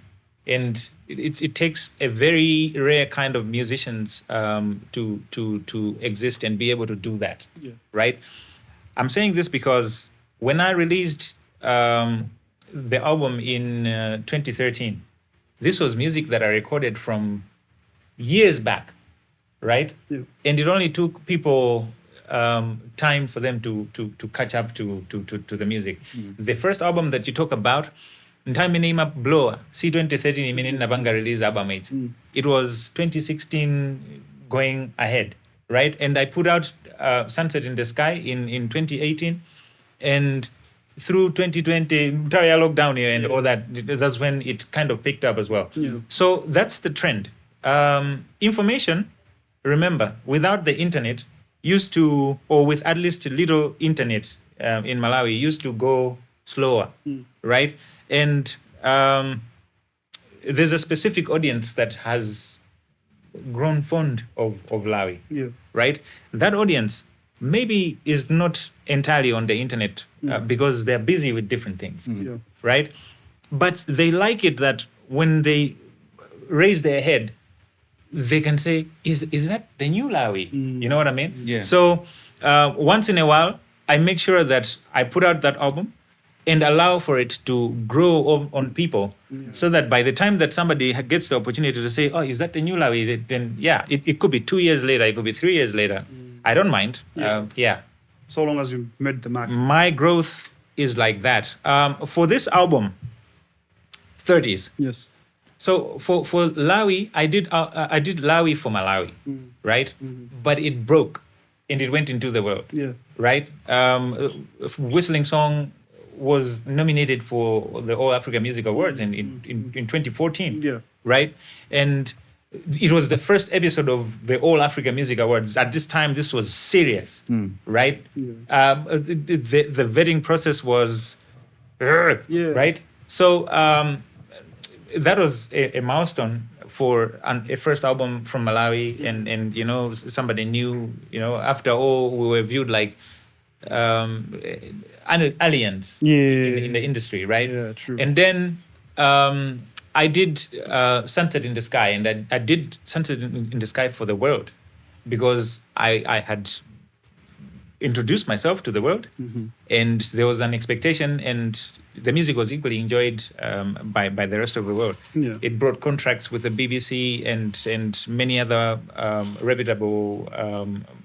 and it takes a very rare kind of musicians to exist and be able to do that. Yeah. Right? I'm saying this because when I released the album in 2013, this was music that I recorded from years back, right? Yeah. And it only took people time for them to catch up to the music. The first album that you talk about, time name blower, C 2013 meaning Nabanga release album it. It was 2016 going ahead, right? And I put out Sunset in the Sky in 2018, and through 2020 entire lockdown here and all that, that's when it kind of picked up as well. Yeah. So that's the trend. Information, remember, without the internet, used to, or with at least a little internet in Malawi, used to go slower, right? And there's a specific audience that has grown fond of Lawi, right? That audience maybe is not entirely on the internet because they're busy with different things, right? But they like it that when they raise their head, they can say, is that the new Lawi? You know what I mean? Yeah. So once in a while, I make sure that I put out that album and allow for it to grow on people, so that by the time that somebody gets the opportunity to say, oh, is that the new Lawi? Then it could be 2 years later, it could be 3 years later. I don't mind. So long as you made the mark. My growth is like that. For this album, 30s. Yes. So for Lawi, I did Lawi for Malawi, right? But it broke and it went into the world. Yeah. Right? Whistling Song was nominated for the All Africa Music Awards in 2014. Yeah. Right? And it was the first episode of the All Africa Music Awards. At this time, this was serious, right? Yeah. The vetting process was, right? So that was a milestone for a first album from Malawi, and you know, somebody new. You know, after all, we were viewed like aliens in the industry, right? Yeah, true. And then I did Sunset in the Sky, and I did Sunset in the Sky for the world, because I had introduced myself to the world, and there was an expectation, and the music was equally enjoyed by the rest of the world. Yeah. It brought contracts with the BBC and many other reputable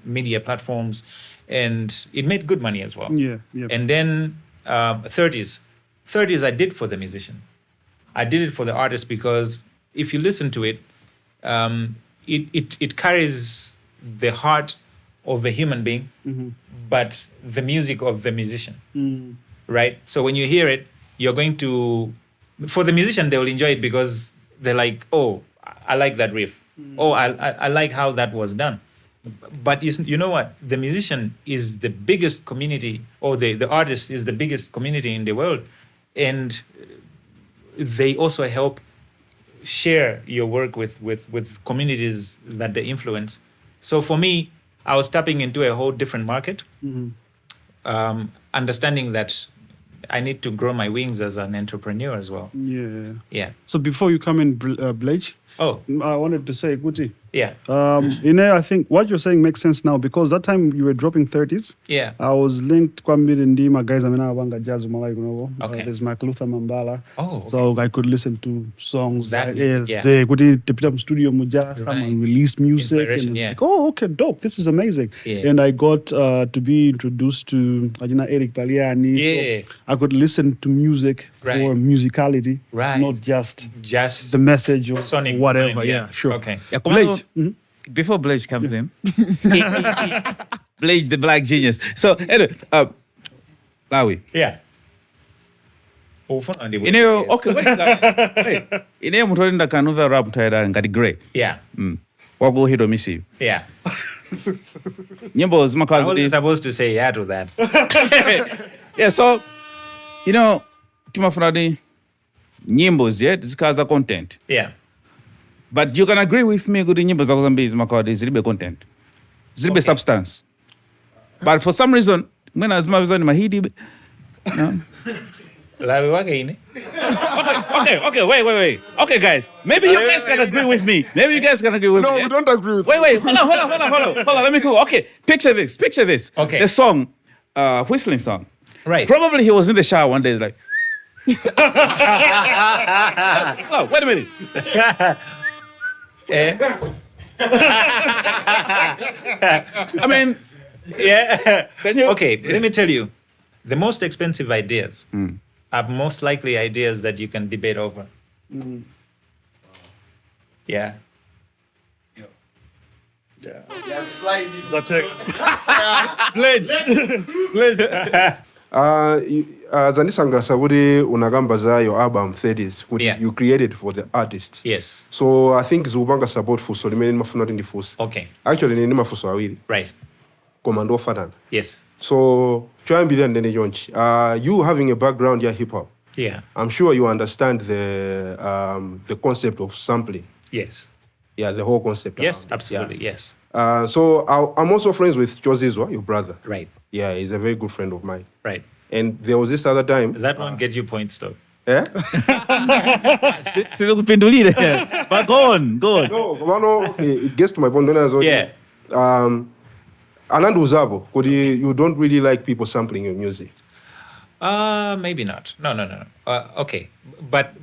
media platforms, and it made good money as well. Yeah. Yeah. And then 30s I did for the musician. I did it for the artist, because if you listen to it, it carries the heart of a human being, but the music of the musician, right? So when you hear it, you're going to, for the musician, they will enjoy it because they're like, oh, I like that riff. Oh, I like how that was done. But you know what? The musician is the biggest community, or the artist is the biggest community in the world. And they also help share your work with communities that they influence. So for me, I was tapping into a whole different market, understanding that I need to grow my wings as an entrepreneur as well. Yeah. Yeah. So before you come in, Blage, Oh, I wanted to say, Guti, yeah. I think what you're saying makes sense now, because that time you were dropping 30s. Yeah. I was linked kwa mbili ndima guys wanga jazz Malawi kunovo. Okay. There's Mark Luther Mambala. Oh, okay. So I could listen to songs That that music, yeah. they could in studio muja, someone released music Inspiration, and yeah. like, oh, okay, dope, this is amazing. Yeah. And I got to be introduced to Eric Paliani. Yeah. So I could listen to music Right. for musicality, Right. not just Just the message or sonic whatever. design, Yeah, sure. Okay. Yeah, Blage. Before Blage comes in, Blage, the black genius. So, anyway, Lawi. Yeah. Ineo, okay, wait. Ineo mutolinda kanuva rap mutaira ngati grey. Yeah. Wago hito misi. Yeah. Nyimbo I wasn't zimakhala supposed to say yeah to that. Yeah, so, you know, timafuna nyimbo zikaza content. Yeah. But you can agree with me kuti nyimbo zako zambiri zimakhala zilibe content. Zilibe substance. But for some reason, mwina zimapeza ni mahidi. Lawi wake ine. Okay, wait. Okay, guys. Maybe you guys can agree with me. Maybe you guys can agree with me. No, we don't agree with Wait, hold on. Let me go. Okay, picture this. Okay. The song, Whistling Song. Right. Probably he was in the shower one day, like, oh, wait a minute. I mean, Yeah. can you? Okay, let me tell you. The most expensive ideas are most likely ideas that you can debate over. Yeah. That's it. Blage. Zandisangasa kuti unakamba za your album 30s kuti Yeah. you created for the artist. Yes. So I think zikupanga support fuso limene ndimafuna kuti ndifunse. Okay. Actually nini mafuso awiri Right. koma ndofanana. Yes. So choyambirira ndene chonchi. You having a background ya hip hop, Yeah. I'm sure you understand the concept of sampling. Yes. Yeah, the whole concept. Yes. around it. Absolutely. Yeah. Yes. So I'm also friends with Chozizwa, your brother. Right. Yeah, he's a very good friend of mine. Right. And there was this other time. That won't get you points though. Eh? Sizokuphendulile. But go on. No, komano, okay, it gets to my point. Yeah. Ananduzapo, you don't really like people sampling your music. Maybe not. No. Okay, but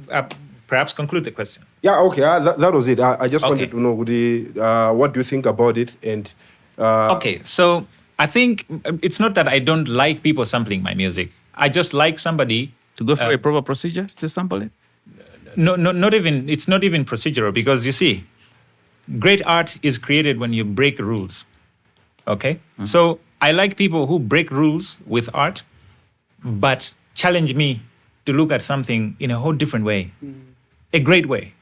perhaps conclude the question. Yeah, okay, that was it. I just Okay. wanted to know, what do you think about it? And Okay, so I think it's not that I don't like people sampling my music. I just like somebody To go through a proper procedure to sample it. not even, it's not even procedural, because you see, great art is created when you break rules. Okay? So I like people who break rules with art, but challenge me to look at something in a whole different way, a great way,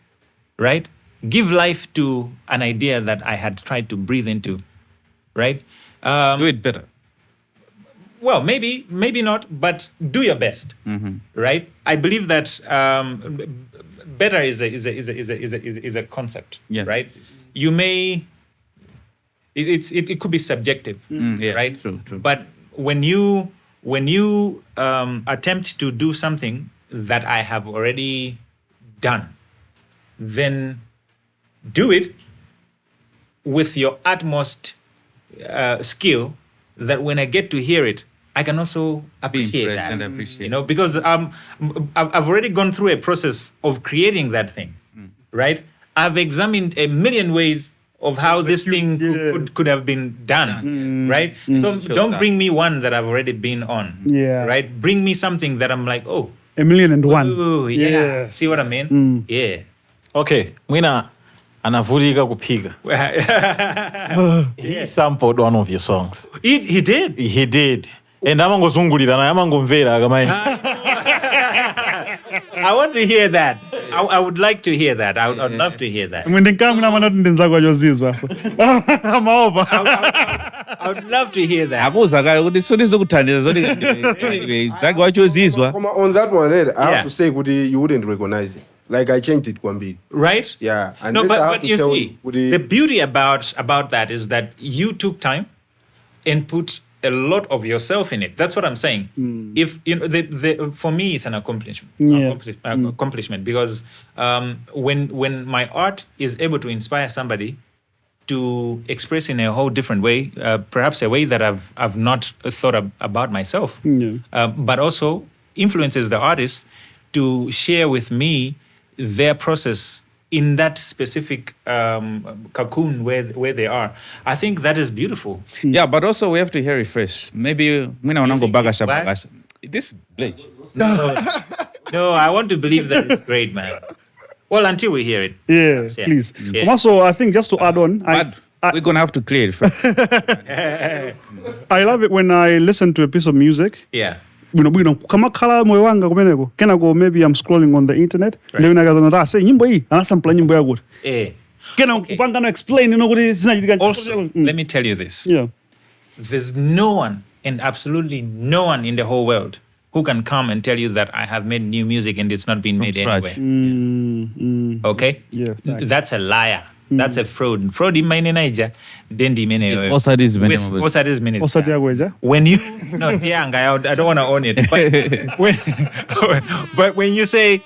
right? Give life to an idea that I had tried to breathe into, right? Do it better. Well, maybe not, but do your best, right? I believe that better is a concept, Yes. right? You may, it could be subjective, yeah, right? true. But when you attempt to do something that I have already done, then do it with your utmost skill, that when I get to hear it, I can also appreciate impressed that. and appreciate. You know, because I've already gone through a process of creating that thing, right? I've examined a million ways of how this thing could have been done, right? So don't bring me one that I've already been on, Yeah. right? Bring me something that I'm like, oh, 1,000,001. ooh, yeah. Yes. See what I mean? Yeah. Okay, mwina anavutika kupiga. He sampled one of your songs. He did. He did. And amangozungulira na amangomvera akamai. I want to hear that. I would like to hear that. I would love to hear that. Mwende nkamwe namanoti ndenzako achozizwa. Amaova. I would love to hear that. Akuza kale kuti sonizokuthandiza zoti zake wachozizwa. on that one, I Yeah. have to say, you wouldn't recognize it. Like I changed it, Kwambi. Right? Yeah. And No, this I have but to you tell see, Kudi- the beauty about that is that you took time and put a lot of yourself in it. That's what I'm saying. If you know, for me, it's an accomplishment. Yeah. Accomplishment, because when my art is able to inspire somebody to express in a whole different way, perhaps a way that I've not thought about myself, but also influences the artist to share with me their process in that specific cocoon where they are. I think that is beautiful. Yeah, but also we have to hear it first. Maybe mwina unango think bagasha it's black? bagasha. This Blage. No, I want to believe that it's great, man. Well, until we hear it. Yeah, Yeah. please. Yeah. Also, I think just to add on, But we're gonna have to clear it first. I love it when I listen to a piece of music. Yeah. Bwino kamakhala moyo wanga kumeneko kenako maybe I'm scrolling on the internet ndio nakazana say nyimbo hii anasampla nyimbo yako kena kupanga no explain kuti sinachitika Also, let me tell you this. yeah There's no one, and absolutely no one in the whole world, who can come and tell you that I have made new music and it's not been made scratch. anywhere. Okay? Yeah, facts. That's a liar. That's a fraud. Fraud in my Niger, then the mene. What's this mene? What's that is minute? osati yakweja When you no, yeah, I don't want to own it. But when you say,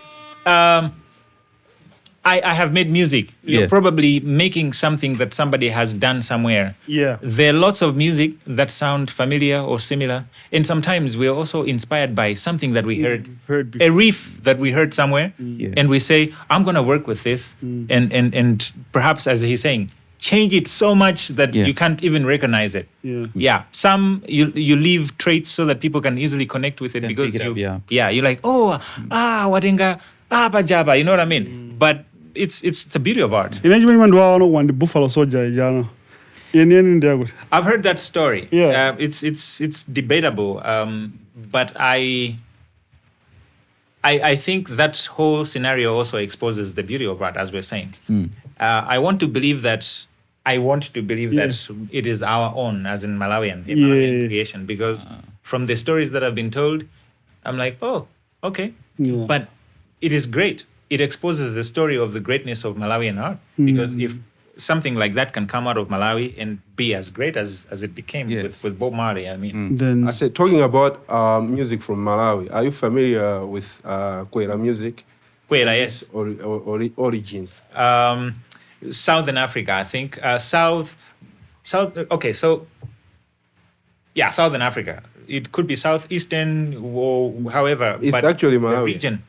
I have made music, you're Yeah. probably making something that somebody has done somewhere. Yeah. There are lots of music that sound familiar or similar, and sometimes we're also inspired by something that we heard before. a riff that we heard somewhere, Yeah. and we say, I'm gonna work with this, and perhaps, as he's saying, change it so much that Yeah. you can't even recognize it. Yeah. Some you leave traits so that people can easily connect with it, Can because pick it up, you, yeah. you're like, oh, watenga, pajaba, you know what I mean? But it's the beauty of art. inenjimanyima ndiwaona kuwa ndi buffalo soldier ijana yeni ndiyakuti I've heard that story. Yeah. It's debatable, but I think that whole scenario also exposes the beauty of art, as we're saying. I want to believe that. That it is our own, as in Malawian creation, because from the stories that have been told, I'm like, oh, okay, Yeah. but it is great. It exposes the story of the greatness of Malawian art, because if something like that can come out of Malawi and be as great as it became with Bob Marley. I mean, Then I said, talking about music from Malawi, are you familiar with Kwela music? Kwela, yes. Origins. Southern Africa, I think. South. Okay, so yeah, Southern Africa. It could be southeastern or however. It's but actually the Malawi. region.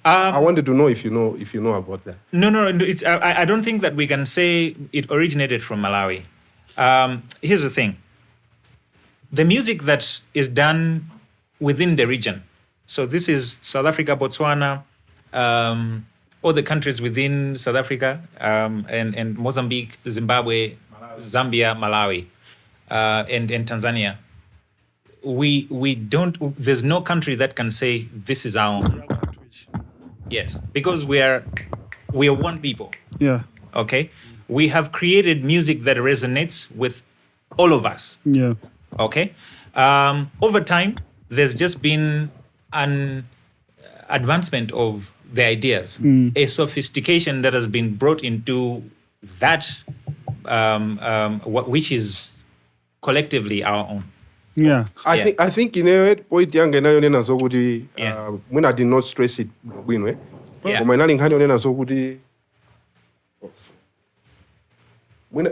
I wanted to know if you know about that. No. It's, I don't think that we can say it originated from Malawi. Here's the thing. The music that is done within the region. So this is South Africa, Botswana, all the countries within South Africa, and Mozambique, Zimbabwe, Zambia, Malawi, and Tanzania. We don't. There's no country that can say this is our own. Yes, because we are one people. yeah, Okay, we have created music that resonates with all of us. yeah, Okay, over time, there's just been an advancement of the ideas, a sophistication that has been brought into that, which is collectively our own. yeah. I think in a point yanga inayonena zokuti Yeah. when I did not stress it bwinwe Yeah. koma inali nkhani yonena zokuti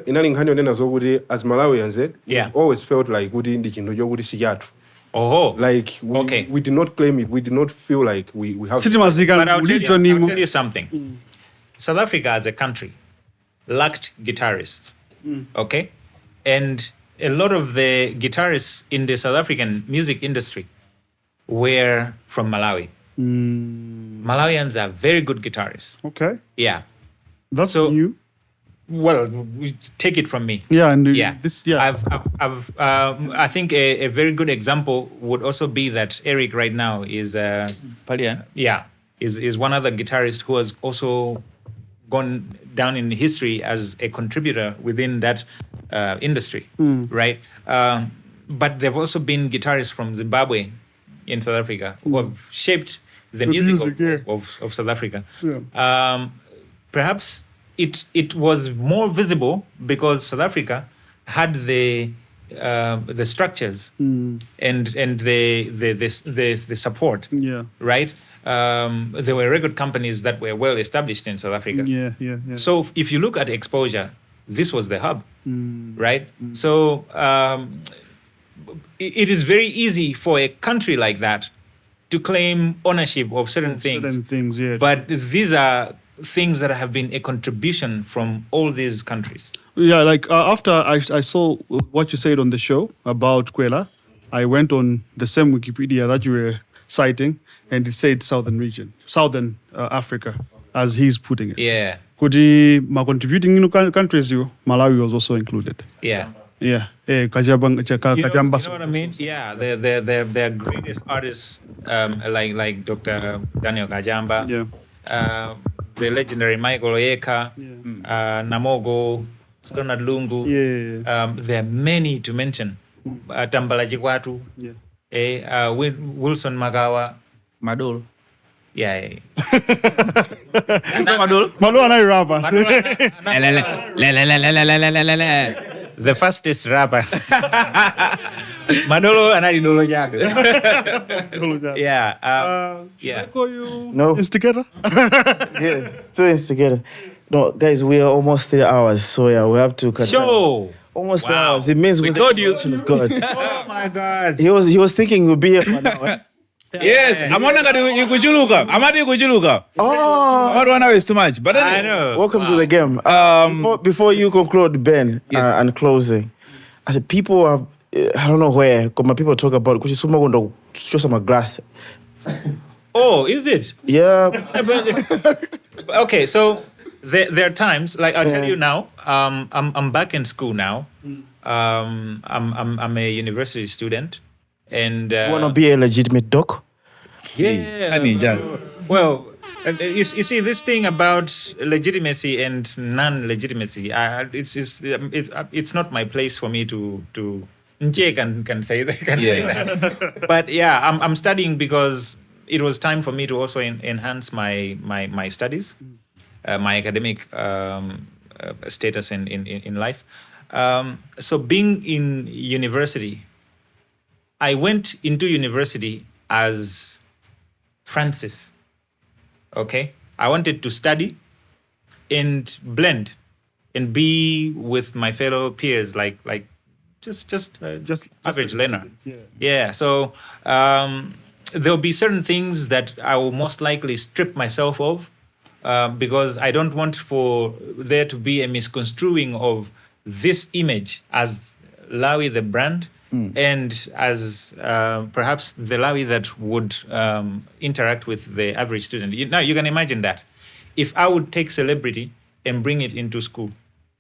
inali nkhani yonena zokuti as Malawians Yeah. we always felt like kuti ndi chinthu chokuti sichathu. Oh, Like Okay. we did not claim it. We did not feel like we have. City Mazika, but I'll religion tell nimo. you something. South Africa as a country lacked guitarists. Okay, and a lot of the guitarists in the South African music industry were from Malawi. Malawians are very good guitarists. Okay, Yeah. that's So- new. Well, take it from me. Yeah, and Yeah. this, yeah, I think a very good example would also be that Eric right now is Palian. is one other guitarist who has also gone down in history as a contributor within that industry, right? But there've also been guitarists from Zimbabwe in South Africa who have shaped the music of South Africa. Yeah. Perhaps it was more visible because South Africa had the structures and the support, yeah, right? There were record companies that were well established in South Africa. yeah. So if you look at exposure, this was the hub, right? So it is very easy for a country like that to claim ownership of certain things. Certain things, yeah. But these are things that have been a contribution from all these countries. Yeah, like after I saw what you said on the show about Kwela, I went on the same Wikipedia that you were citing, and it said Southern Africa, as he's putting it. Yeah, Could he contributing countries? Malawi was also included. yeah. Yeah, Kajabang, You know Kajambas. what I mean? Yeah, they're greatest artists, like Dr. Daniel Kajamba, Yeah, the legendary Michael Oyeka, Namogo, Leonard Lungu. yeah, There are many to mention. Tambala Jikwatu, yeah. Wilson Magawa. Madol. Yeah. Madol. Malo anai rapper. The fastest rapper. Manolo Anadolo Jack. Yeah. Should I call you No. instigator? Yes, 2 together. No, guys, we are almost 3 hours, so yeah, we have to cut. Show. Almost 3 Wow. hours. It means We the told you. connection is good. Oh my God. He was thinking we'll be here for an hour. Yes, I'm wondering that you could look. I'm not you look. Oh, I don't want to waste too much, but I know. welcome to the game. Before you conclude, Ben, and closing, I said people have. I don't know where, because my people talk about because someone going to show some grass. Oh, is it? Yeah. Okay, so there are times, like I'll tell you now, I'm back in school now. I'm a university student, and Want to be a legitimate doc? yeah. Honey, just. Well, you see this thing about legitimacy and non-legitimacy. It's not my place for me to Nje can say that. Say that. But yeah, I'm studying because it was time for me to also enhance my studies, my academic status in life. So being in university, I went into university as Francis. Okay, I wanted to study and blend and be with my fellow peers, like just average learner. Yeah. So there'll be certain things that I will most likely strip myself of because I don't want for there to be a misconstruing of this image as Lawi the brand and as perhaps the Lawi that would interact with the average student. Now you can imagine that if I would take celebrity and bring it into school,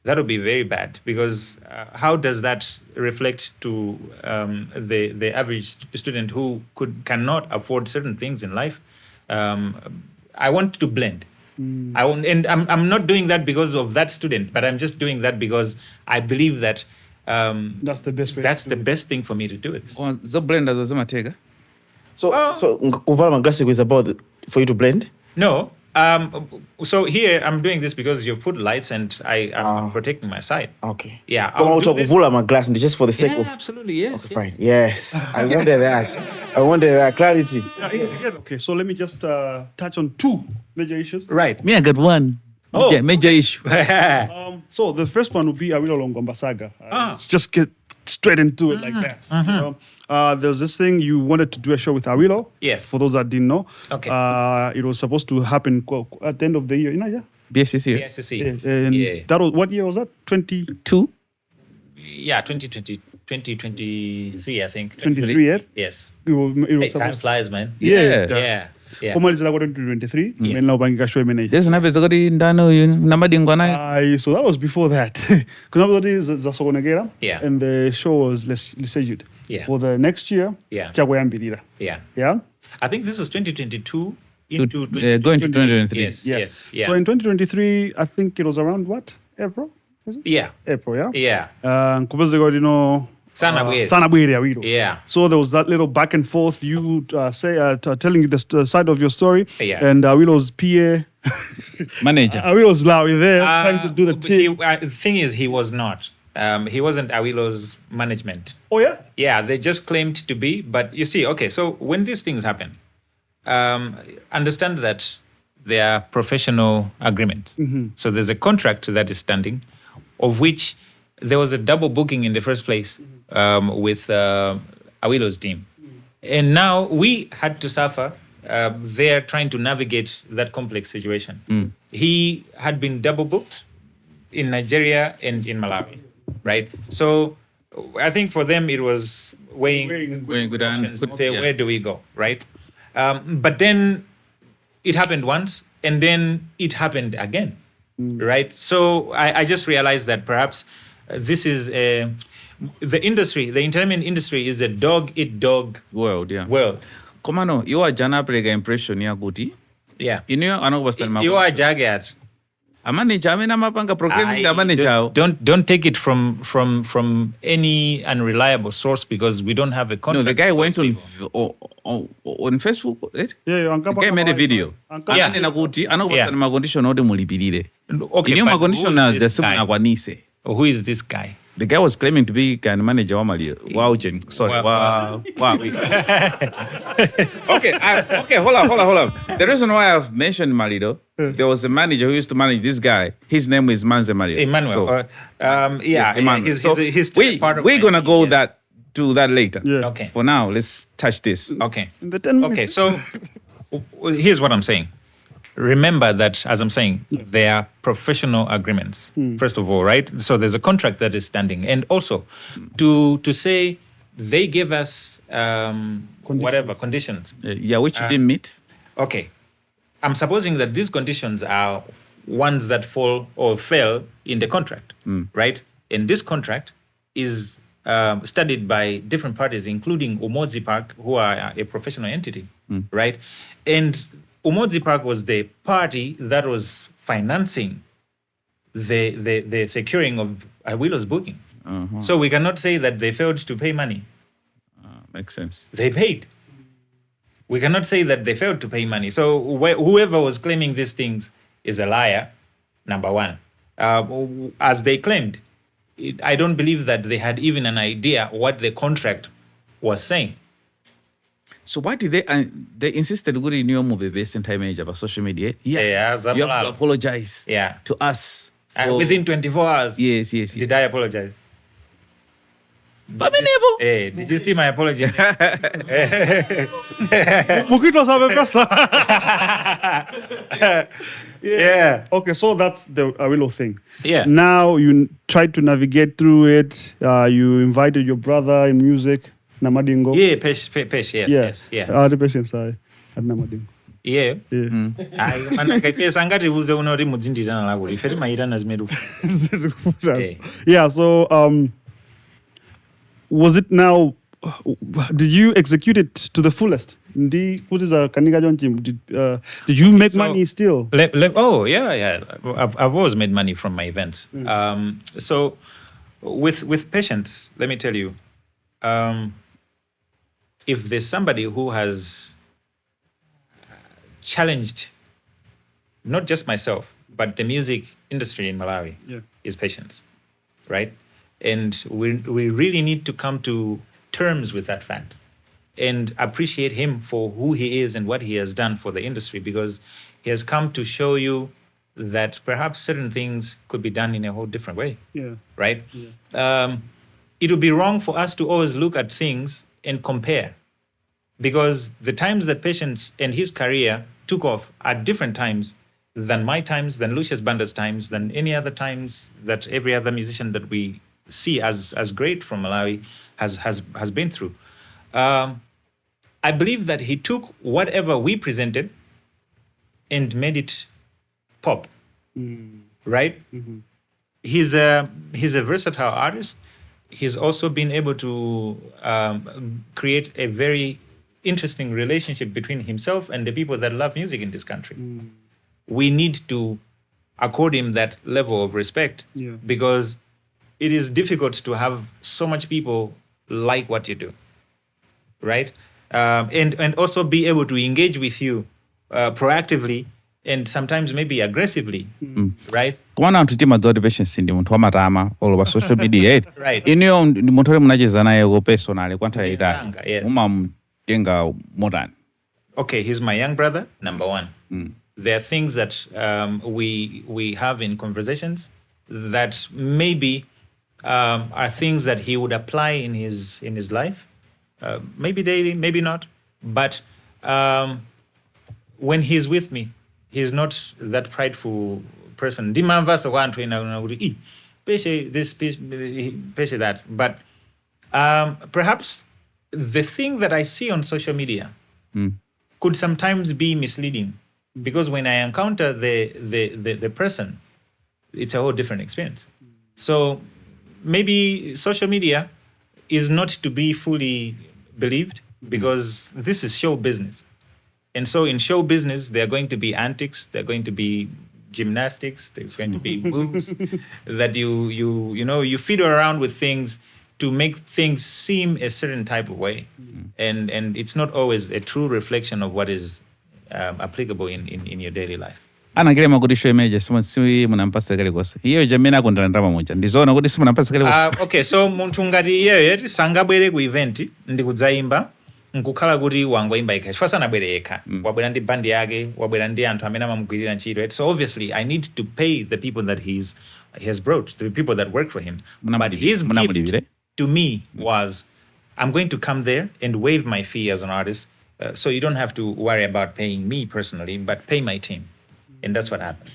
that would be very bad because how does that reflect to the average student who cannot afford certain things in life? I want to blend. I'm not doing that because of that student, but I'm just doing that because I believe that that's the best way. That's the best thing for me to do it. So blenders was matega. So kuvala maglasses is about for you to blend? No. So here I'm doing this because you put lights and I'm protecting my side. Okay. Yeah. I'll do kuvula maglasses just for the sake of. Absolutely. Yes. Okay, fine. Yes. I wanted that. I wanted that clarity. Okay, so let me just touch on two major issues. Right. Me, I got one. Oh. Yeah, major issue. So the first one would be Awilo Longomba saga. Just get straight into it like that. You know? There's this thing you wanted to do a show with Awilo. Yes. For those that didn't know. Okay. It was supposed to happen at the end of the year. You know, yeah. BSCC. BSCC. And that was what year was that? 22. Yeah, 2023, I think. 23, yeah. Yes. It was Time supposed. flies, man. Yeah. Yeah. Kumalizila kwa 2023. Then now bangika show imene. There's an episode ndano namadingwa nayo. So that was before that. Because nobody is Zasogonegera. Yeah. And the show was Lisejud. Yeah. For the next year, Yeah. Chagoyambirira. Yeah. Yeah. I think this was 2022 To, into going to 2023. Yes. Yeah. Yes. Yeah. So in 2023, I think it was around what? April? Was it? Yeah. April, yeah? Yeah. Nkubazego, you know. Sana bwere. Sana bwere Awilo. Yeah. So there was that little back and forth. You telling the side of your story. Yeah. And Awilo's PA. Manager. Awilo's Lawi there trying to do the thing. The thing is, he was not. He wasn't Awilo's management. Oh, yeah? Yeah, they just claimed to be. But you see, okay, so when these things happen, understand that they are professional agreements. So there's a contract that is standing, of which there was a double booking in the first place with Awilo's team. And now we had to suffer there trying to navigate that complex situation. He had been double booked in Nigeria and in Malawi, right? So I think for them it was weighing good options to say, where do we go, right? But then it happened once and then it happened again, right? So I just realized that perhaps this is the industry, the entertainment industry is a dog-eat-dog World, yeah. world. Komano, you are jana prega impression ya guti. Yeah. Inu anokubasana You are jagged. A manager, amena mapanga proclaiming a manager. Don't take it from any unreliable source because we don't have a No, contract. the guy went on Facebook, right? Yeah, The guy made a video. Yeah. Anena kuti anokubasana macondition ode mulipirire. Okay, Inyo but macondition who na is the this simu guy? nakwanise. Who is this guy? The guy was claiming to be kind of manager wa Mali. Wow, Jen. Sorry. Wow. Wow. Okay, hold on. The reason why I've mentioned Mali though, there was a manager who used to manage this guy. His name is Manze Mali. Emmanuel. So, Yeah, Emmanuel. he's still part of we're my gonna team, go yes. to that later. Yeah. Okay. For now, let's touch this. Okay. In the 10 minutes. Okay, so here's what I'm saying. Remember that, as I'm saying, they are professional agreements, first of all, right? So there's a contract that is standing. And also, to say they gave us whatever conditions. Yeah, which you didn't meet. Okay. I'm supposing that these conditions are ones that fall or fell in the contract, right? And this contract is studied by different parties, including Umodzi Park, who are a professional entity, right? And Umodzi Park was the party that was financing the securing of Awilo's booking. So we cannot say that they failed to pay money. Makes sense. They paid. We cannot say that they failed to pay money. So whoever was claiming these things is a liar, number one. as they claimed. I don't believe that they had even an idea what the contract was saying. So why did they insisted good in your movie based in time about social media? Yeah, You have to apologize to us. Within 24 hours. Yes. Did I apologize? But Hey, did you see my apology? Mukito sabe pesa. Yeah. Okay, so that's the Awilo thing. Yeah. Now you tried to navigate through it. You invited your brother in music, Namadingo. Yeah, Pesh, yes. The patience I at Namadingo. Yeah. Yeah. Sangati unori mudzindira nalako. Ifeti mairana zimedu. Yeah, so was it now, did you execute it to the fullest? Did you make money still? Oh, yeah. I've always made money from my events. So with patience, let me tell you, if there's somebody who has challenged not just myself, but the music industry in Malawi, is patience, right? And we really need to come to terms with that fact and appreciate him for who he is and what he has done for the industry, because he has come to show you that perhaps certain things could be done in a whole different way. Yeah. Right? Yeah. It would be wrong for us to always look at things and compare, because the times that Patience and his career took off are different times than my times, than Lucius Banda's times, than any other times that every other musician that we see as great from Malawi has been through. I believe that he took whatever we presented and made it pop, right? Mm-hmm. He's a versatile artist. He's also been able to create a very interesting relationship between himself and the people that love music in this country. We need to accord him that level of respect, because it is difficult to have so much people like what you do, right? And also be able to engage with you proactively and sometimes maybe aggressively, right? Kumana mtutima dodi patience ndi muntu wamatama all over social media. Right. Iniyo ndi muntu ole munacheza naye go personal kwanta ita. Yes. Mumamtenga modern. Okay, he's my young brother, number one. There are things that we have in conversations that maybe are things that he would apply in his life, maybe daily, maybe not. But when he's with me, he's not that prideful person. This, that. But perhaps the thing that I see on social media could sometimes be misleading, because when I encounter the person, it's a whole different experience. So maybe social media is not to be fully believed, because this is show business. And so in show business, there are going to be antics, there are going to be gymnastics, there's going to be moves that you fiddle around with things to make things seem a certain type of way. And it's not always a true reflection of what is applicable in your daily life. Anangire makuti show image si munampasa kale kosa. Hiyo jamii nako ndandama moja. Ndizoona kuti si munampasa kale kosa. Okay, so muntu ngati iyeyo sangabwere ku event ndikudzaimba nkukhala kuti wangoimba yekha. Chifukwa sanabwere yekha. Wabwera ndi band yake, wabwera ndi anthu amene amamugwirira ntchito. So obviously I need to pay the people that he has brought, the people that work for him. But his gift to me was, I'm going to come there and waive my fee as an artist, so you don't have to worry about paying me personally, but pay my team. And that's what happened.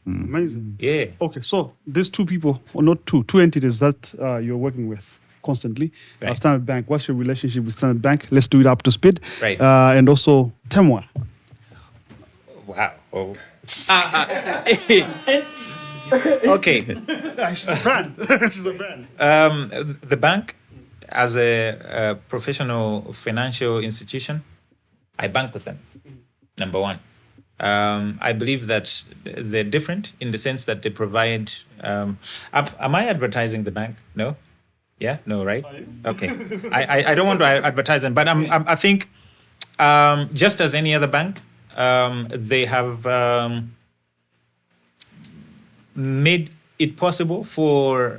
Amazing. Yeah. Okay, so there's two people, or not two entities that you're working with constantly. Right. Standard Bank, what's your relationship with Standard Bank? Let's do it up to speed. Right. And also Temwa. Wow. Oh. Okay. She's a brand. She's a brand. The bank, as a professional financial institution, I bank with them, number one. I believe that they're different in the sense that they provide. Am I advertising the bank? No? Yeah? No, right? Okay. I don't want to advertise them, but I think just as any other bank, they have made it possible for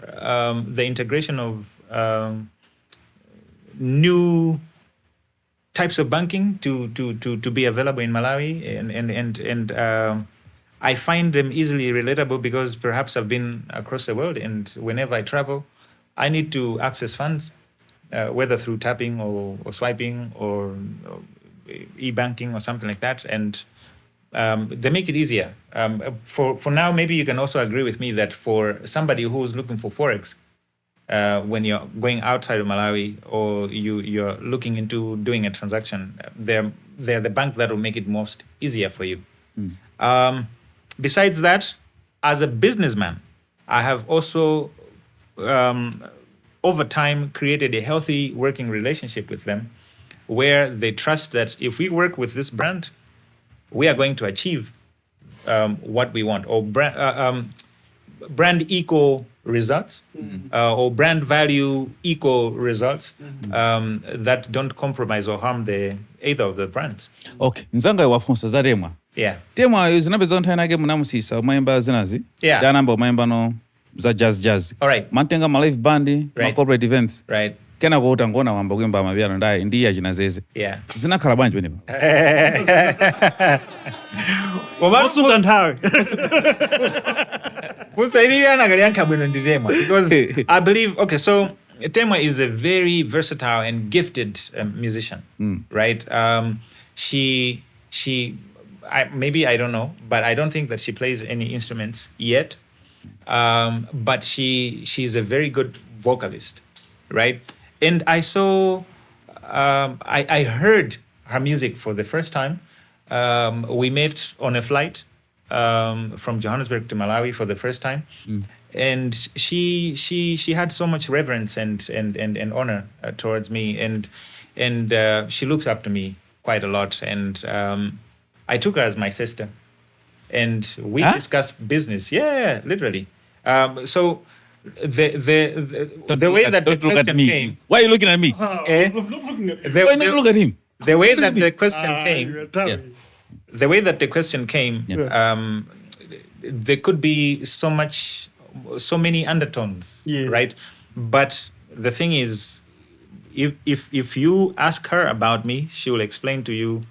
the integration of new types of banking to be available in Malawi, and I find them easily relatable because perhaps I've been across the world, and whenever I travel, I need to access funds, whether through tapping or swiping or e-banking or something like that, and they make it easier. For now, maybe you can also agree with me that for somebody who's looking for forex, when you're going outside of Malawi or you're looking into doing a transaction, they're the bank that will make it most easier for you. Besides that, as a businessman, I have also over time created a healthy working relationship with them, where they trust that if we work with this brand, we are going to achieve what we want, or brand equal results, or brand value equal results that don't compromise or harm either of the brands. Okay, nzanga wafunsa za temwa. Yeah. Temwa zinapeza nthawi nake munamusisa mayimba zinazi. Yeah. Danamba mayimba no za jazz. All right. Mantenga ma live band, ma Right. corporate events. Right. Kena kuota ngona wamba kuimba mapiano ndaye ndi achina zeze. Yeah. Zinakhala bwanji penepa. Usuka nthawi. Because I believe, okay, so Temwa is a very versatile and gifted musician, right? Maybe I don't know, but I don't think that she plays any instruments yet. But she's a very good vocalist, right? And I saw, I heard her music for the first time. We met on a flight from Johannesburg to Malawi for the first time. And she had so much reverence and honor towards me, and she looks up to me quite a lot. And I took her as my sister, and we discussed business. Yeah, literally. So the way that the question came. Why are you looking at me? The Why not look at him? the way that the question came. Yeah. The way that the question came, there could be so many undertones, right? But the thing is, if you ask her about me, she will explain to you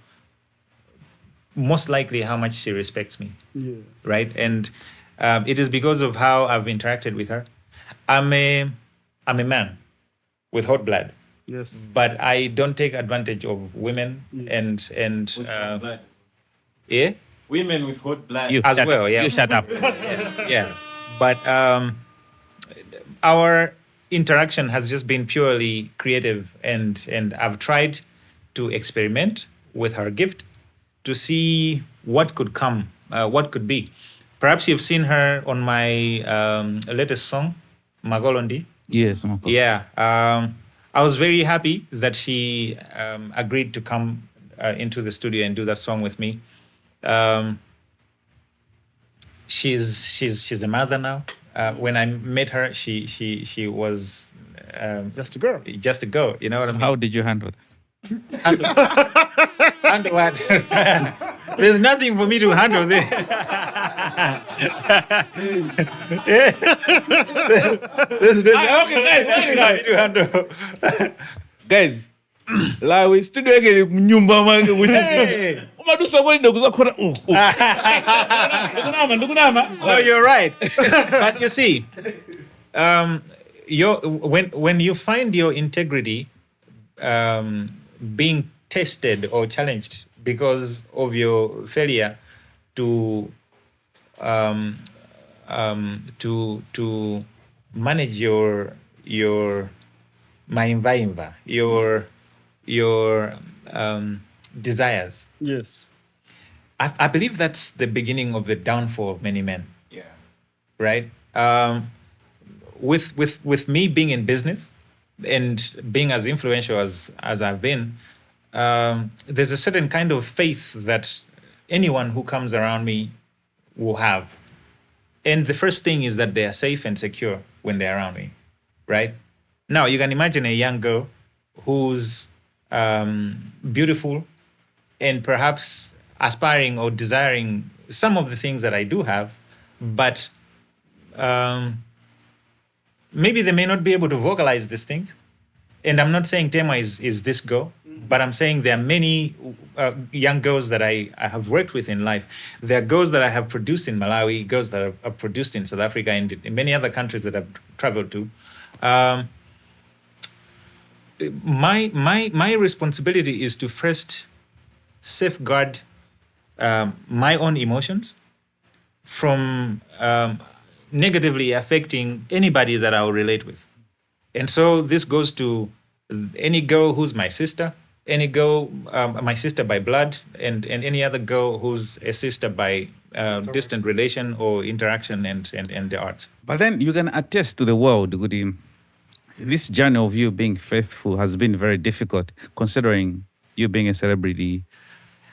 most likely how much she respects me, right? And it is because of how I've interacted with her. I'm a man with hot blood. Yes. But I don't take advantage of women and yeah. Women with hot blood. You As shut well, up. yeah. You shut up. Yeah. But our interaction has just been purely creative, and I've tried to experiment with her gift to see what could come, what could be. Perhaps you've seen her on my latest song, Magolondi. Yes, of course. Yeah. I was very happy that she agreed to come into the studio and do that song with me. She's a mother now. When I met her, she was Just a girl. just a girl. You know what I mean? How did you handle that? Handle what? There's nothing for me to handle there. There's nothing to handle. Guys, Lawi studio yake ni nyumba mwake Hey. umadusa kweli ndo kuzakhona No, you're right. But you see, when you find your integrity being tested or challenged because of your failure to manage your maimba, your desires. Yes. I believe that's the beginning of the downfall of many men. Yeah. Right? With me being in business and being as influential as I've been, there's a certain kind of faith that anyone who comes around me will have. And the first thing is that they are safe and secure when they're around me, right? Now, you can imagine a young girl who's beautiful and perhaps aspiring or desiring some of the things that I do have, but maybe they may not be able to vocalize these things. And I'm not saying Tema is this girl, but I'm saying there are many young girls that I have worked with in life. There are girls that I have produced in Malawi, girls that are produced in South Africa, and in many other countries that I've traveled to. My responsibility is to first safeguard my own emotions from negatively affecting anybody that I will relate with. And so this goes to any girl who's my sister, any girl, my sister by blood, and any other girl who's a sister by distant relation or interaction and the arts. But then you can attest to the world, Gudi. This journey of you being faithful has been very difficult, considering you being a celebrity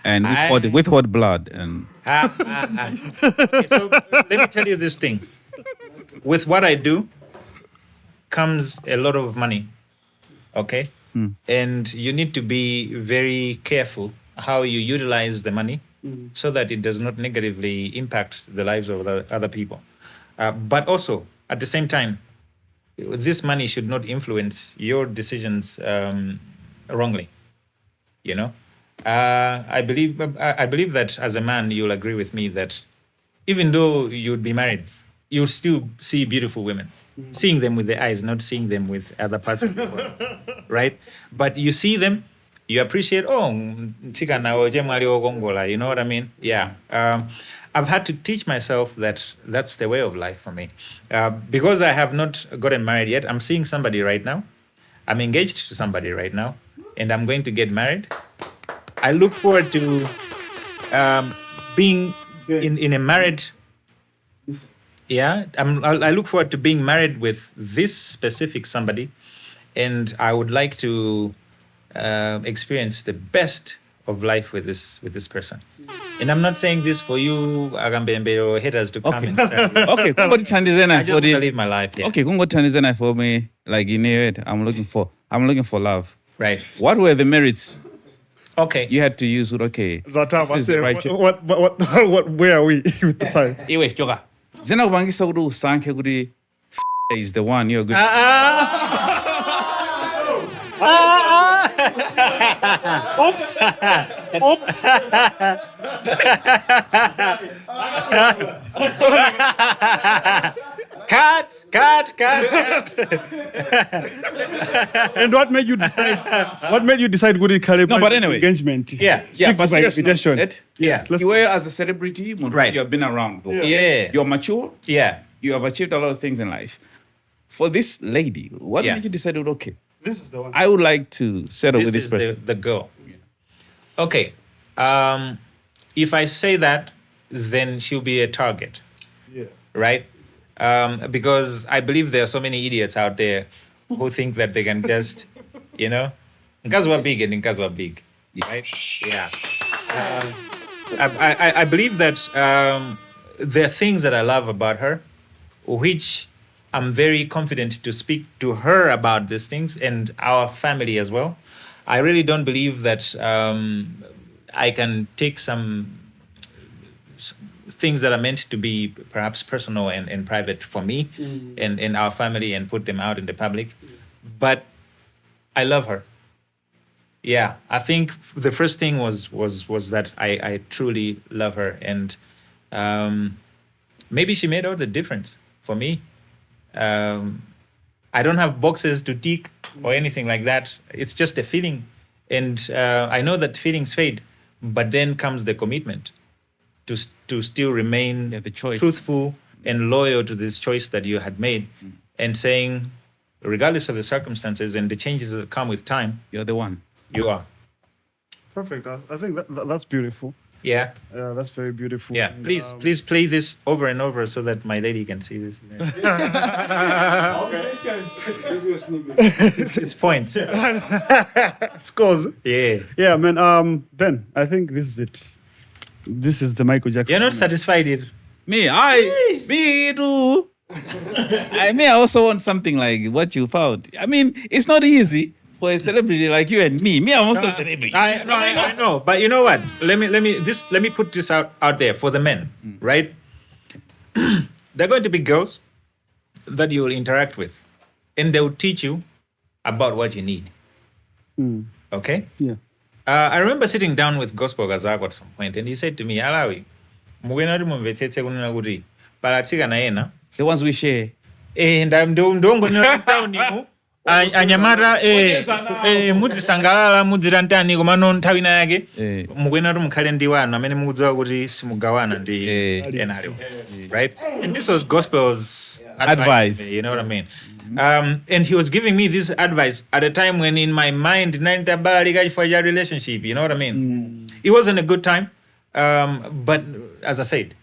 and with hot blood. And So let me tell you this thing. With what I do comes a lot of money, okay? And you need to be very careful how you utilize the money so that it does not negatively impact the lives of other people. But also, at the same time, this money should not influence your decisions wrongly, you know? I believe that as a man, you'll agree with me that even though you'd be married, you'll still see beautiful women. Seeing them with the eyes, not seeing them with other parts of the world, right? But you see them, you appreciate, you know what I mean? Yeah. I've had to teach myself that that's the way of life for me. Because I have not gotten married yet, I'm seeing somebody right now. I'm engaged to somebody right now, and I'm going to get married. I look forward to being in a married... Yeah, I look forward to being married with this specific somebody, and I would like to experience the best of life with this person. And I'm not saying this for you, Agambembe or haters to come and start. Okay, I just want to live my life. Yeah. Okay, for me, like in it, I'm looking for love. Right. What were the merits? Okay. You had to use it. Okay. Zatam, This is the right what, where are we with the time? Anyway, Joga. Zena kubangisa kuti usankhe kuti is the one you're good. Oops. Cut. And what made you decide? What made you decide good No, but anyway. engagement? Yeah. But seriously, Yes, let's you were as a celebrity, Right. You have been around. Yeah. You're mature. Yeah. You have achieved a lot of things in life. For this lady, what Yeah. made you decide, okay, This is the one. I would like to settle with this is person? the girl. Okay. If I say that, then she'll be a target, Yeah. right? Because I believe there are so many idiots out there who think that they can just, you know, Nkazwa big and Nkazwa big, right? Yeah. I believe that there are things that I love about her, which I'm very confident to speak to her about these things and our family as well. I really don't believe that I can take some things that are meant to be perhaps personal and private for me and our family and put them out in the public. But I love her. Yeah, I think the first thing was that I truly love her, and maybe she made all the difference for me. I don't have boxes to tick or anything like that. It's just a feeling, and I know that feelings fade, but then comes the commitment to still remain the choice. truthful and loyal to this choice that you had made, and saying, regardless of the circumstances and the changes that come with time, You're the one. you are. Perfect. I think that's beautiful. Yeah. Yeah, that's very beautiful. Yeah. And, Please play this over and over so that my lady can see this. It's points. Scores. Yeah. Yeah, man. Ben, I think this is it. This is the Michael Jackson. You're not satisfied here. Me too. I also want something like what you found. I mean, it's not easy for a celebrity like you and me. Me, I'm also a celebrity. I know, but you know what? Let me put this out there for the men, right? There are going to be girls that you will interact with, and they will teach you about what you need. Okay? Yeah. I remember sitting down with Gospel Gazako at some point, and he said to me, Alawi, The ones we share. and I'm doing anyamata mudzisangalala mudzirantani komano nthawi ina yake mukuyenera mukhale ndi wanu amene mukudziwa kuti simugawana ndi ena aliwo, right? And this was Gospel's advice. You know what I mean? And he was giving me this advice at a time when in my mind for your relationship, you know what I mean? It wasn't a good time, but as I said,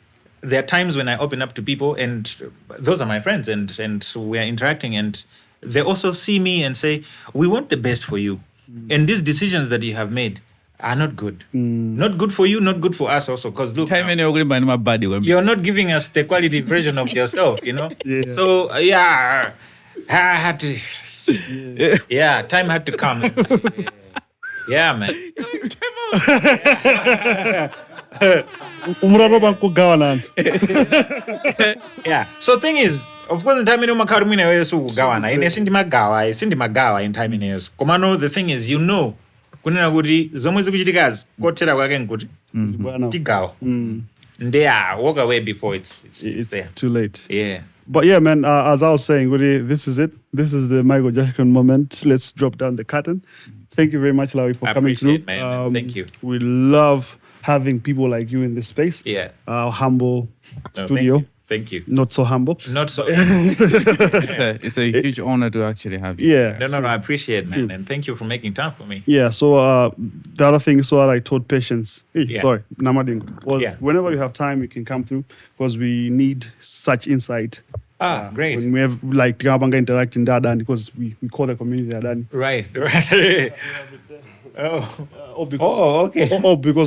there are times when I open up to people, and those are my friends, and we are interacting, and they also see me and say, we want the best for you. And these decisions that you have made are not good. Not good for you, not good for us also. Because look, you're not giving us the quality version of yourself, you know? Yeah. So, I had to... Yeah, time had to come. Yeah, man. Yeah. So thing is, of course, in time in makarumina wesu gawana. In sindi magawa in time in years. Komano, the thing is, you know, kunena kuti zomwe zikuchitikazi kotera kwake nkuti tigawa. Ndeya, walk away before it's there. Too late. Yeah. But yeah, man, as I was saying, Woody, this is it. This is the Michael Jackson moment. Let's drop down the curtain. Thank you very much, Lawi, for coming through. It, man. Thank you. We love having people like you in this space. Yeah. Our humble studio. Thank you. Not so humble. Not so. It's a huge honor to actually have you. Yeah. No, I appreciate it, man. And thank you for making time for me. Yeah, so the other thing is what I told Patience, Namading, was whenever you have time, you can come through because we need such insight. Great. When we have like Tingabanga interacting Dadan, because we call the community Dadan. Right. Because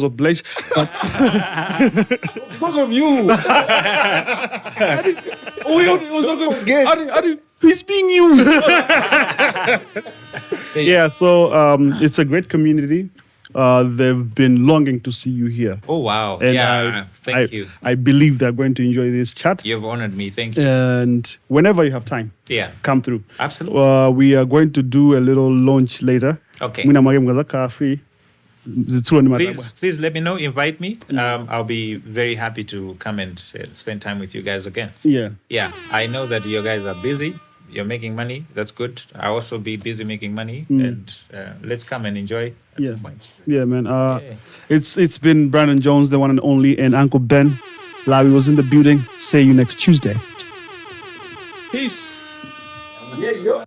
of Blage. Because of you. He's being used. Yeah, so it's a great community. They've been longing to see you here. Oh, wow. And thank you. I believe they're going to enjoy this chat. You've honored me. Thank you. And whenever you have time, come through. Absolutely. We are going to do a little launch later. Okay. Please let me know. Invite me. I'll be very happy to come and spend time with you guys again. Yeah. Yeah. I know that you guys are busy. You're making money. That's good. I also be busy making money. And let's come and enjoy. Yeah, man. It's been Brandon Jones, the one and only, and Uncle Ben. Lawi was in the building. See you next Tuesday. Peace. Yeah,